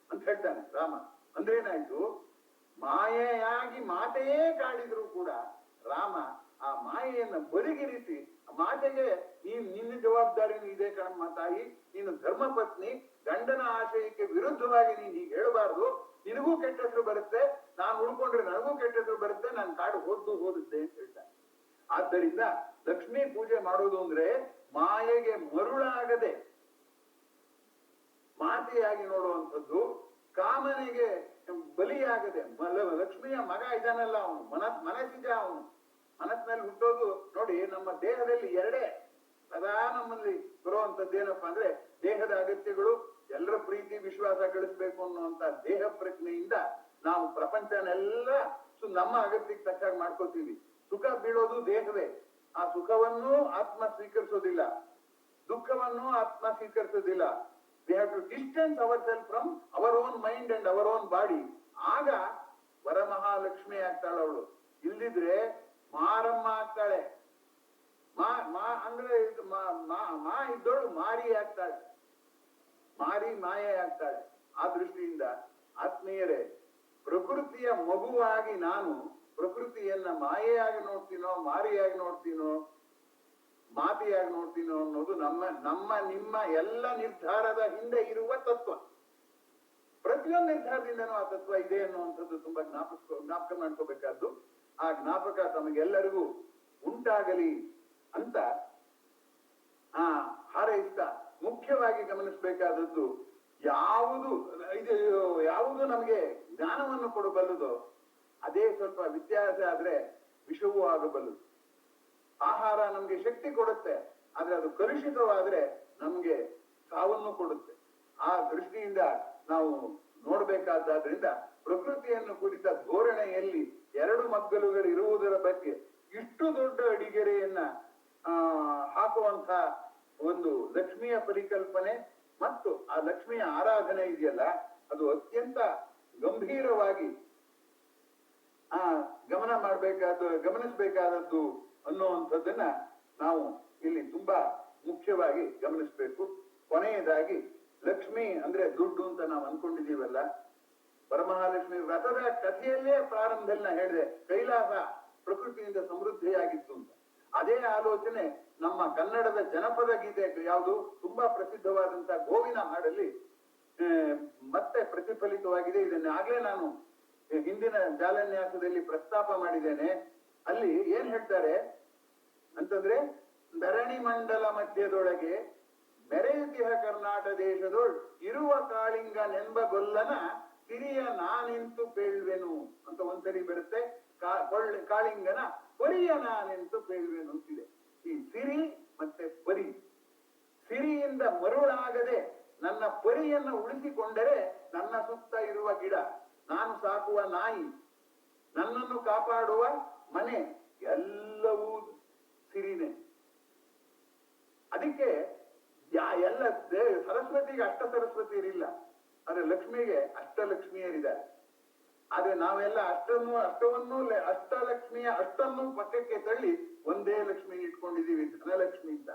ಅಂತ ಹೇಳ್ತಾನೆ ರಾಮ. ಅಂದ್ರೆ ಏನಾಯ್ತು, ಮಾಯೆಯಾಗಿ ಮಾತೆಯೇ ಕಾಡಿದ್ರು ಕೂಡ ರಾಮ ಆ ಮಾಯೆಯನ್ನ ಬದಿಗಿರಿಸಿ, ಮಾತೆಗೆ ನಿನ್ನ ಜವಾಬ್ದಾರಿನೂ ಇದೆ ಕಣಮ್ಮ ತಾಯಿ, ನೀನು ಧರ್ಮಪತ್ನಿ, ಗಂಡನ ಆಶಯಕ್ಕೆ ವಿರುದ್ಧವಾಗಿ ನೀನ್ ಹೀಗೆ ಹೇಳಬಾರ್ದು, ನಿನಗೂ ಕೆಟ್ಟ ಹೆಸರು ಬರುತ್ತೆ, ನಾನು ಉಳ್ಕೊಂಡ್ರೆ ನನಗೂ ಕೆಟ್ಟ ಹೆಸರು ಬರುತ್ತೆ, ನಾನು ಕಾಡು ಹೋದುತ್ತೆ ಅಂತ ಹೇಳ್ತಾನೆ. ಆದ್ದರಿಂದ ಲಕ್ಷ್ಮೀ ಪೂಜೆ ಮಾಡೋದು ಅಂದ್ರೆ ಮಾಯೆಗೆ ಮರುಳಾಗದೆ ಮಾತೆಯಾಗಿ ನೋಡುವಂಥದ್ದು, ಕಾಮನೆಗೆ ಬಲಿಯಾಗದೆ. ಲಕ್ಷ್ಮಿಯ ಮಗ ಇದಾನಲ್ಲ ಅವನು, ಮನಸ್ಸಿಜ, ಅವನು ಮನಸ್ಸಿನಲ್ಲಿ ಹುಟ್ಟೋದು. ನೋಡಿ, ನಮ್ಮ ದೇಹದಲ್ಲಿ ಎರಡೇ ಸದಾ ನಮ್ಮಲ್ಲಿ ಬರುವಂತದ್ದು ಏನಪ್ಪಾ ಅಂದ್ರೆ, ದೇಹದ ಅಗತ್ಯಗಳು, ಎಲ್ಲರ ಪ್ರೀತಿ ವಿಶ್ವಾಸ ಗಳಿಸ್ಬೇಕು ಅನ್ನುವಂತ ದೇಹ ಪ್ರಜ್ಞೆಯಿಂದ ನಾವು ಪ್ರಪಂಚನೆಲ್ಲ ನಮ್ಮ ಅಗತ್ಯಕ್ಕೆ ತಕ್ಕಾಗಿ ಮಾಡ್ಕೋತೀವಿ. ಸುಖ ಬೀಳೋದು ದೇಹವೇ, ಆ ಸುಖವನ್ನು ಆತ್ಮ ಸ್ವೀಕರಿಸೋದಿಲ್ಲ, ದುಃಖವನ್ನು ಆತ್ಮ ಸ್ವೀಕರಿಸೋದಿಲ್ಲ. We have to distance our self from our own mind and our own body. ಆಗ ವರಮಹಾಲಕ್ಷ್ಮಿ ಆಗ್ತಾಳೆ ಅವಳು. ಇಲ್ದಿದ್ರೆ ಮಾರಮ್ಮ ಆಗ್ತಾಳೆ. ಅಂದ್ರೆ ಮಾ ಇದ್ದೋಳು ಮಾರಿ ಆಗ್ತಾಳೆ, ಮಾಯೆ ಆಗ್ತಾಳೆ. ಆ ದೃಷ್ಟಿಯಿಂದ ಆತ್ಮೀಯರೇ, ಪ್ರಕೃತಿಯ ಮಗುವಾಗಿ ನಾನು ಪ್ರಕೃತಿಯನ್ನ ಮಾಯೆಯಾಗಿ ನೋಡ್ತೀನೋ, ಮಾರಿಯಾಗಿ ನೋಡ್ತೀನೋ, ಮಾತೆಯಾಗಿ ನೋಡ್ತೀನೋ ಅನ್ನೋದು ನಿಮ್ಮ ಎಲ್ಲ ನಿರ್ಧಾರದ ಹಿಂದೆ ಇರುವ ತತ್ವ. ಪ್ರತಿಯೊಂದು ನಿರ್ಧಾರದಿಂದನೂ ಆ ತತ್ವ ಇದೆ ಅನ್ನುವಂಥದ್ದು ತುಂಬಾ ಜ್ಞಾಪಕ ಮಾಡ್ಕೋಬೇಕಾದ್ದು. ಆ ಜ್ಞಾಪಕ ತಮಗೆಲ್ಲರಿಗೂ ಉಂಟಾಗಲಿ ಅಂತ ಹಾರೈಸ್ತಾ, ಮುಖ್ಯವಾಗಿ ಗಮನಿಸಬೇಕಾದದ್ದು ಯಾವುದು ನಮಗೆ ಜ್ಞಾನವನ್ನು ಕೊಡಬಲ್ಲದೋ ಅದೇ ಸ್ವಲ್ಪ ವ್ಯತ್ಯಾಸ ಆದ್ರೆ ವಿಷವೂ ಆಗಬಲ್ಲದು. ಆಹಾರ ನಮ್ಗೆ ಶಕ್ತಿ ಕೊಡುತ್ತೆ, ಆದ್ರೆ ಅದು ಕಲುಷಿತವಾದ್ರೆ ನಮ್ಗೆ ಸಾವನ್ನು ಕೊಡುತ್ತೆ. ಆ ದೃಷ್ಟಿಯಿಂದ ನಾವು ನೋಡ್ಬೇಕಾದ್ರಿಂದ ಪ್ರಕೃತಿಯನ್ನು ಕುರಿತ ಧೋರಣೆಯಲ್ಲಿ ಎರಡು ಮಗ್ಗಲುಗಳು ಇರುವುದರ ಬಗ್ಗೆ ಇಷ್ಟು ದೊಡ್ಡ ಅಡಿಗೆರೆಯನ್ನ ಹಾಕುವಂತ ಒಂದು ಲಕ್ಷ್ಮಿಯ ಪರಿಕಲ್ಪನೆ ಮತ್ತು ಆ ಲಕ್ಷ್ಮಿಯ ಆರಾಧನೆ ಇದೆಯಲ್ಲ, ಅದು ಅತ್ಯಂತ ಗಂಭೀರವಾಗಿ ಗಮನಿಸಬೇಕಾದದ್ದು ಅನ್ನುವಂಥದ್ದನ್ನ ನಾವು ಇಲ್ಲಿ ತುಂಬಾ ಮುಖ್ಯವಾಗಿ ಗಮನಿಸಬೇಕು. ಕೊನೆಯದಾಗಿ, ಲಕ್ಷ್ಮಿ ಅಂದ್ರೆ ದುಡ್ಡು ಅಂತ ನಾವು ಅನ್ಕೊಂಡಿದೀವಲ್ಲ, ವರಮಹಾಲಕ್ಷ್ಮಿ ವ್ರತದ ಕಥೆಯಲ್ಲೇ ಪ್ರಾರಂಭದಲ್ಲಿ ನಾ ಹೇಳಿದೆ, ಕೈಲಾಸ ಪ್ರಕೃತಿಯಿಂದ ಸಮೃದ್ಧಿಯಾಗಿತ್ತು ಅಂತ. ಅದೇ ಆಲೋಚನೆ ನಮ್ಮ ಕನ್ನಡದ ಜನಪದ ಗೀತೆ ಯಾವುದು ತುಂಬಾ ಪ್ರಸಿದ್ಧವಾದಂತಹ ಗೋವಿನ ಹಾಡಲ್ಲಿ ಮತ್ತೆ ಪ್ರತಿಫಲಿತವಾಗಿದೆ. ಇದನ್ನಾಗ್ಲೇ ನಾನು ಹಿಂದಿನ ಜಾಲನ್ಯಾಸದಲ್ಲಿ ಪ್ರಸ್ತಾಪ ಮಾಡಿದ್ದೇನೆ. ಅಲ್ಲಿ ಏನ್ ಹೇಳ್ತಾರೆ ಅಂತಂದ್ರೆ, ಧರಣಿ ಮಂಡಲ ಮಧ್ಯದೊಳಗೆ ಮೆರೆಯುತಿಹ ಕರ್ನಾಟಕ ದೇಶದೊಳ್ ಇರುವ ಕಾಳಿಂಗ ನೆಂಬಗೊಲ್ಲನ ಸಿರಿಯ ನಾನಿಂತು ಪೇಳ್ವೆನು ಅಂತ ಒಂದ್ಸರಿ ಬರುತ್ತೆ. ಕಾಳಿಂಗನ ಪರಿಯ ನಾನೆಂತು ಪೇಳ್ವೆನು ಅಂತಿದೆ. ಈ ಸಿರಿ ಮತ್ತೆ ಪರಿ, ಸಿರಿಯಿಂದ ಮರುಳಾಗದೆ ನನ್ನ ಪರಿಯನ್ನು ಉಳಿಸಿಕೊಂಡರೆ ನನ್ನ ಸುತ್ತ ಇರುವ ಗಿಡ, ನಾನು ಸಾಕುವ ನಾಯಿ, ನನ್ನನ್ನು ಕಾಪಾಡುವ ಮನೆ ಎಲ್ಲವೂ ಸಿರಿನೇ. ಅದಕ್ಕೆ ಎಲ್ಲ ಸರಸ್ವತಿಗೆ ಅಷ್ಟ ಸರಸ್ವತಿಯರಿಲ್ಲ, ಆದ್ರೆ ಲಕ್ಷ್ಮಿಗೆ ಅಷ್ಟಲಕ್ಷ್ಮಿಯರಿದ್ದಾರೆ. ಆದ್ರೆ ನಾವೆಲ್ಲ ಅಷ್ಟಲಕ್ಷ್ಮಿಯ ಅಷ್ಟನ್ನು ಪಕ್ಕಕ್ಕೆ ತಳ್ಳಿ ಒಂದೇ ಲಕ್ಷ್ಮಿ ಇಟ್ಕೊಂಡಿದೀವಿ, ಧನಲಕ್ಷ್ಮಿ ಅಂತ.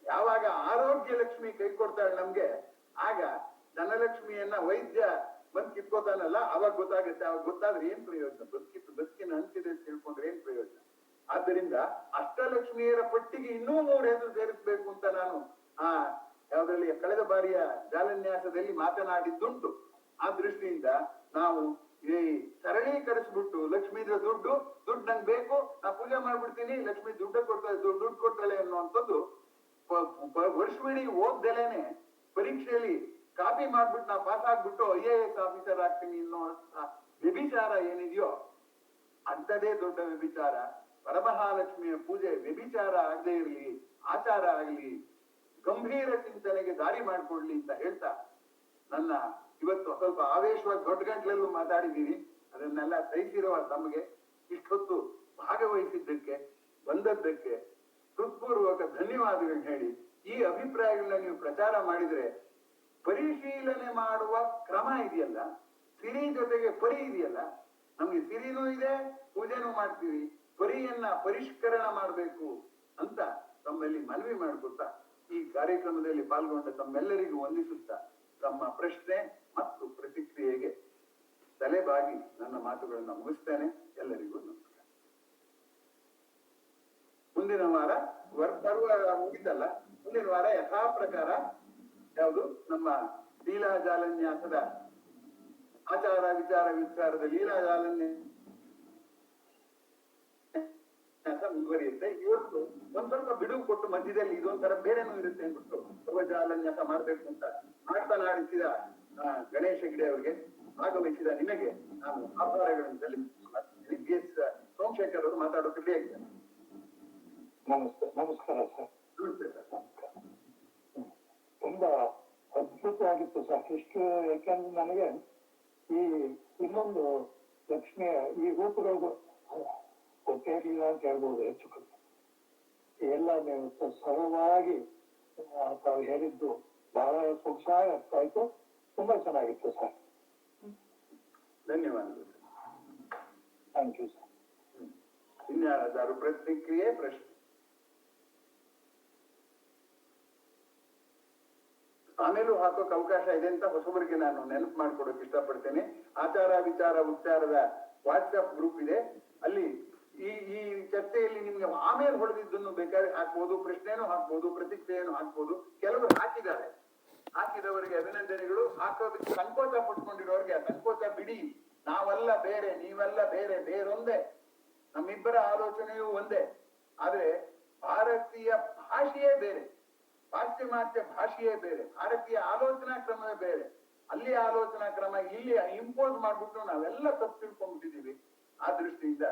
ಯಾವಾಗ ಆರೋಗ್ಯ ಲಕ್ಷ್ಮಿ ಕೈ ಕೊಡ್ತಾಳೆ ನಮ್ಗೆ, ಆಗ ಧನಲಕ್ಷ್ಮಿಯನ್ನ ವೈದ್ಯ ಬಂದ್ ಕಿತ್ಕೋತಾನಲ್ಲ, ಅವಾಗ ಗೊತ್ತಾಗುತ್ತೆ. ಅವಾಗ ಗೊತ್ತಾದ್ರೆ ಏನ್ ಪ್ರಯೋಜನ, ಬದುಕಿನ ಅಂತಿದೆ ಅಂತ ತಿಳ್ಕೊಂಡ್ರೆ ಏನ್ ಪ್ರಯೋಜನ. ಆದ್ದರಿಂದ ಅಷ್ಟಲಕ್ಷ್ಮಿಯರ ಪಟ್ಟಿಗೆ ಇನ್ನೂ 3 ಹೆಸರು ಸೇರಿಸಬೇಕು ಅಂತ ನಾನು ಯಾವ್ದ್ರಲ್ಲಿ ಕಳೆದ ಬಾರಿಯ ಜಾಲನ್ಯಾಸದಲ್ಲಿ ಮಾತನಾಡಿದ್ದುಂಟು. ಆ ದೃಷ್ಟಿಯಿಂದ ನಾವು ಈ ಸರಳೀಕರಿಸ್ಬಿಟ್ಟು ಲಕ್ಷ್ಮೀದ್ರ ದುಡ್ಡು ನಂಗೆ ಬೇಕು, ನಾ ಪೂಜೆ ಮಾಡ್ಬಿಡ್ತೀನಿ, ಲಕ್ಷ್ಮಿ ದುಡ್ಡು ಕೊಡ್ತಾಳೆ ಅನ್ನುವಂಥದ್ದು ವರ್ಷವಿಡೀ ಓದ್ದಲೇನೆ ಪರೀಕ್ಷೆಯಲ್ಲಿ ಕಾಪಿ ಮಾಡ್ಬಿಟ್ಟು ನಾ ಪಾಸ್ ಆಗ್ಬಿಟ್ಟು IAS ಆಫೀಸರ್ ಆಗ್ತೀನಿ ಅನ್ನೋ ವ್ಯಭಿಚಾರ ಏನಿದೆಯೋ ಅಂಥದೇ ದೊಡ್ಡ ವ್ಯಭಿಚಾರ. ವರಮಹಾಲಕ್ಷ್ಮಿಯ ಪೂಜೆ ವ್ಯಭಿಚಾರ ಆಗದೆ ಇರಲಿ, ಆಚಾರ ಆಗಲಿ, ಗಂಭೀರ ಚಿಂತನೆಗೆ ದಾರಿ ಮಾಡಿಕೊಡ್ಲಿ ಅಂತ ಹೇಳ್ತಾ, ನನ್ನ ಇವತ್ತು ಸ್ವಲ್ಪ ಆವೇಶವಾಗಿ ದೊಡ್ಡ ಗಂಟ್ಲಲ್ಲೂ ಮಾತಾಡಿದ್ದೀನಿ. ಅದನ್ನೆಲ್ಲ ಸಹಿಸಿರುವ ತಮಗೆ ಇಷ್ಟೊತ್ತು ಭಾಗವಹಿಸಿದ್ದಕ್ಕೆ, ಬಂದದ್ದಕ್ಕೆ ಹೃತ್ಪೂರ್ವಕ ಧನ್ಯವಾದಗಳು ಹೇಳಿ, ಈ ಅಭಿಪ್ರಾಯಗಳನ್ನ ನೀವು ಪ್ರಚಾರ ಮಾಡಿದ್ರೆ ಪರಿಶೀಲನೆ ಮಾಡುವ ಕ್ರಮ ಇದೆಯಲ್ಲ, ಸಿರಿ ಜೊತೆಗೆ ಪರಿ ಇದೆಯಲ್ಲ, ನಮ್ಗೆ ಸಿರಿನೂ ಇದೆ, ಪೂಜೆನೂ ಮಾಡ್ತೀವಿ, ಪರಿಯನ್ನ ಪರಿಷ್ಕರಣ ಮಾಡಬೇಕು ಅಂತ ತಮ್ಮಲ್ಲಿ ಮನವಿ ಮಾಡ್ಕೊತಾ ಈ ಕಾರ್ಯಕ್ರಮದಲ್ಲಿ ಪಾಲ್ಗೊಂಡ ತಮ್ಮೆಲ್ಲರಿಗೂ ವಂದಿಸುತ್ತಾ ತಮ್ಮ ಪ್ರಶ್ನೆ ಮತ್ತು ಪ್ರತಿಕ್ರಿಯೆಗೆ ತಲೆಬಾಗಿ ನನ್ನ ಮಾತುಗಳನ್ನ ಮುಗಿಸ್ತೇನೆ. ಎಲ್ಲರಿಗೂ ನಮಸ್ಕಾರ. ಮುಂದಿನ ವಾರ ಪರ್ವ ಮುಗಿದಲ್ಲ, ಮುಂದಿನ ವಾರ ಯಥಾ ಪ್ರಕಾರ ಯಾವುದು ನಮ್ಮ ಲೀಲಾ ಜಾಲನ್ಯಾಸದ ಆಚಾರ ವಿಚಾರದ ಲೀಲಾ ಜಾಲನ್ಯಾಸ ಮುಂದುವರಿಯುತ್ತೆ. ಇವತ್ತು ಒಂದ್ ಸ್ವಲ್ಪ ಬಿಡುವು ಕೊಟ್ಟು ಮಧ್ಯದಲ್ಲಿ ಇದೊಂಥರ ಬೇರೆನೂ ಇರುತ್ತೆ ಅಂದ್ಬಿಟ್ಟು ಸರ್ವಜಾಲನ್ಯಾಸ ಮಾಡ್ಬೇಕು ಅಂತ ಮಾತನಾಡಿಸಿದ ಗಣೇಶ ಗಿಡೆ ಅವರಿಗೆ, ಭಾಗವಹಿಸಿದ ನಿಮಗೆ ನಾನು ಆಭಾರಗಳನ್ನು ಸಲ್ಲಿಸುತ್ತೇನೆ. BS ಸೋಮಶೇಖರ್ ಅವರು ಮಾತಾಡೋಕೆ ರೆಡಿಯಾಗಿದ್ದಾರೆ. ನಮಸ್ಕಾರ ಸರ್. ನಮಸ್ತೆ ಸರ್. ತುಂಬಾ ಅದ್ಭುತವಾಗಿತ್ತು ಸರ್ ಇಷ್ಟು. ಯಾಕಂದ್ರೆ ನನಗೆ ಈ ಇನ್ನೊಂದು ಲಕ್ಷ್ಮಿಯ ಈ ರೂಪಗಳು ಗೊತ್ತೇ ಇರಲಿಲ್ಲ ಅಂತ ಹೇಳ್ಬೋದು. ಹೆಚ್ಚು ಕಡಿಮೆ ಎಲ್ಲ ನೀವು ಸರಳವಾಗಿ ತಾವು ಹೇಳಿದ್ದು ಬಹಳ ಸೊಗಸಾಗಿ ಅರ್ಥ ಆಯ್ತು. ತುಂಬಾ ಚೆನ್ನಾಗಿತ್ತು ಸರ್. ಧನ್ಯವಾದಗಳು. Thank you sir. ಇನ್ಯಾರಾದರೂ ಪ್ರತಿಕ್ರಿಯೆ, ಪ್ರಶ್ನೆ? ಆಮೇಲೂ ಹಾಕೋಕೆ ಅವಕಾಶ ಇದೆ ಅಂತ ಹೊಸಬರಿಗೆ ನಾನು ನೆನಪು ಮಾಡ್ಕೊಡೋಕೆ ಇಷ್ಟಪಡ್ತೇನೆ. ಆಚಾರ ವಿಚಾರ ಉಚ್ಚಾರದ ವಾಟ್ಸ್ಆಪ್ ಗ್ರೂಪ್ ಇದೆ. ಅಲ್ಲಿ ಈ ಚರ್ಚೆಯಲ್ಲಿ ನಿಮ್ಗೆ ಆಮೇಲೆ ಹೊಡೆದಿದ್ದನ್ನು ಬೇಕಾದ್ರೆ ಹಾಕ್ಬೋದು, ಪ್ರಶ್ನೆನೂ ಹಾಕ್ಬೋದು, ಪ್ರತಿಕ್ರಿಯೆನೂ ಹಾಕ್ಬೋದು. ಕೆಲವರು ಹಾಕಿದವರಿಗೆ ಅಭಿನಂದನೆಗಳು. ಹಾಕೋದಕ್ಕೆ ಸಂಕೋಚ ಪಟ್ಕೊಂಡಿರೋರಿಗೆ ಸಂಕೋಚ ಬಿಡಿ. ನಾವೆಲ್ಲ ಬೇರೆ, ನೀವೆಲ್ಲ ಬೇರೆ, ಬೇರೊಂದೇ. ನಮ್ಮಿಬ್ಬರ ಆಲೋಚನೆಯೂ ಒಂದೇ. ಆದ್ರೆ ಭಾರತೀಯ ಭಾಷೆಯೇ ಬೇರೆ, ಪಾಶ್ಚಿಮಾತ್ಯ ಭಾಷೆಯೇ ಬೇರೆ, ಭಾರತೀಯ ಆಲೋಚನಾ ಕ್ರಮವೇ ಬೇರೆ. ಅಲ್ಲಿ ಆಲೋಚನಾ ಕ್ರಮ ಇಲ್ಲಿ ಇಂಪೋಸ್ ಮಾಡ್ಬಿಟ್ಟು ನಾವೆಲ್ಲ ತಪ್ಪು ತಿಳ್ಕೊಂಡ್ಬಿಟ್ಟಿದೀವಿ. ಆ ದೃಷ್ಟಿಯಿಂದ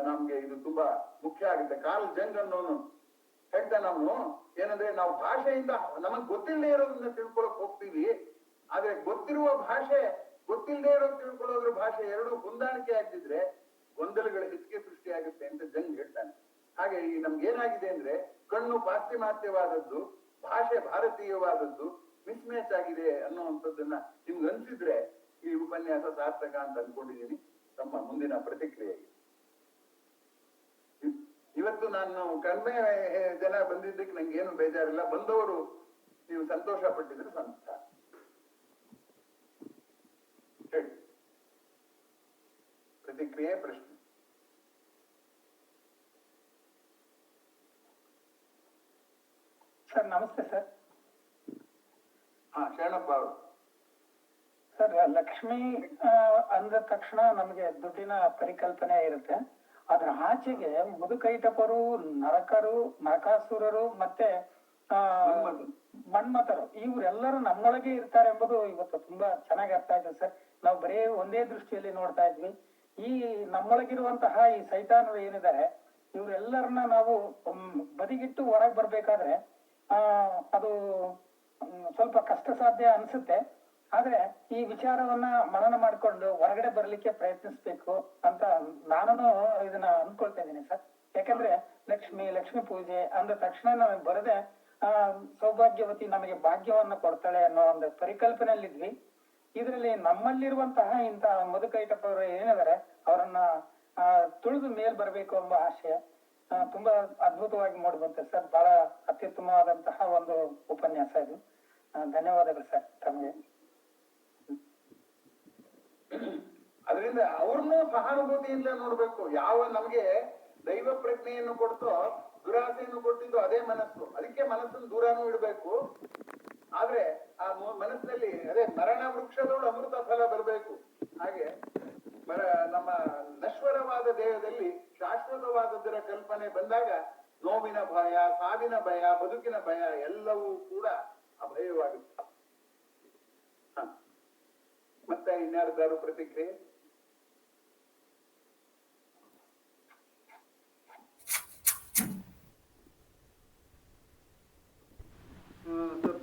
ನಮ್ಗೆ ಇದು ತುಂಬಾ ಮುಖ್ಯ ಆಗುತ್ತೆ. ಕಾರ್ಲ್ ಜಂಗ್ ಅನ್ನೋನು ಹೇಳ್ತಾ, ನಾವು ಏನಂದ್ರೆ ನಾವು ಭಾಷೆಯಿಂದ ನಮಗ್ ಗೊತ್ತಿಲ್ಲದೆ ಇರೋದನ್ನ ತಿಳ್ಕೊಳಕ್ ಹೋಗ್ತೀವಿ. ಆದ್ರೆ ಗೊತ್ತಿರುವ ಭಾಷೆ, ಗೊತ್ತಿಲ್ಲದೆ ಇರೋದು ತಿಳ್ಕೊಳ್ಳೋದ್ರ ಭಾಷೆ ಎರಡು ಹೊಂದಾಣಿಕೆ ಆಗಿದ್ರೆ ಗೊಂದಲಗಳ ಹೆಚ್ಚಿಗೆ ಸೃಷ್ಟಿಯಾಗುತ್ತೆ ಅಂತ ಜಂಗ್ ಹೇಳ್ತಾನೆ. ಹಾಗೆ ಈ ನಮ್ಗೇನಾಗಿದೆ ಅಂದ್ರೆ ಕಣ್ಣು ಪಾಶ್ಚಿಮಾತ್ಯವಾದದ್ದು, ಭಾಷೆ ಭಾರತೀಯವಾದದ್ದು ಮಿಸ್ಮ್ಯಾಚ್ ಆಗಿದೆ ಅನ್ನುವಂಥದ್ದನ್ನ ನಿಮ್ಗೆ ಅನ್ಸಿದ್ರೆ ಈ ಉಪನ್ಯಾಸ ಸಾರ್ಥಕ ಅಂತ ಅನ್ಕೊಂಡಿದ್ದೀನಿ. ತಮ್ಮ ಮುಂದಿನ ಪ್ರತಿಕ್ರಿಯೆಗೆ. ಇವತ್ತು ನಾನು ಕಡಿಮೆ ಜನ ಬಂದಿದ್ದಕ್ಕೆ ನಂಗೆ ಏನು ಬೇಜಾರಿಲ್ಲ. ಬಂದವರು ನೀವು ಸಂತೋಷ ಪಟ್ಟಿದ್ರೆ ಸಂತೋಷ. ಹೇಳಿ, ಪ್ರತಿಕ್ರಿಯೆ, ಪ್ರಶ್ನೆ. ಸರ್ ನಮಸ್ತೆ ಸರ್. ಶರಣಪ್ಪ ಅವರು. ಸರ್, ಲಕ್ಷ್ಮಿ ಅಂದ ತಕ್ಷಣ ನಮಗೆ ದುಡ್ಡಿನ ಪರಿಕಲ್ಪನೆ ಇರುತ್ತೆ. ಅದ್ರ ಆಚೆಗೆ ಮುದುಕೈಟಪರು, ನರಕಾಸುರರು ಮತ್ತೆ ಮನ್ಮಥರು ಇವರೆಲ್ಲರೂ ನಮ್ಮೊಳಗೆ ಇರ್ತಾರೆ ಎಂಬುದು ಇವತ್ತು ತುಂಬಾ ಚೆನ್ನಾಗಿ ಅರ್ಥ ಆಯ್ತು ಸರ್. ನಾವು ಬರೀ ಒಂದೇ ದೃಷ್ಟಿಯಲ್ಲಿ ನೋಡ್ತಾ ಇದ್ವಿ. ಈ ನಮ್ಮೊಳಗಿರುವಂತಹ ಈ ಸೈತಾನರು ಏನಿದ್ದಾರೆ ಇವರೆಲ್ಲರನ್ನ ನಾವು ಬದಿಗಿಟ್ಟು ಹೊರಗೆ ಬರ್ಬೇಕಾದ್ರೆ ಅದು ಸ್ವಲ್ಪ ಕಷ್ಟ ಸಾಧ್ಯ ಅನ್ಸುತ್ತೆ. ಆದ್ರೆ ಈ ವಿಚಾರವನ್ನ ಮನನ ಮಾಡ್ಕೊಂಡು ಹೊರಗಡೆ ಬರ್ಲಿಕ್ಕೆ ಪ್ರಯತ್ನಿಸ್ಬೇಕು ಅಂತ ನಾನು ಇದನ್ನ ಅನ್ಕೊಳ್ತಾ ಇದ್ದೀನಿ ಸರ್. ಯಾಕಂದ್ರೆ ಲಕ್ಷ್ಮಿ ಪೂಜೆ ಅಂದ ತಕ್ಷಣ ನಮಗೆ ಬರದೆ ಸೌಭಾಗ್ಯವತಿ ನಮಗೆ ಭಾಗ್ಯವನ್ನ ಕೊಡ್ತಾಳೆ ಅನ್ನೋ ಒಂದು ಪರಿಕಲ್ಪನೆಯಲ್ಲಿದ್ವಿ. ಇದರಲ್ಲಿ ನಮ್ಮಲ್ಲಿರುವಂತಹ ಇಂತ ಮಧುಕೈಟಪ್ಪ ಅವರು ಏನಿದ್ದಾರೆ ಅವರನ್ನ ತುಳಿದು ಮೇಲ್ ಬರ್ಬೇಕು ಎಂಬ ಆಶಯ ತುಂಬಾ ಅದ್ಭುತವಾಗಿ ಮೂಡಿಬಂತೆ ಸರ್. ಬಹಳ ಅತ್ಯುತ್ತಮವಾದಂತಹ ಒಂದು ಉಪನ್ಯಾಸ ಇದು. ಧನ್ಯವಾದಗಳು ಸರ್ ತಮಗೆ. ಅದರಿಂದ ಅವ್ರನ್ನೂ ಸಹಾನುಭೂತಿಯಿಂದ ನೋಡ್ಬೇಕು. ಯಾವ ನಮ್ಗೆ ದೈವ ಪ್ರಜ್ಞೆಯನ್ನು ಕೊಡ್ತೋ ದುರಾಸೆಯನ್ನು ಕೊಟ್ಟಿದ್ದು ಅದೇ ಮನಸ್ಸು. ಅದಕ್ಕೆ ಮನಸ್ಸನ್ನು ದೂರನೂ ಇಡಬೇಕು. ಆದ್ರೆ ಆ ಮನಸ್ಸಿನಲ್ಲಿ ಅದೇ ಮರಣ ವೃಕ್ಷದೋಡು ಅಮೃತ ಫಲ ಬರಬೇಕು. ಹಾಗೆ ನಮ್ಮ ನಶ್ವರವಾದ ದೇಹದಲ್ಲಿ ಶಾಶ್ವತವಾದದ್ದರ ಕಲ್ಪನೆ ಬಂದಾಗ ನೋವಿನ ಭಯ, ಸಾವಿನ ಭಯ, ಬದುಕಿನ ಭಯ ಎಲ್ಲವೂ ಕೂಡ ಅಭಯವಾಗುತ್ತೆ. ಮತ್ತೆ ಇನ್ಯಾರ್ದಾರು ಪ್ರತಿಕ್ರಿಯೆ?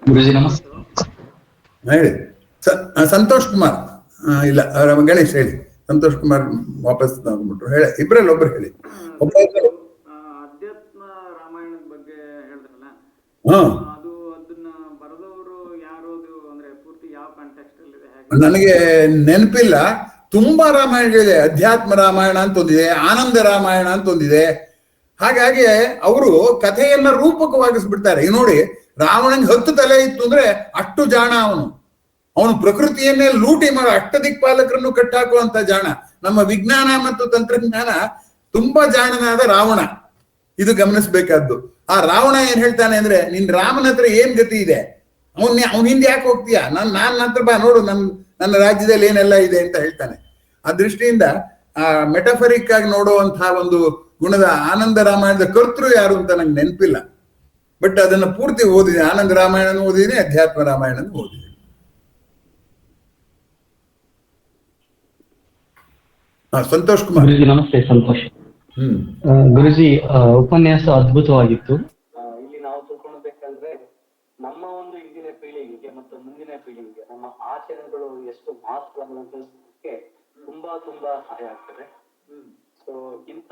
ಗುರುಜಿ ನಮಸ್ತೆ. ಹೇಳಿ. ಸಂತೋಷ್ ಕುಮಾರ್ ಇಲ್ಲ ಗಣೇಶ್ ಹೇಳಿ. ಸಂತೋಷ್ ಕುಮಾರ್ ವಾಪಸ್ ತಗೊಂಡ್ಬಿಟ್ರು. ಹೇಳಿ, ಇಬ್ರಲ್ಲಿ ಒಬ್ರು ಹೇಳಿ. ಅಧ್ಯಾತ್ಮ ರಾಮಾಯಣದ ಬಗ್ಗೆ ಹೇಳಿದ್ರಲ್ಲ, ಅದನ್ನ ಬರೆದವರು ಯಾರು, ಅಂದ್ರೆ ಪೂರ್ತಿ ಯಾವ ಕಾಂಟೆಕ್ಸ್ಟ್ ಅಲ್ಲಿ ಇದೆ? ನನಗೆ ನೆನಪಿಲ್ಲ. ತುಂಬಾ ರಾಮಾಯಣಗಳಿದೆ. ಅಧ್ಯಾತ್ಮ ರಾಮಾಯಣ ಅಂತ ಒಂದಿದೆ, ಆನಂದ ರಾಮಾಯಣ ಅಂತ ಒಂದಿದೆ. ಹಾಗಾಗಿ ಅವರು ಕಥೆಯನ್ನ ರೂಪಕವಾಗಿಸ್ಬಿಡ್ತಾರೆ. ಈಗ ನೋಡಿ, ರಾವಣನಿಗೆ 10 ತಲೆ ಇತ್ತು ಅಂದ್ರೆ ಅಷ್ಟು ಜಾಣ ಅವನು ಪ್ರಕೃತಿಯನ್ನೇ ಲೂಟಿ ಮಾಡೋ ಅಷ್ಟದಿಕ್ಪಾಲಕರನ್ನು ಕಟ್ಟಾಕುವಂತ ಜಾಣ. ನಮ್ಮ ವಿಜ್ಞಾನ ಮತ್ತು ತಂತ್ರಜ್ಞಾನ ತುಂಬಾ ಜಾಣನಾದ ರಾವಣ. ಇದು ಗಮನಿಸ್ಬೇಕಾದ್ದು. ಆ ರಾವಣ ಏನ್ ಹೇಳ್ತಾನೆ ಅಂದ್ರೆ, ನಿನ್ ರಾಮನ ಹತ್ರ ಏನ್ ಗತಿ ಇದೆ, ಅವನ್ ಹಿಂದೆ ಯಾಕೆ ಹೋಗ್ತೀಯ, ನಾನ್ ಹತ್ರ ಬಾ ನೋಡು, ನನ್ನ ರಾಜ್ಯದಲ್ಲಿ ಏನೆಲ್ಲ ಇದೆ ಅಂತ ಹೇಳ್ತಾನೆ. ಆ ದೃಷ್ಟಿಯಿಂದ ಆ ಮೆಟಫರಿಕ್ ಆಗಿ ನೋಡುವಂತಹ ಒಂದು ಗುಣದ ಆನಂದ ರಾಮಾಯಣದ ಕರ್ತೃ ಯಾರು ಅಂತ ನಂಗೆ ನೆನಪಿಲ್ಲ. ಬಟ್ ಅದನ್ನ ಪೂರ್ತಿ ಓದಿದೆ. ಆನಂದ ರಾಮಾಯಣ ಓದಿದ್ದೀನಿ, ಅಧ್ಯಾತ್ಮ ರಾಮಾಯಣ ಓದಿದ್ದೀನಿ. ಸಂತೋಷ್ ಕುಮಾರ್. ಗುರುಜಿ ನಮಸ್ತೆ. ಸಂತೋಷ್. ಗುರುಜಿ ಉಪನ್ಯಾಸ ಅದ್ಭುತವಾಗಿತ್ತು. ಇಲ್ಲಿ ನಾವು ತಿಳ್ಕೊಳ್ಬೇಕಂದ್ರೆ ನಮ್ಮ ಒಂದು ಇಂದಿನ ಪೀಳಿಗೆಗೆ ಮತ್ತು ಮುಂದಿನ ಪೀಳಿಗೆಗೆ ನಮ್ಮ ಆಚರಣೆಗಳು ಎಷ್ಟು ಮಹತ್ವವನ್ನು ತಿಳಿಸೋದಕ್ಕೆ ತುಂಬಾ ಸಹಾಯ ಆಗ್ತದೆ. ಸೊ ಇಂಥ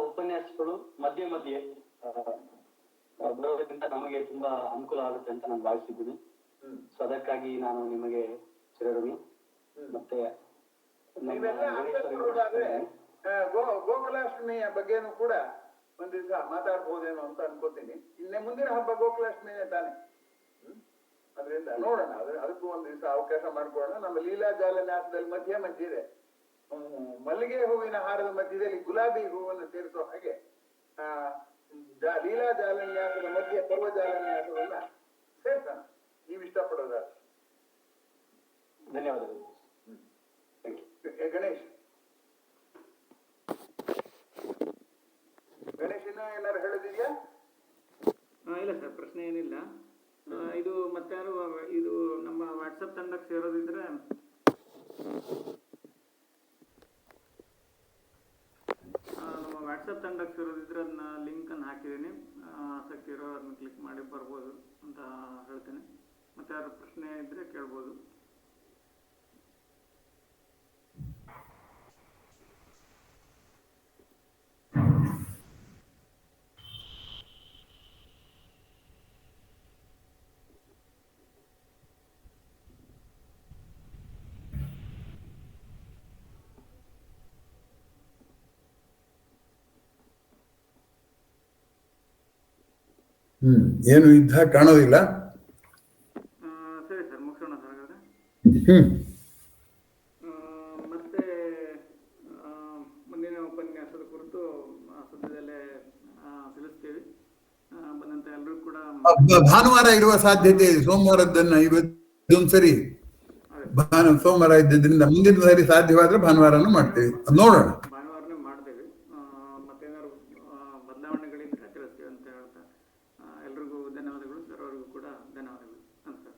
ಉಪನ್ಯಾಸಗಳು ಮಧ್ಯೆ ಬರೋದ್ರಿಂದ ನಮಗೆ ತುಂಬಾ ಅನುಕೂಲ ಆಗುತ್ತೆ ಅಂತ ನಾನು ಭಾವಿಸಿದ್ದೀನಿ. ಸೊ ಅದಕ್ಕಾಗಿ ನಾನು ನಿಮಗೆ ಚಿರಋಣಿ. ಮತ್ತೆ ಗೋಕುಲಾಷ್ಟಮಿಯ ಬಗ್ಗೆನೂ ಕೂಡ ಒಂದ್ ದಿವಸ ಮಾತಾಡ್ಬೋದೇನೋ ಅಂತ ಅನ್ಕೋತೀನಿ. ಮುಂದಿನ ಹಬ್ಬ ಗೋಕುಲಾಷ್ಟಮಿನೇ ತಾನೆ. ಅದರಿಂದ ನೋಡೋಣ, ಅದಕ್ಕೂ ಒಂದ್ ದಿವಸ ಅವಕಾಶ ಮಾಡ್ಕೊಳ್ಳೋಣ. ನಮ್ಮ ಲೀಲಾ ಜಾಲನ್ಯಾಸದಲ್ಲಿ ಮಧ್ಯೆ ಇದೆ. ಮಲ್ಲಿಗೆ ಹೂವಿನ ಹಾರದ ಮಧ್ಯದಲ್ಲಿ ಗುಲಾಬಿ ಹೂವನ್ನು ಸೇರಿಸೋ ಹಾಗೆ ಲೀಲಾ ಜಾಲನ್ಯಾಸದ ಮಧ್ಯೆ ಪರ್ವ ಜಾಲನ್ಯಾಸವನ್ನ ಸೇರ್ಸೋಣ, ನೀವು ಇಷ್ಟಪಡೋದಾದ್ರೆ. ಧನ್ಯವಾದಗಳು. ಗಣೇಶ್ ಇನ್ನ ಏನಾರು ಹೇಳೋದಿದ್ಯಾ? ಇಲ್ಲ ಸರ್, ಪ್ರಶ್ನೆ ಏನಿಲ್ಲ. ಇದು ಮತ್ತೆ ಯಾರು ಇದು ನಮ್ಮ ವಾಟ್ಸಪ್ ತಂಡಕ್ಕೆ ಸೇರೋದಿದ್ರೆ ಅದನ್ನ ಲಿಂಕ್ ಅನ್ನು ಹಾಕಿದ್ದೀನಿ. ಆಸಕ್ತಿ ಇರೋ ಅದನ್ನ ಕ್ಲಿಕ್ ಮಾಡಿ ಬರ್ಬೋದು ಅಂತ ಹೇಳ್ತೇನೆ. ಮತ್ತೆ ಯಾರು ಪ್ರಶ್ನೆ ಇದ್ರೆ ಕೇಳ್ಬೋದು. ಏನು ಯುದ್ಧ ಕಾಣೋದಿಲ್ಲ. ಸರಿ ಸರ್, ಮುಗಿಸೋಣ ಸರ್ ಹಾಗಾದ್ರೆ. ಮತ್ತೆ ಮುಂದಿನ ಉಪನ್ಯಾಸದ ಕುರಿತು ಸದ್ಯದಲ್ಲೇ ತಿಳಿಸ್ತೀವಿ. ಬಂದಂತ ಎಲ್ಲರೂ ಕೂಡ ಭಾನುವಾರ ಇರುವ ಸಾಧ್ಯತೆ ಇದೆ. ಸೋಮವಾರದನ್ನ ಇವತ್ತೊಂದ್ಸರಿ ಸೋಮವಾರ ಇದ್ದರಿಂದ ಮುಂದಿನ ಸರಿ ಸಾಧ್ಯವಾದ್ರೆ ಭಾನುವಾರನು ಮಾಡ್ತೀವಿ, ನೋಡೋಣ. ಭಾನುವಾರನೇ ಮಾಡ್ತೇವೆ. ಮತ್ತೇನಾದ್ರು ಬದಲಾವಣೆಗಳಿದ್ರೆ ತಿಳಿಸ್ತೀವಿ ಅಂತ ಹೇಳ್ತಾ ಎಲ್ರಿಗೂ ಧನ್ಯವಾದಗಳು ಸರ್. ಅವ್ರಿಗೂ ಕೂಡ ಧನ್ಯವಾದಗಳು. ನಮಸ್ಕಾರ.